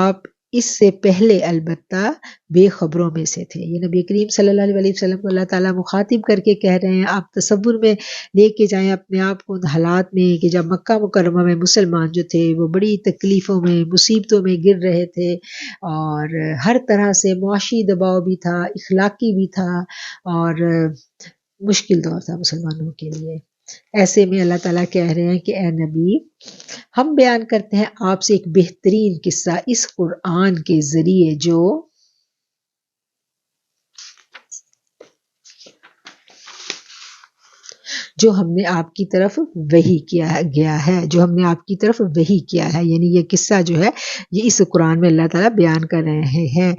آپ اس سے پہلے البتہ بے خبروں میں سے تھے۔ یہ نبی کریم صلی اللہ علیہ وسلم کو اللہ تعالیٰ مخاطب کر کے کہہ رہے ہیں، آپ تصور میں لے کے جائیں اپنے آپ کو ان حالات میں کہ جب مکہ مکرمہ میں مسلمان جو تھے وہ بڑی تکلیفوں میں مصیبتوں میں گر رہے تھے، اور ہر طرح سے معاشی دباؤ بھی تھا، اخلاقی بھی تھا، اور مشکل دور تھا مسلمانوں کے لیے۔ ایسے میں اللہ تعالیٰ کہہ رہے ہیں کہ اے نبی، ہم بیان کرتے ہیں آپ سے ایک بہترین قصہ اس قرآن کے ذریعے جو ہم نے آپ کی طرف وحی کیا گیا ہے، جو ہم نے آپ کی طرف وحی کیا ہے، یعنی یہ قصہ جو ہے یہ اس قرآن میں اللہ تعالیٰ بیان کر رہے ہیں۔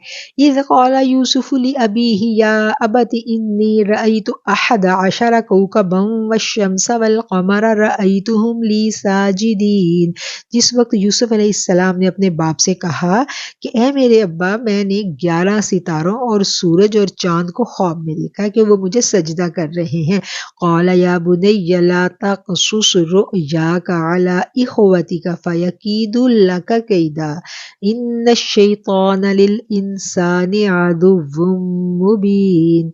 اذ قال یوسف لأبیہ یا ابت انی رأیت احد عشر کوکبا والشمس والقمر رأیتہم لی ساجدین۔ جس وقت یوسف علیہ السلام نے اپنے باپ سے کہا کہ اے میرے ابا، میں نے 11 ستاروں اور سورج اور چاند کو خواب میں دیکھا کہ وہ مجھے سجدہ کر رہے ہیں۔ قال یا بنی لا تقصص رؤیاک علی اخوتک فیکیدوا لک کیدا ان الشیطان للانسان عدو مبین۔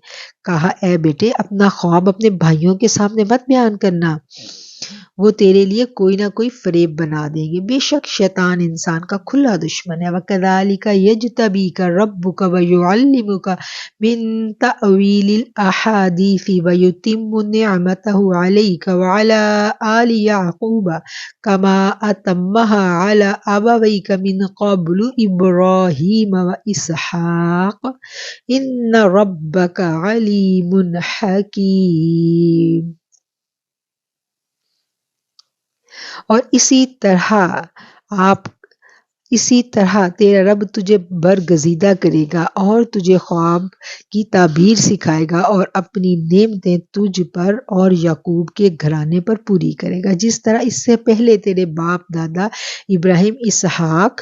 کہا اے بیٹے، اپنا خواب اپنے بھائیوں کے سامنے مت بیان کرنا، وہ تیرے لیے کوئی نہ کوئی فریب بنا دیں گے، بے شک شیطان انسان کا کھلا دشمن ہے۔ وَكَذَلِكَ يَجْتَبِيكَ رَبُّكَ وَيُعَلِّمُكَ مِن تَأْوِيلِ الْأَحَادِيثِ وَيُتِمُّ نِعْمَتَهُ عَلَيْكَ وَعَلَى آلِ يَعْقُوبَ كَمَا أَتَمَّهَا عَلَى أَبَوَيْكَ مِن قَبْلُ إِبْرَاهِيمَ وَإِسْحَاقَ إِنَّ رَبَّكَ عَلِيمٌ حَكِيمٌ۔ اور اسی طرح تیرا رب تجھے برگزیدہ کرے گا اور تجھے خواب کی تعبیر سکھائے گا اور اپنی نعمتیں تجھ پر اور یعقوب کے گھرانے پر پوری کرے گا، جس طرح اس سے پہلے تیرے باپ دادا ابراہیم اسحاق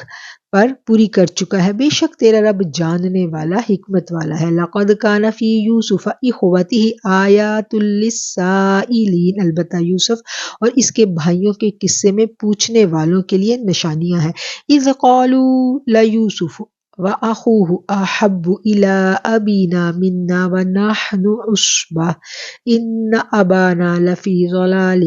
پر پوری کر چکا ہے۔ بے شک تیرا رب جاننے والا، حکمت والا ہے۔ لَقَدْ كَانَ فِي يُوسُفَ إِخْوَتِهِ آيَاتٌ لِلسَّائِلِينَ، البتہ یوسف اور اس کے بھائیوں کے قصے میں پوچھنے والوں کے لیے نشانیاں ہیں۔ اِذْ قَالُوا لَيُوسُفُ وَأَخُوهُ أَحَبُّ إِلَىٰ أَبِينَا مِنَّا وَنَحْنُ عُصْبَةٌ إِنَّ أَبَانَا لَفِي ضَلَالٍ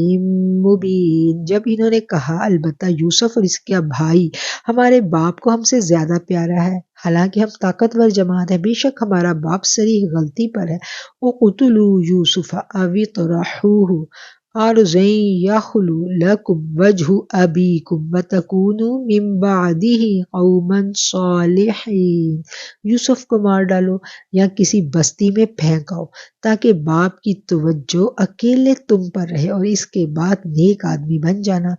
مُّبِينٍ۔ جب انہوں نے کہا البتہ یوسف اور اس کا بھائی ہمارے باپ کو ہم سے زیادہ پیارا ہے، حالانکہ ہم طاقتور جماعت ہے، بے شک ہمارا باپ صریح غلطی پر ہے۔ اقتلوا یوسف أو اطرحوه أرضا يخل لكم وجه أبيكم وتكونوا من بعده قوما صالحين۔ یوسف کو مار ڈالو یا کسی بستی میں پھینک آؤ تاکہ باپ کی توجہ اکیلے تم پر رہے اور اس کے بعد نیک آدمی بن جانا۔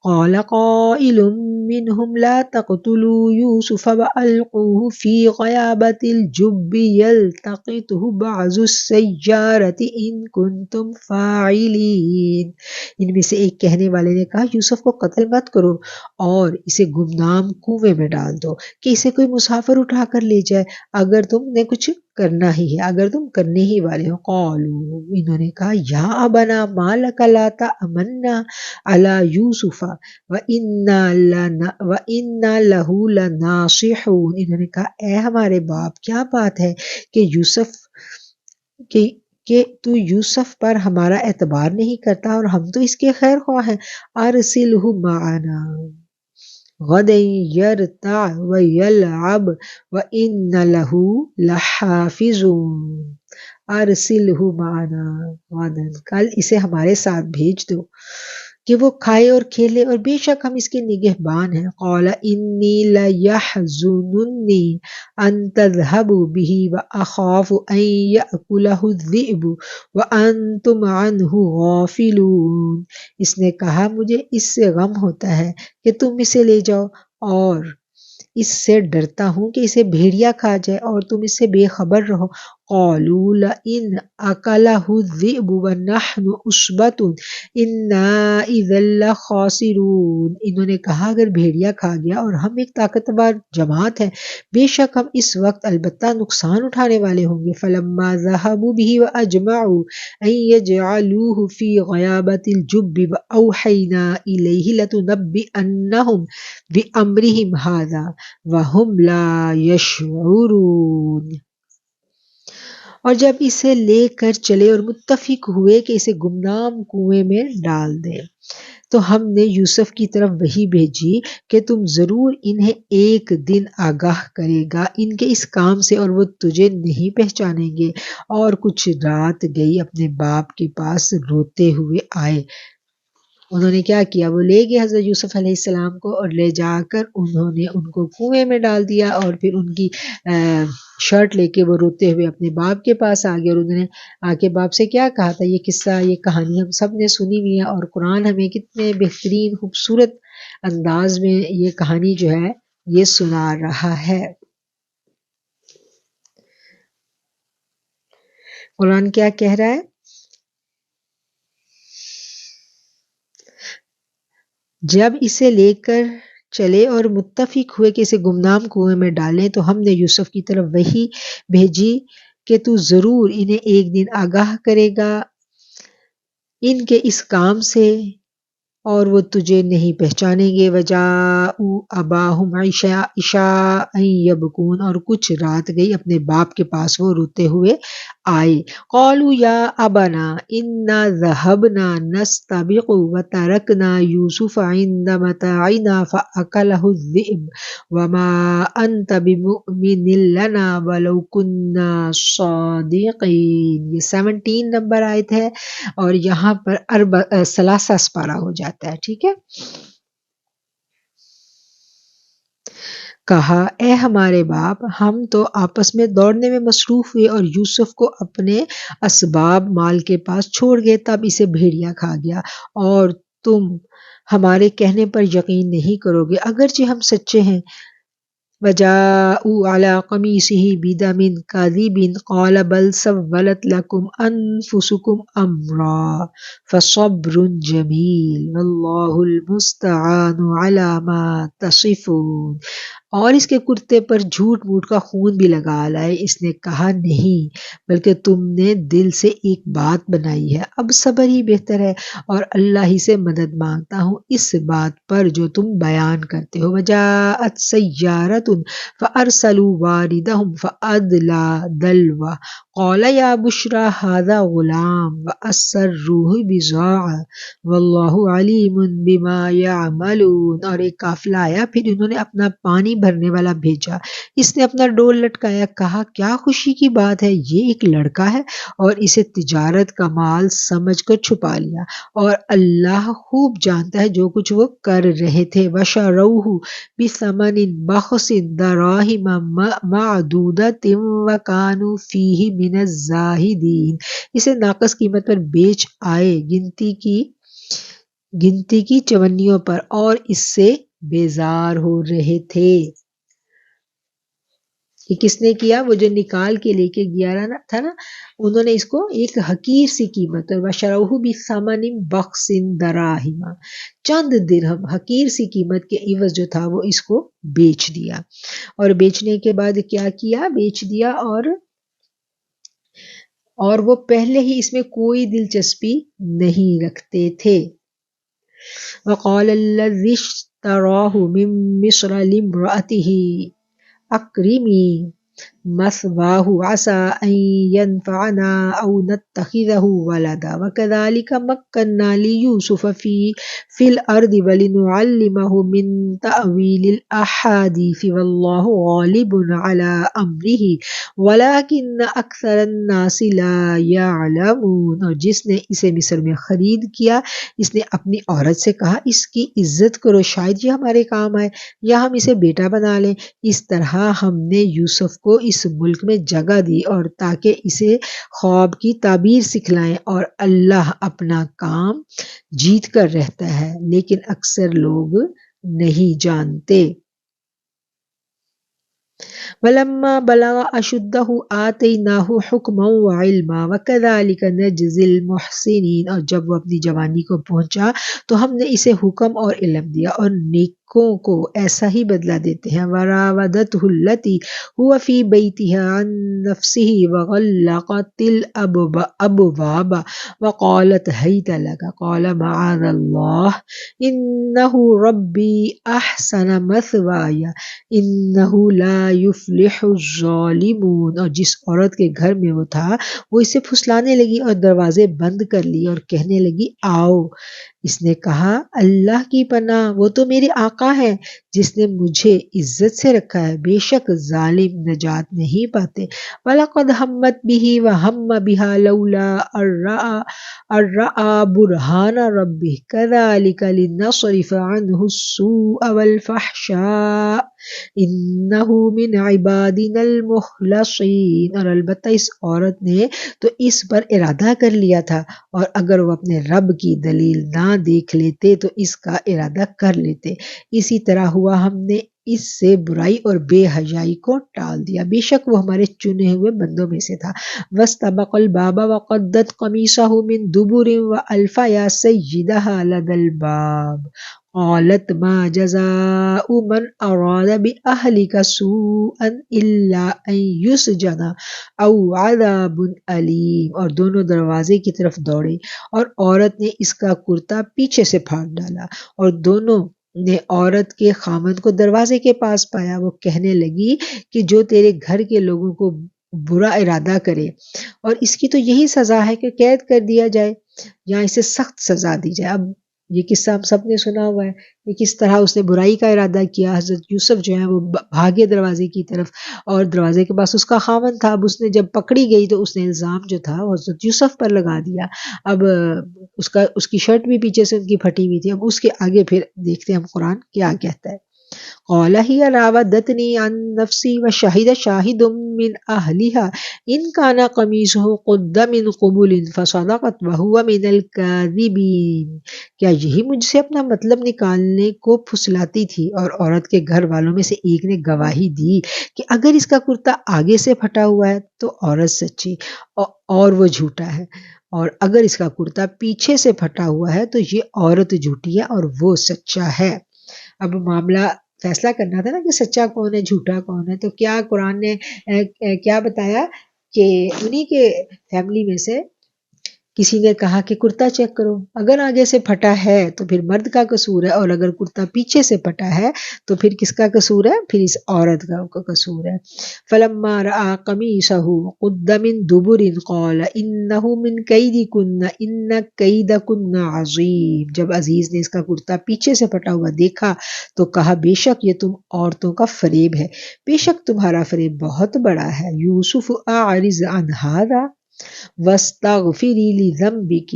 قال قائل منهم لا تقتلوا يوسف وألقوه في غيابة الجب يلتقطه بعض السيارة إن كنتم فاعلين۔ ان میں سے ایک کہنے والے نے کہا یوسف کو قتل مت کرو اور اسے گمنام کنویں میں ڈال دو کہ اسے کوئی مسافر اٹھا کر لے جائے اگر تم نے کچھ کرنا ہی ہے، اگر تم کرنے ہی والے ہو۔ قالوا انہوں نے کہا یا ابنا ما لک لا تأمنا علی یوسف وَإِنَّا لَهُ لَنَاصِحُونَ۔ انہوں نے کہا اے ہمارے باپ کیا بات ہے کہ تو یوسف پر ہمارا اعتبار نہیں کرتا اور ہم تو اس کے خیر خواہ ہیں۔ ارسلہ معنا غدا یرتع ویلعب وَإِنَّ لَهُ لَحافظون۔ ارسلہ معنا غدا، کل اسے ہمارے ساتھ بھیج دو کہ وہ کھائے اور کھیلے اور بے شک ہم اس کے نگہبان ہیں۔ قال انی لیحزننی ان تذهبوا به واخاف ان یأکلہ الذئب وانتم عنہ غافلون۔ اس نے کہا مجھے اس سے غم ہوتا ہے کہ تم اسے لے جاؤ اور اس سے ڈرتا ہوں کہ اسے بھیڑیا کھا جائے اور تم اس سے بے خبر رہو۔ قالوا لئن اکلہ الذئب ونحن عصبۃ انا اذا لخاسرون۔ انہوں نے کہا اگر بھیڑیا کھا گیا اور ہم ایک طاقتور جماعت ہیں بے شک ہم اس وقت البتہ نقصان اٹھانے والے ہوں گے۔ فلما ذهبوا به واجمعوا ان يجعلوه في غيابة الجب واوحينا اليه لتنبئنهم بامرهم هذا وهم لا يشعرون۔ اور جب اسے لے کر چلے اور متفق ہوئے کہ اسے گمنام کنویں میں ڈال دیں تو ہم نے یوسف کی طرف وحی بھیجی کہ تم ضرور انہیں ایک دن آگاہ کرے گا ان کے اس کام سے اور وہ تجھے نہیں پہچانیں گے۔ اور کچھ رات گئی اپنے باپ کے پاس روتے ہوئے آئے۔ انہوں نے کیا کیا، وہ لے گئے حضرت یوسف علیہ السلام کو اور لے جا کر انہوں نے ان کو کنویں میں ڈال دیا اور پھر ان کی شرٹ لے کے وہ روتے ہوئے اپنے باپ کے پاس آ گئے اور انہوں نے آ کے باپ سے کیا کہا تھا۔ یہ قصہ، یہ کہانی ہم سب نے سنی ہوئی ہے اور قرآن ہمیں کتنے بہترین خوبصورت انداز میں یہ کہانی جو ہے یہ سنا رہا ہے۔ قرآن کیا کہہ رہا ہے، جب اسے لے کر چلے اور متفق ہوئے کہ اسے گمنام کنویں میں ڈالیں تو ہم نے یوسف کی طرف وحی بھیجی کہ تو ضرور انہیں ایک دن آگاہ کرے گا ان کے اس کام سے اور وہ تجھے نہیں پہچانیں گے۔ وجاءوا اباہم عشاء یبکون، اور کچھ رات گئی اپنے باپ کے پاس وہ روتے ہوئے آئے۔ قالوا یا ابنا انا ذهبنا نستبق وترکنا یوسف عند متاعنا فاکلہ الذئب وما انت بمؤمن لنا ولو كنا صادقین۔ یہ 17 نمبر آیت ہے اور یہاں پر ثلاثہ سپارہ ہو جاتا ہے، ٹھیک ہے۔ کہا اے ہمارے باپ، ہم تو آپس میں دوڑنے میں مصروف ہوئے اور یوسف کو اپنے اسباب مال کے پاس چھوڑ گئے، تب اسے بھیڑیا کھا گیا اور تم ہمارے کہنے پر یقین نہیں کرو گے اگرچہ ہم سچے ہیں۔ وجاءوا علی قمیصہ بدم کذب قال بل سولت لکم انفسکم امرا فصبر جمیل واللہ المستعان علی ما تصفون۔ اور اس کے کرتے پر جھوٹ موٹ کا خون بھی لگا لائے۔ اس نے کہا نہیں بلکہ تم نے دل سے ایک بات بنائی ہے، اب صبر ہی بہتر ہے اور اللہ ہی سے مدد مانگتا ہوں اس بات پر جو تم بیان کرتے ہو۔ وجاءت سیارۃ فارسلوا واردہم فادلی دلوہ قال یا بشری ھذا غلام واسروہ بضاعہ واللہ علیم بما یعملون۔ اور ایک قافلہ آیا، پھر انہوں نے اپنا پانی بھرنے والا بھیجا۔ اس نے اپنا ڈول لٹکایا، کہا کیا خوشی کی بات ہے، یہ ایک لڑکا ہے، اور اسے تجارت کا مال سمجھ کر چھپا لیا، اور اللہ خوب جانتا ہے جو کچھ وہ کر رہے تھے۔ وَشَرَوْهُ بِثَمَنٍ بَخْسٍ دَرَاهِمَ مَعْدُودَةٍ وَكَانُوا فِيهِ مِنَ الزَّاهِدِينَ، اسے ناقص قیمت پر بیچ آئے، گنتی کی چونیوں پر، اور اس سے بیزار ہو رہے تھے۔ یہ کس نے کیا؟ وہ جو نکال کے لے کے گیا تھا نا، انہوں نے اس کو ایک حقیر سی قیمت، وَشَرَوْهُ بِثَمَنٍ بَخْسٍ دَرَاهِمَ، چند درہم حقیر سی قیمت کے عوض جو تھا وہ اس کو بیچ دیا۔ اور بیچنے کے بعد کیا کیا؟ بیچ دیا، اور وہ پہلے ہی اس میں کوئی دلچسپی نہیں رکھتے تھے۔ وَقَالَ الَّذِي اشْتَرَاهُ مِن مِّصْرَ لِامْرَأَتِهِ اکرمی مثواہ عسى ان ينفعنا او نتخذه ولدا وكذلك مكنا ليوسف في الارض ولنعلمه من تأويل الاحاديث والله غالب على امره ولكن اکثر الناس لا يعلمون۔ اور جس نے اسے مصر میں خرید کیا، اس نے اپنی عورت سے کہا اس کی عزت کرو، شاید یہ ہمارے کام آئے یا ہم اسے بیٹا بنا لیں۔ اس طرح ہم نے یوسف کو اس ملک میں جگہ دی، اور تاکہ اسے خواب کی تعبیر سکھلائیں، اور اللہ اپنا کام جیت کر رہتا ہے لیکن اکثر لوگ نہیں جانتے۔ وَلَمَّا بَلَغَ أَشُدَّهُ آتَيْنَاهُ حُكْمًا وَعِلْمًا وَكَذَلِكَ نَجْزِي الْمُحْسِنِينَ، اور جب وہ اپنی جوانی کو پہنچا تو ہم نے اسے حکم اور علم دیا، اور نیکوں کو ایسا ہی بدلہ دیتے ہیں۔ وَرَاوَدَتْهُ الَّتِي هُوَ فِي بَيْتِهَا عَن نَّفْسِهِ وَغَلَّقَتِ الْأَبْوَابَ وَقَالَتْ هَيْتَ لَكَ قَالَ مَعَاذَ اللَّهِ إِنَّهُ رَبِّي أَحْسَنَ مَثْوَايَ إِنَّهُ لَا يُفْلِحُ الظَّالِمُونَ۔ اور جس عورت کے گھر میں وہ تھا وہ اسے پھسلانے لگی اور دروازے بند کر لیے اور کہنے لگی آؤ۔ اس نے کہا اللہ کی پناہ، وہ تو میرے آقا ہے جس نے مجھے عزت سے رکھا ہے، بے شک ظالم نجات نہیں پاتے۔ وَلَقَدْ هَمَّتْ بِهِ وَهَمَّ بِهَا لَوْلَا أَن رَّأَىٰ بُرْهَانَ رَبِّهِ كَذَٰلِكَ لِنَصْرِفَ عَنْهُ السُّوءَ وَالْفَحْشَاءَ إِنَّهُ مِنْ عِبَادِنَا الْمُخْلَصِينَ۔ اور البتہ اس عورت نے تو اس پر ارادہ کر لیا تھا، اور اگر وہ اپنے رب کی دلیل نہ دیکھ لیتے تو اس کا ارادہ کر لیتے۔ اسی طرح ہوا ہم نے اس سے برائی اور بے حیائی کو ٹال دیا، بے شک وہ ہمارے چنے ہوئے بندوں میں سے تھا۔ وَاسْتَبَقَ الْبَابَ وَقَدَّتْ قَمِيصَهُ مِن دُبُرٍ وَأَلْفَ يَا سَيِّدَهَا لَدَى الْبَابِ قالت ما جزاء من أراد بأهلك سوءا إلا أن يسجن أو عذاب أليم۔ اور دونوں دروازے کی طرف دوڑے، اور عورت نے اس کا کرتا پیچھے سے پھاڑ ڈالا، اور دونوں نے عورت کے خامند کو دروازے کے پاس پایا۔ وہ کہنے لگی کہ جو تیرے گھر کے لوگوں کو برا ارادہ کرے، اور اس کی تو یہی سزا ہے کہ قید کر دیا جائے یا اسے سخت سزا دی جائے۔ اب یہ قصہ ہم سب نے سنا ہوا ہے کہ کس طرح اس نے برائی کا ارادہ کیا۔ حضرت یوسف جو ہے وہ بھاگے دروازے کی طرف، اور دروازے کے پاس اس کا خاوند تھا۔ اب اس نے جب پکڑی گئی تو اس نے الزام جو تھا وہ حضرت یوسف پر لگا دیا۔ اب اس کی شرٹ بھی پیچھے سے ان کی پھٹی ہوئی تھی۔ اب اس کے آگے پھر دیکھتے ہیں ہم قرآن کیا کہتا ہے۔ قال هي راودتني عن نفسي وشهد شاهد من أهلها إن كان قميصه قد من قبل فصدقت وهو من الكاذبين۔ کیا یہی مجھ سے اپنا مطلب نکالنے کو پھسلاتی تھی؟ اور عورت کے گھر والوں میں سے ایک نے گواہی دی کہ اگر اس کا کرتا آگے سے پھٹا ہوا ہے تو عورت سچی اور وہ جھوٹا ہے، اور اگر اس کا کرتا پیچھے سے پھٹا ہوا ہے تو یہ عورت جھوٹی ہے اور وہ سچا ہے۔ اب معاملہ فیصلہ کرنا تھا نا کہ سچا کون ہے جھوٹا کون ہے، تو کیا قرآن نے کیا بتایا کہ انہی کے فیملی میں سے کسی نے کہا کہ کرتا چیک کرو، اگر آگے سے پھٹا ہے تو پھر مرد کا قصور ہے، اور اگر کرتا پیچھے سے پھٹا ہے تو پھر کس کا قصور ہے؟ پھر اس عورت کا قصور ہے۔ فلما رأى قمیصه قد من دبر قال انه من کیدکن ان کیدکن عظیم، جب عزیز نے اس کا کرتا پیچھے سے پھٹا ہوا دیکھا تو کہا بے شک یہ تم عورتوں کا فریب ہے، بے شک تمہارا فریب بہت بڑا ہے۔ یوسف اعرض عن هذا واستغفری لذنبک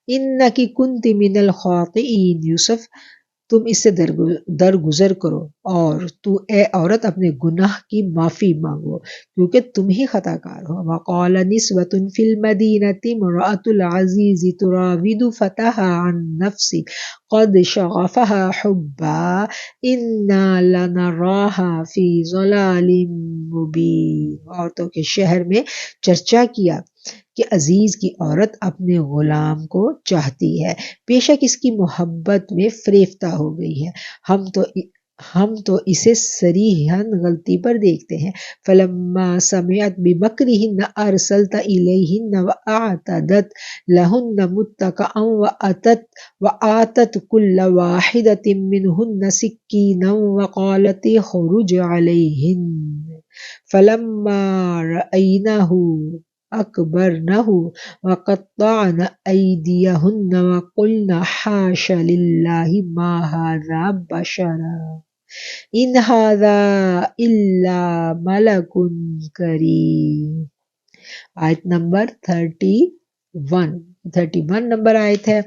انک کنت من الخاطئین، یوسف تم اس سے درگزر کرو اور تو اے عورت اپنے گناہ کی معافی مانگو کیونکہ تم ہی خطا کار ہو۔ وقال نسوة فی المدینة امرأة العزیز تراود فتاها عن نفسی قد شغفها حبا انا لنراها فی ضلال مبین، عورتوں کے شہر میں چرچا کیا کہ عزیز کی عورت اپنے غلام کو چاہتی ہے، بے شک اس کی محبت میں فریفتہ ہو گئی ہے، ہم تو اسے صریحاً غلطی پر دیکھتے ہیں۔ فلما سمعت بمکرہن ارسلت الیہن واعتدت لہن متکئا وآتت کل واحدۃ منہن سکینا وقالت اخرج علیہن فلما رأینہ اکبرنہ وقطعن ایدیہن وقلن حاش للہ ما ھذا بشرا ان ھذا الا ملک کریم۔ آیت نمبر 31 نمبر آیت ہے۔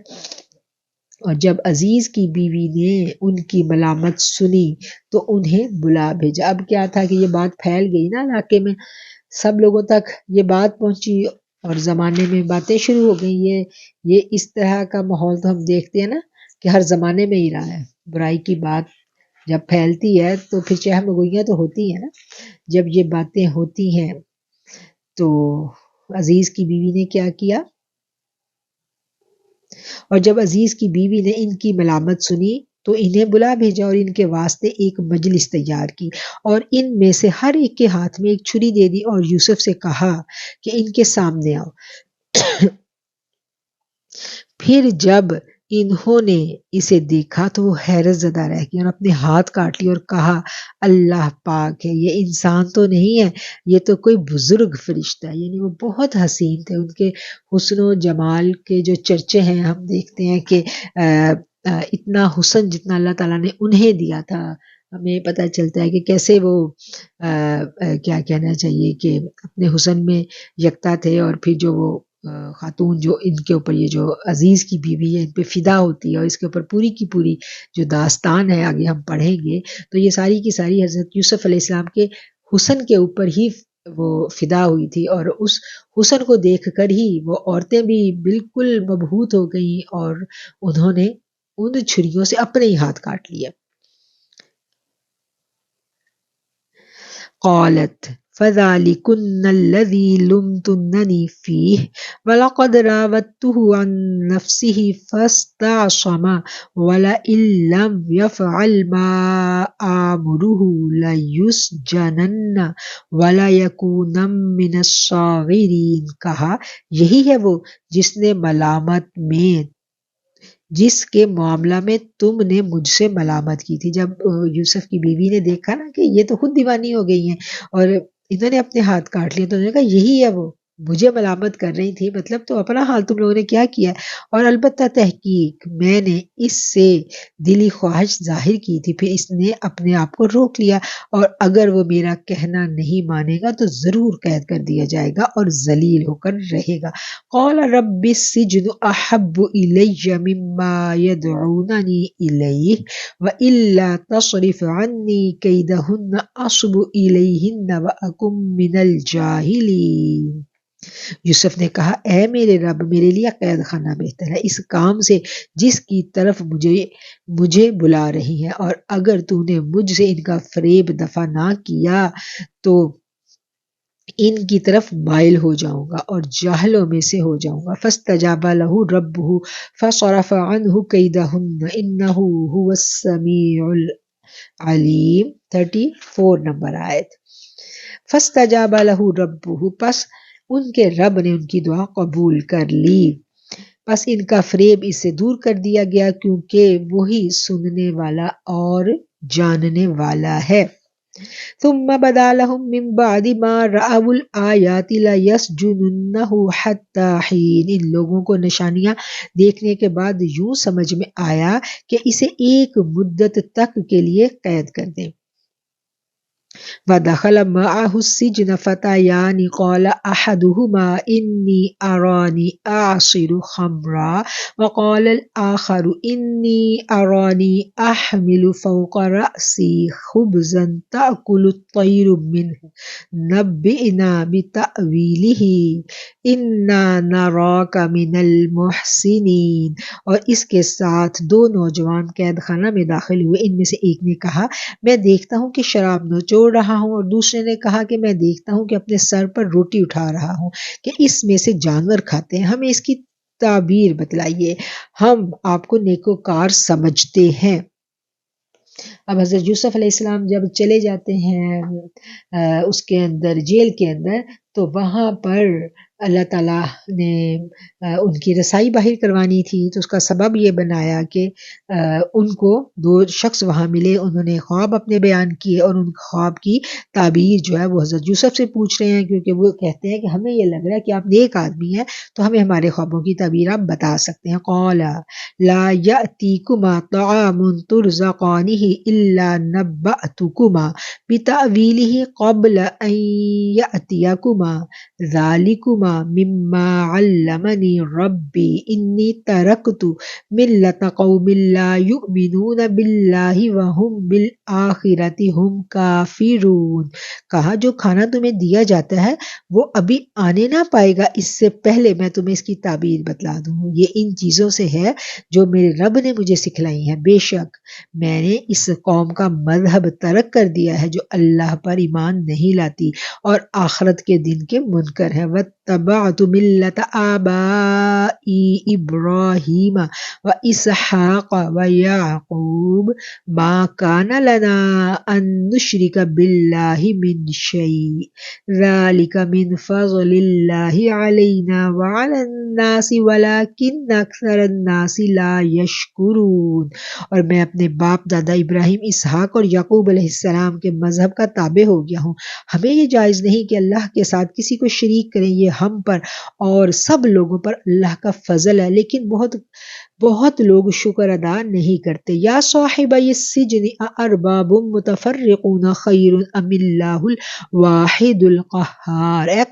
اور جب عزیز کی بیوی نے ان کی ملامت سنی تو انہیں بلا بھیجا۔ اب کیا تھا کہ یہ بات پھیل گئی نا علاقے میں، سب لوگوں تک یہ بات پہنچی اور زمانے میں باتیں شروع ہو گئی۔ یہ اس طرح کا ماحول تو ہم دیکھتے ہیں نا کہ ہر زمانے میں ہی رہا ہے، برائی کی بات جب پھیلتی ہے تو پھر چہم گوئیاں تو ہوتی ہیں نا۔ جب یہ باتیں ہوتی ہیں تو عزیز کی بیوی نے کیا کیا؟ اور جب عزیز کی بیوی نے ان کی ملامت سنی تو انہیں بلا بھیجا اور ان کے واسطے ایک مجلس تیار کی اور ان میں سے ہر ایک کے ہاتھ میں ایک چھری دے دی اور یوسف سے کہا کہ ان کے سامنے آؤ۔ پھر جب انہوں نے اسے دیکھا تو وہ حیرت زدہ رہ گئی اور اپنے ہاتھ کاٹ لی اور کہا اللہ پاک ہے، یہ انسان تو نہیں ہے، یہ تو کوئی بزرگ فرشتہ ہے۔ یعنی وہ بہت حسین تھے، ان کے حسن و جمال کے جو چرچے ہیں ہم دیکھتے ہیں کہ اتنا حسن جتنا اللہ تعالیٰ نے انہیں دیا تھا، ہمیں پتہ چلتا ہے کہ کیسے وہ کیا کہنا چاہیے کہ اپنے حسن میں یکتا تھے، اور پھر جو وہ خاتون جو ان کے اوپر یہ جو عزیز کی بیوی ہے ان پہ فدا ہوتی ہے اور اس کے اوپر پوری کی پوری جو داستان ہے آگے ہم پڑھیں گے تو یہ ساری کی ساری حضرت یوسف علیہ السلام کے حسن کے اوپر ہی وہ فدا ہوئی تھی، اور اس حسن کو دیکھ کر ہی وہ عورتیں بھی بالکل مبہوت ہو گئیں اور انہوں نے ان چھریوں سے اپنے ہی ہاتھ کاٹ لیے۔ قالت فذلكن الذي لمتنني فيه ولقد راودته عن نفسه فاستعصم ولئن لم يفعل ما آمره ليسجنن وليكونن من الصاغرين، کہا یہی ہے وہ جس نے ملامت میں جس کے معاملہ میں تم نے مجھ سے ملامت کی تھی۔ جب یوسف کی بیوی نے دیکھا نا کہ یہ تو خود دیوانی ہو گئی ہیں اور انہوں نے اپنے ہاتھ کاٹ لیے تو انہوں نے کہا یہی ہے وہ، مجھے ملامت کر رہی تھی، مطلب تو اپنا حال تم لوگوں نے کیا کیا ہے۔ اور البتہ تحقیق میں نے اس سے دلی خواہش ظاہر کی تھی، پھر اس نے اپنے آپ کو روک لیا، اور اگر وہ میرا کہنا نہیں مانے گا تو ضرور قید کر دیا جائے گا اور ذلیل ہو کر رہے گا۔ قال رب السجن احب الی مما يدعوننی الیہ والا تصرف عنی کیدہن اصب الیہن واکن من الجاہلین۔ یوسف نے کہا اے میرے رب، میرے لیے قید خانہ بہتر ہے اس کام سے جس کی طرف مجھے بلا رہی ہے، اور اگر تو نے مجھ سے ان کا فریب دفع نہ کیا تو ان کی طرف مائل ہو جاؤں گا اور جاہلوں میں سے ہو جاؤں گا۔ فاستجاب له ربه فصرف عنه كيدهن انه هو السميع العلیم۔ 34 نمبر آیت۔ فاستجاب له ربه، پس ان کے رب نے ان کی دعا قبول کر لی۔ بس ان کا فریب اس سے دور کر دیا گیا کیونکہ وہی سننے والا اور جاننے والا ہے۔ ثم بدا لهم من بعد ما رأوا الآیات لیسجننه حتی حین، ان لوگوں کو نشانیاں دیکھنے کے بعد یوں سمجھ میں آیا کہ اسے ایک مدت تک کے لیے قید کر دیں۔ وَدَخَلَ مَعَهُ السِّجْنَ فَتَيَانِ قَالَ أَحَدُهُمَا إِنِّي أَرَانِي أَعْصِرُ خَمْرًا وَقَالَ الْآخَرُ إِنِّي أَرَانِي أَحْمِلُ فَوْقَ رَأْسِي خُبْزًا تَأْكُلُ الطَّيْرُ مِنْهُ نَبِّئْنَا بِتَأْوِيلِهِ إِنَّا نَرَاكَ مِنَ الْمُحْسِنِينَ، اور اس کے ساتھ دو نوجوان قید خانہ میں داخل ہوئے۔ ان میں سے ایک نے کہا میں دیکھتا ہوں کہ شراب نچوڑ رہا ہوں، اور دوسرے نے کہا کہ میں دیکھتا ہوں کہ اپنے سر پر روٹی اٹھا رہا ہوں کہ اس میں سے جانور کھاتے ہیں، ہمیں اس کی تعبیر بتلائیے، ہم آپ کو نیکوکار سمجھتے ہیں۔ اب حضرت یوسف علیہ السلام جب چلے جاتے ہیں اس کے اندر، جیل کے اندر، تو وہاں پر اللہ تعالیٰ نے ان کی رسائی باہر کروانی تھی، تو اس کا سبب یہ بنایا کہ ان کو دو شخص وہاں ملے، انہوں نے خواب اپنے بیان کیے، اور ان خواب کی تعبیر جو ہے وہ حضرت یوسف سے پوچھ رہے ہیں، کیونکہ وہ کہتے ہیں کہ ہمیں یہ لگ رہا ہے کہ آپ نیک آدمی ہیں، تو ہمیں ہمارے خوابوں کی تعبیر آپ بتا سکتے ہیں۔ قَالَ لَا يَأْتِيكُمَا طَعَامٌ تُرْزَقَانِهِ إِلَّا نَبَّأْتُكُمَا بِتَأْوِيلِهِ قَبْلَ أَن يَأْتِيَكُمَا ذَلِكُمَا مِمَّا عَلَّمَنِي رَبِّي إِنِّي تَرَكْتُ مِلَّةَ قَوْمٍ لَا يُؤْمِنُونَ بِاللَّهِ وَهُمْ بِالْآخِرَةِ هُمْ كَافِرُونَ، کہا جو کھانا تمہیں دیا جاتا ہے وہ ابھی آنے نہ پائے گا، اس سے پہلے میں تمہیں اس کی تعبیر بتلا دوں، یہ ان چیزوں سے ہے جو میرے رب نے مجھے سکھلائی ہیں، بے شک میں نے اس قوم کا مذہب ترک کر دیا ہے جو اللہ پر ایمان نہیں لاتی اور آخرت کے دن کے منکر ہے۔ وَاتَّبَعْتُ مِلَّةَ آبَائِي إِبْرَاهِيمَ وَإِسْحَاقَ وَيَعْقُوبَ مَا كَانَ لَنَا أَن نُشْرِكَ بِاللَّهِ مِن شَيْءٍ ذَلِكَ مِن فَضْلِ اللَّهِ عَلَيْنَا وَعَلَى النَّاسِ وَلَكِنَّ أَكْثَرَ النَّاسِ لَا يَشْكُرُونَ، اور میں اپنے باپ دادا ابراہیم، اسحاق اور یعقوب علیہ السلام کے مذہب کا تابع ہو گیا ہوں، ہمیں یہ جائز نہیں کہ اللہ کے ساتھ کسی کو شریک کریں، یہ ہم پر اور سب لوگوں پر اللہ کا فضل ہے، لیکن بہت لوگ شکر ادا نہیں کرتے۔ یا صاحبی السجن اارباب متفرقون خیر ام اللہ الواحد القہار، اے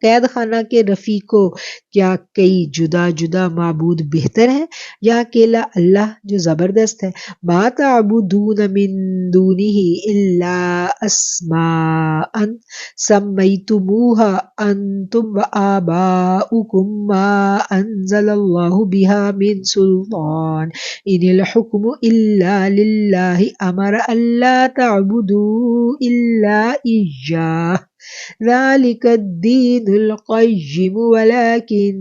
قید خانہ کے رفیقو، کیا کئی جدا جدا معبود بہتر ہیں یا اکیلا اللہ جو زبردست ہے؟ ما تعبدون من دونہ الا اسماء سمیتموها انتم وآباؤکم ما انزل اللہ بها من سلطان ان الحکم الا للہ امر الا تعبدوا الا ایاہ ذلك الدین القیم ولكن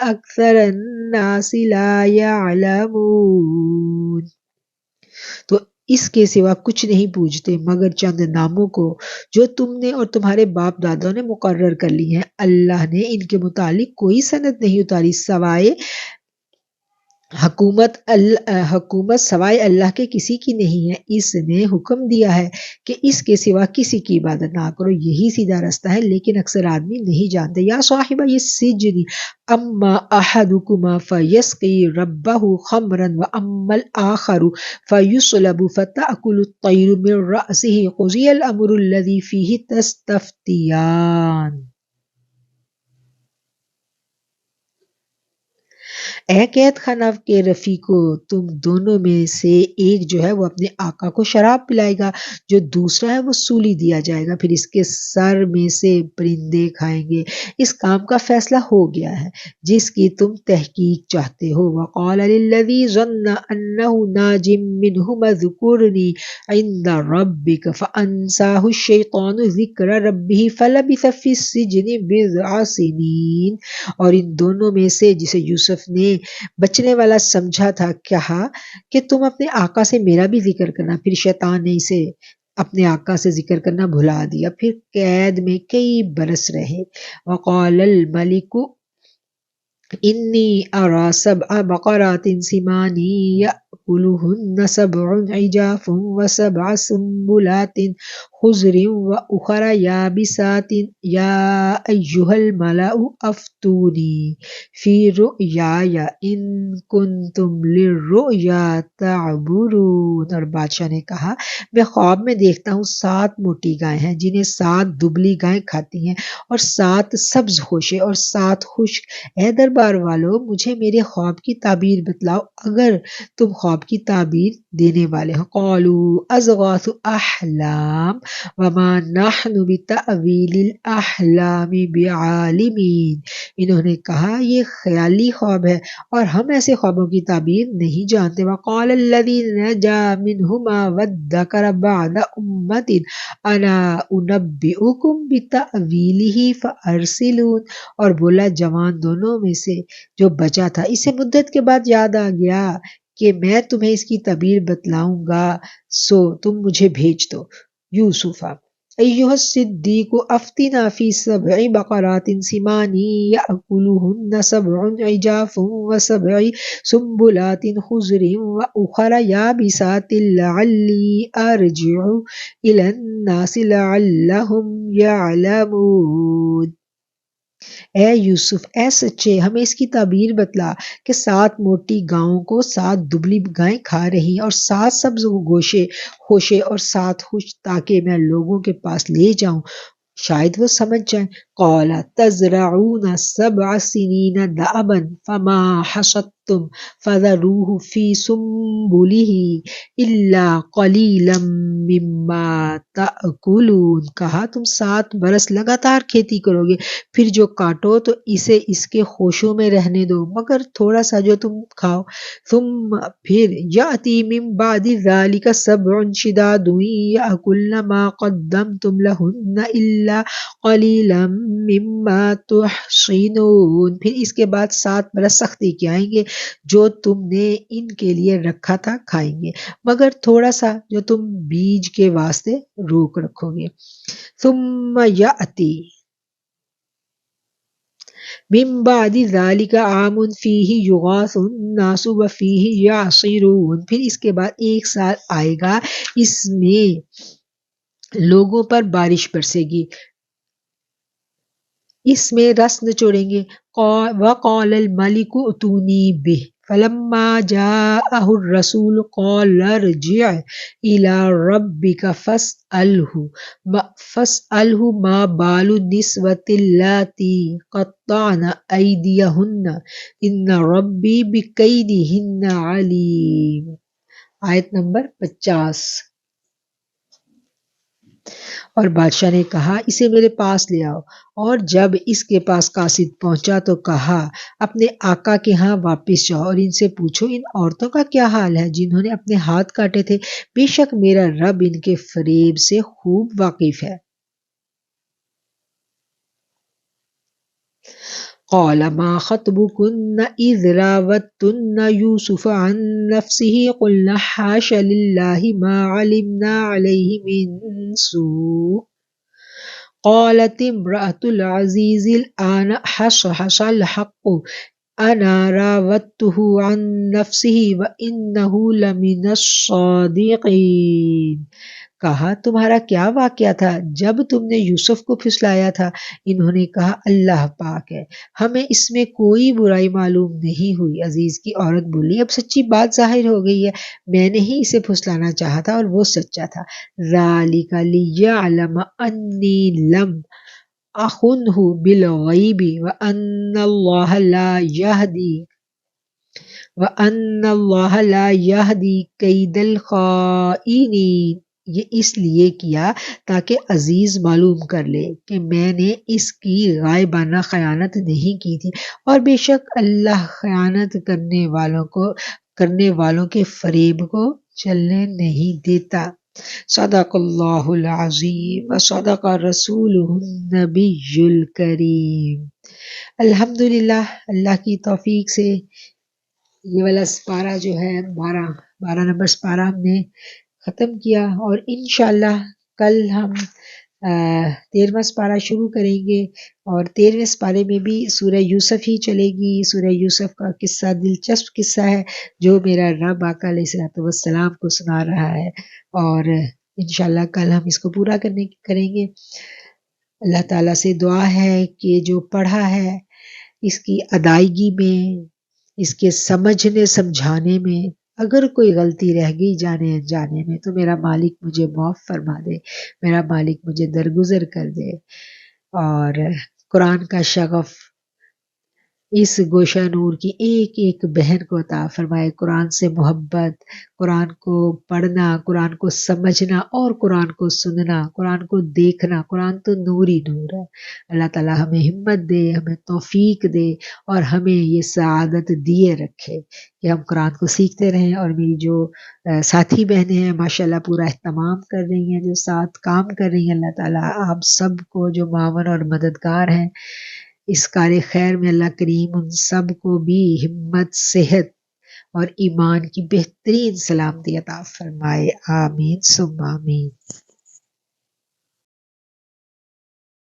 اکثر الناس لا يعلمون، تو اس کے سوا کچھ نہیں پوجتے مگر چند ناموں کو جو تم نے اور تمہارے باپ دادوں نے مقرر کر لی ہیں، اللہ نے ان کے متعلق کوئی سند نہیں اتاری سوائے حکومت سوائے اللہ کے کسی کی نہیں ہے، اس نے حکم دیا ہے کہ اس کے سوا کسی کی عبادت نہ کرو، یہی سیدھا رستہ ہے، لیکن اکثر آدمی نہیں جانتے۔ یا صاحب السجن اما احدکما فیسقی ربہ خمرا واما الاخر فیصلب فتأکل الطیر من رأسہ قضی الامر الذی فیہ تستفتیان۔ اے قید خانہ کے رفیقو، تم دونوں میں سے ایک جو ہے وہ اپنے آقا کو شراب پلائے گا، جو دوسرا ہے وہ سولی دیا جائے گا، پھر اس کے سر میں سے پرندے کھائیں گے، اس کام کا فیصلہ ہو گیا ہے جس کی تم تحقیق چاہتے ہو۔ وقال للذی ظن انہ ناج منہما اذکرنی عند ربک فانساہ الشیطان ذکر ربہ فلبث فی السجن بضع سنین، اور ان دونوں میں سے جسے یوسف نے بچنے والا سمجھا تھا کہا کہ تم اپنے آقا سے میرا بھی ذکر کرنا، پھر شیطان نے اسے اپنے آقا سے ذکر کرنا بھلا دیا، پھر قید میں کئی برس رہے۔ وقال الملک انی ارا سبع بقرات سمانی یأکلہن سبع عجاف وسبع سنبلات خضر وأخر یابسات یا ایہا الملأ افتونی فی رؤیای ان کنتم للرؤیا تعبرون۔ اور بادشاہ نے کہا میں خواب میں دیکھتا ہوں 7 موٹی گائیں ہیں جنہیں 7 دبلی گائیں کھاتی ہیں، اور 7 سبز خوشے اور 7 خشک۔ اے دربار والو، مجھے میرے خواب کی تعبیر بتلاؤ اگر تم خواب کی تعبیر دینے والے ہو۔ قالوا اضغاث احلام وما نحن بتأویل الاحلام بعالمین۔ انہوں نے کہا یہ خیالی خواب ہے اور ہم ایسے خوابوں کی تعبیر نہیں جانتے۔ وقال الذی نجا منہما وادکر بعد امۃ انا انبئکم بتأویلہ فارسلون۔ اور بولا جوان دونوں میں سے جو بچا تھا، اسے مدت کے بعد یاد آ گیا کہ میں تمہیں اس کی تعبیر بتلاؤں گا، سو تم مجھے بھیج دو۔ یوسف ایھا الصدیق افتنا فی 7 بقرات سمان یأکلہن سبع عجاف وسبع سنبلات خضر وأخر یابسات لعلی ارجع الی الناس لعلہم یعلمون۔ اے یوسف، اے سچے، ہمیں اس کی تعبیر بتلا کہ 7 موٹی گاؤں کو 7 دبلی گائیں کھا رہی ہیں، اور 7 سبز خوشے اور 7 خشک، تاکہ میں لوگوں کے پاس لے جاؤں، شاید وہ سمجھ جائیں۔ قال تزرعون 7 سنین دأبا فما حصدتم فذروه في سنبله الا قلیلا مما تأکلون۔ کہا تم 7 برس لگاتار کھیتی کرو گے، پھر جو کاٹو تو اسے اس کے خوشوں میں رہنے دو، مگر تھوڑا سا جو تم کھاؤ۔ ثم پھر یأتی من بعد ذلك 7 شداد یأکلن ما قدمتم لہن الا قلیلا مما تحصنون۔ پھر اس کے بعد 7 برس سختی کے آئیں گے، جو تم نے ان کے لیے رکھا تھا کھائیں گے، مگر تھوڑا سا جو تم بیج کے واسطے روک رکھو گے۔ ثم یأتی من بعد ذلك عام فیہ یغاث الناس وفیہ یعصرون۔ پھر اس کے بعد 1 سال آئے گا، اس میں لوگوں پر بارش برسے گی، اس میں رس نچوڑیں گے۔ وقال الملك ائتونی بہ فلما جاءه الرسول قال ارجع الى ربك فاسأله ما بال النسوة اللاتي قطعن أيديهن ان ربی بکیدہن علیم۔ آیت نمبر 50۔ اور بادشاہ نے کہا اسے میرے پاس لے آؤ، اور جب اس کے پاس قاصد پہنچا تو کہا اپنے آقا کے ہاں واپس جاؤ اور ان سے پوچھو ان عورتوں کا کیا حال ہے جنہوں نے اپنے ہاتھ کاٹے تھے، بے شک میرا رب ان کے فریب سے خوب واقف ہے۔ قال ما خطبكن إذ راوتن يوسف عن نفسه قلنا حاش لله ما علمنا عليه من سوء قالت امرأة العزيز الآن حصحص الحق أنا راودته عن نفسه وإنه لمن الصادقين۔ کہا تمہارا کیا واقعہ تھا جب تم نے یوسف کو پھسلایا تھا؟ انہوں نے کہا اللہ پاک ہے، ہمیں اس میں کوئی برائی معلوم نہیں ہوئی۔ عزیز کی عورت بولی اب سچی بات ظاہر ہو گئی ہے، میں نے ہی اسے پھسلانا چاہا تھا اور وہ سچا تھا۔ ذالک لیعلم انی لم اخنہ بالغیب وان اللہ لا یہدی کید الخائنین۔ یہ اس لیے کیا تاکہ عزیز معلوم کر لے کہ میں نے اس کی غائبانہ خیانت نہیں کی تھی، اور بے شک اللہ خیانت کرنے والوں کے فریب کو چلنے نہیں دیتا۔ صدق اللہ العظیم وصدق رسولہ النبی الکریم۔ الحمدللہ، اللہ کی توفیق سے یہ والا سپارہ جو ہے 12 نمبر سپارہ ہم نے ختم کیا، اور انشاءاللہ کل ہم 13واں سپارہ شروع کریں گے، اور 13ویں سپارے میں بھی سورہ یوسف ہی چلے گی۔ سورہ یوسف کا قصہ دلچسپ قصہ ہے جو میرا رب آقا علیہ الصلوۃ والسلام کو سنا رہا ہے، اور انشاءاللہ کل ہم اس کو پورا کریں گے۔ اللہ تعالیٰ سے دعا ہے کہ جو پڑھا ہے اس کی ادائیگی میں، اس کے سمجھنے سمجھانے میں اگر کوئی غلطی رہ گئی جانے انجانے میں تو میرا مالک مجھے معاف فرما دے، میرا مالک مجھے درگزر کر دے، اور قرآن کا شغف اس گوشہ نور کی ایک ایک بہن کو عطا فرمائے، قرآن سے محبت، قرآن کو پڑھنا، قرآن کو سمجھنا اور قرآن کو سننا، قرآن کو دیکھنا۔ قرآن تو نور ہی نور ہے۔ اللہ تعالیٰ ہمیں ہمت دے، ہمیں توفیق دے، اور ہمیں یہ سعادت دیے رکھے کہ ہم قرآن کو سیکھتے رہیں۔ اور میری جو ساتھی بہنیں ہیں ماشاءاللہ پورا اہتمام کر رہی ہیں، جو ساتھ کام کر رہی ہیں، اللہ تعالیٰ آپ سب کو جو معاون اور مددگار ہیں اس کار خیر میں، اللہ کریم ان سب کو بھی ہمت، صحت اور ایمان کی بہترین سلامتی عطا فرمائے، آمین ثم آمین۔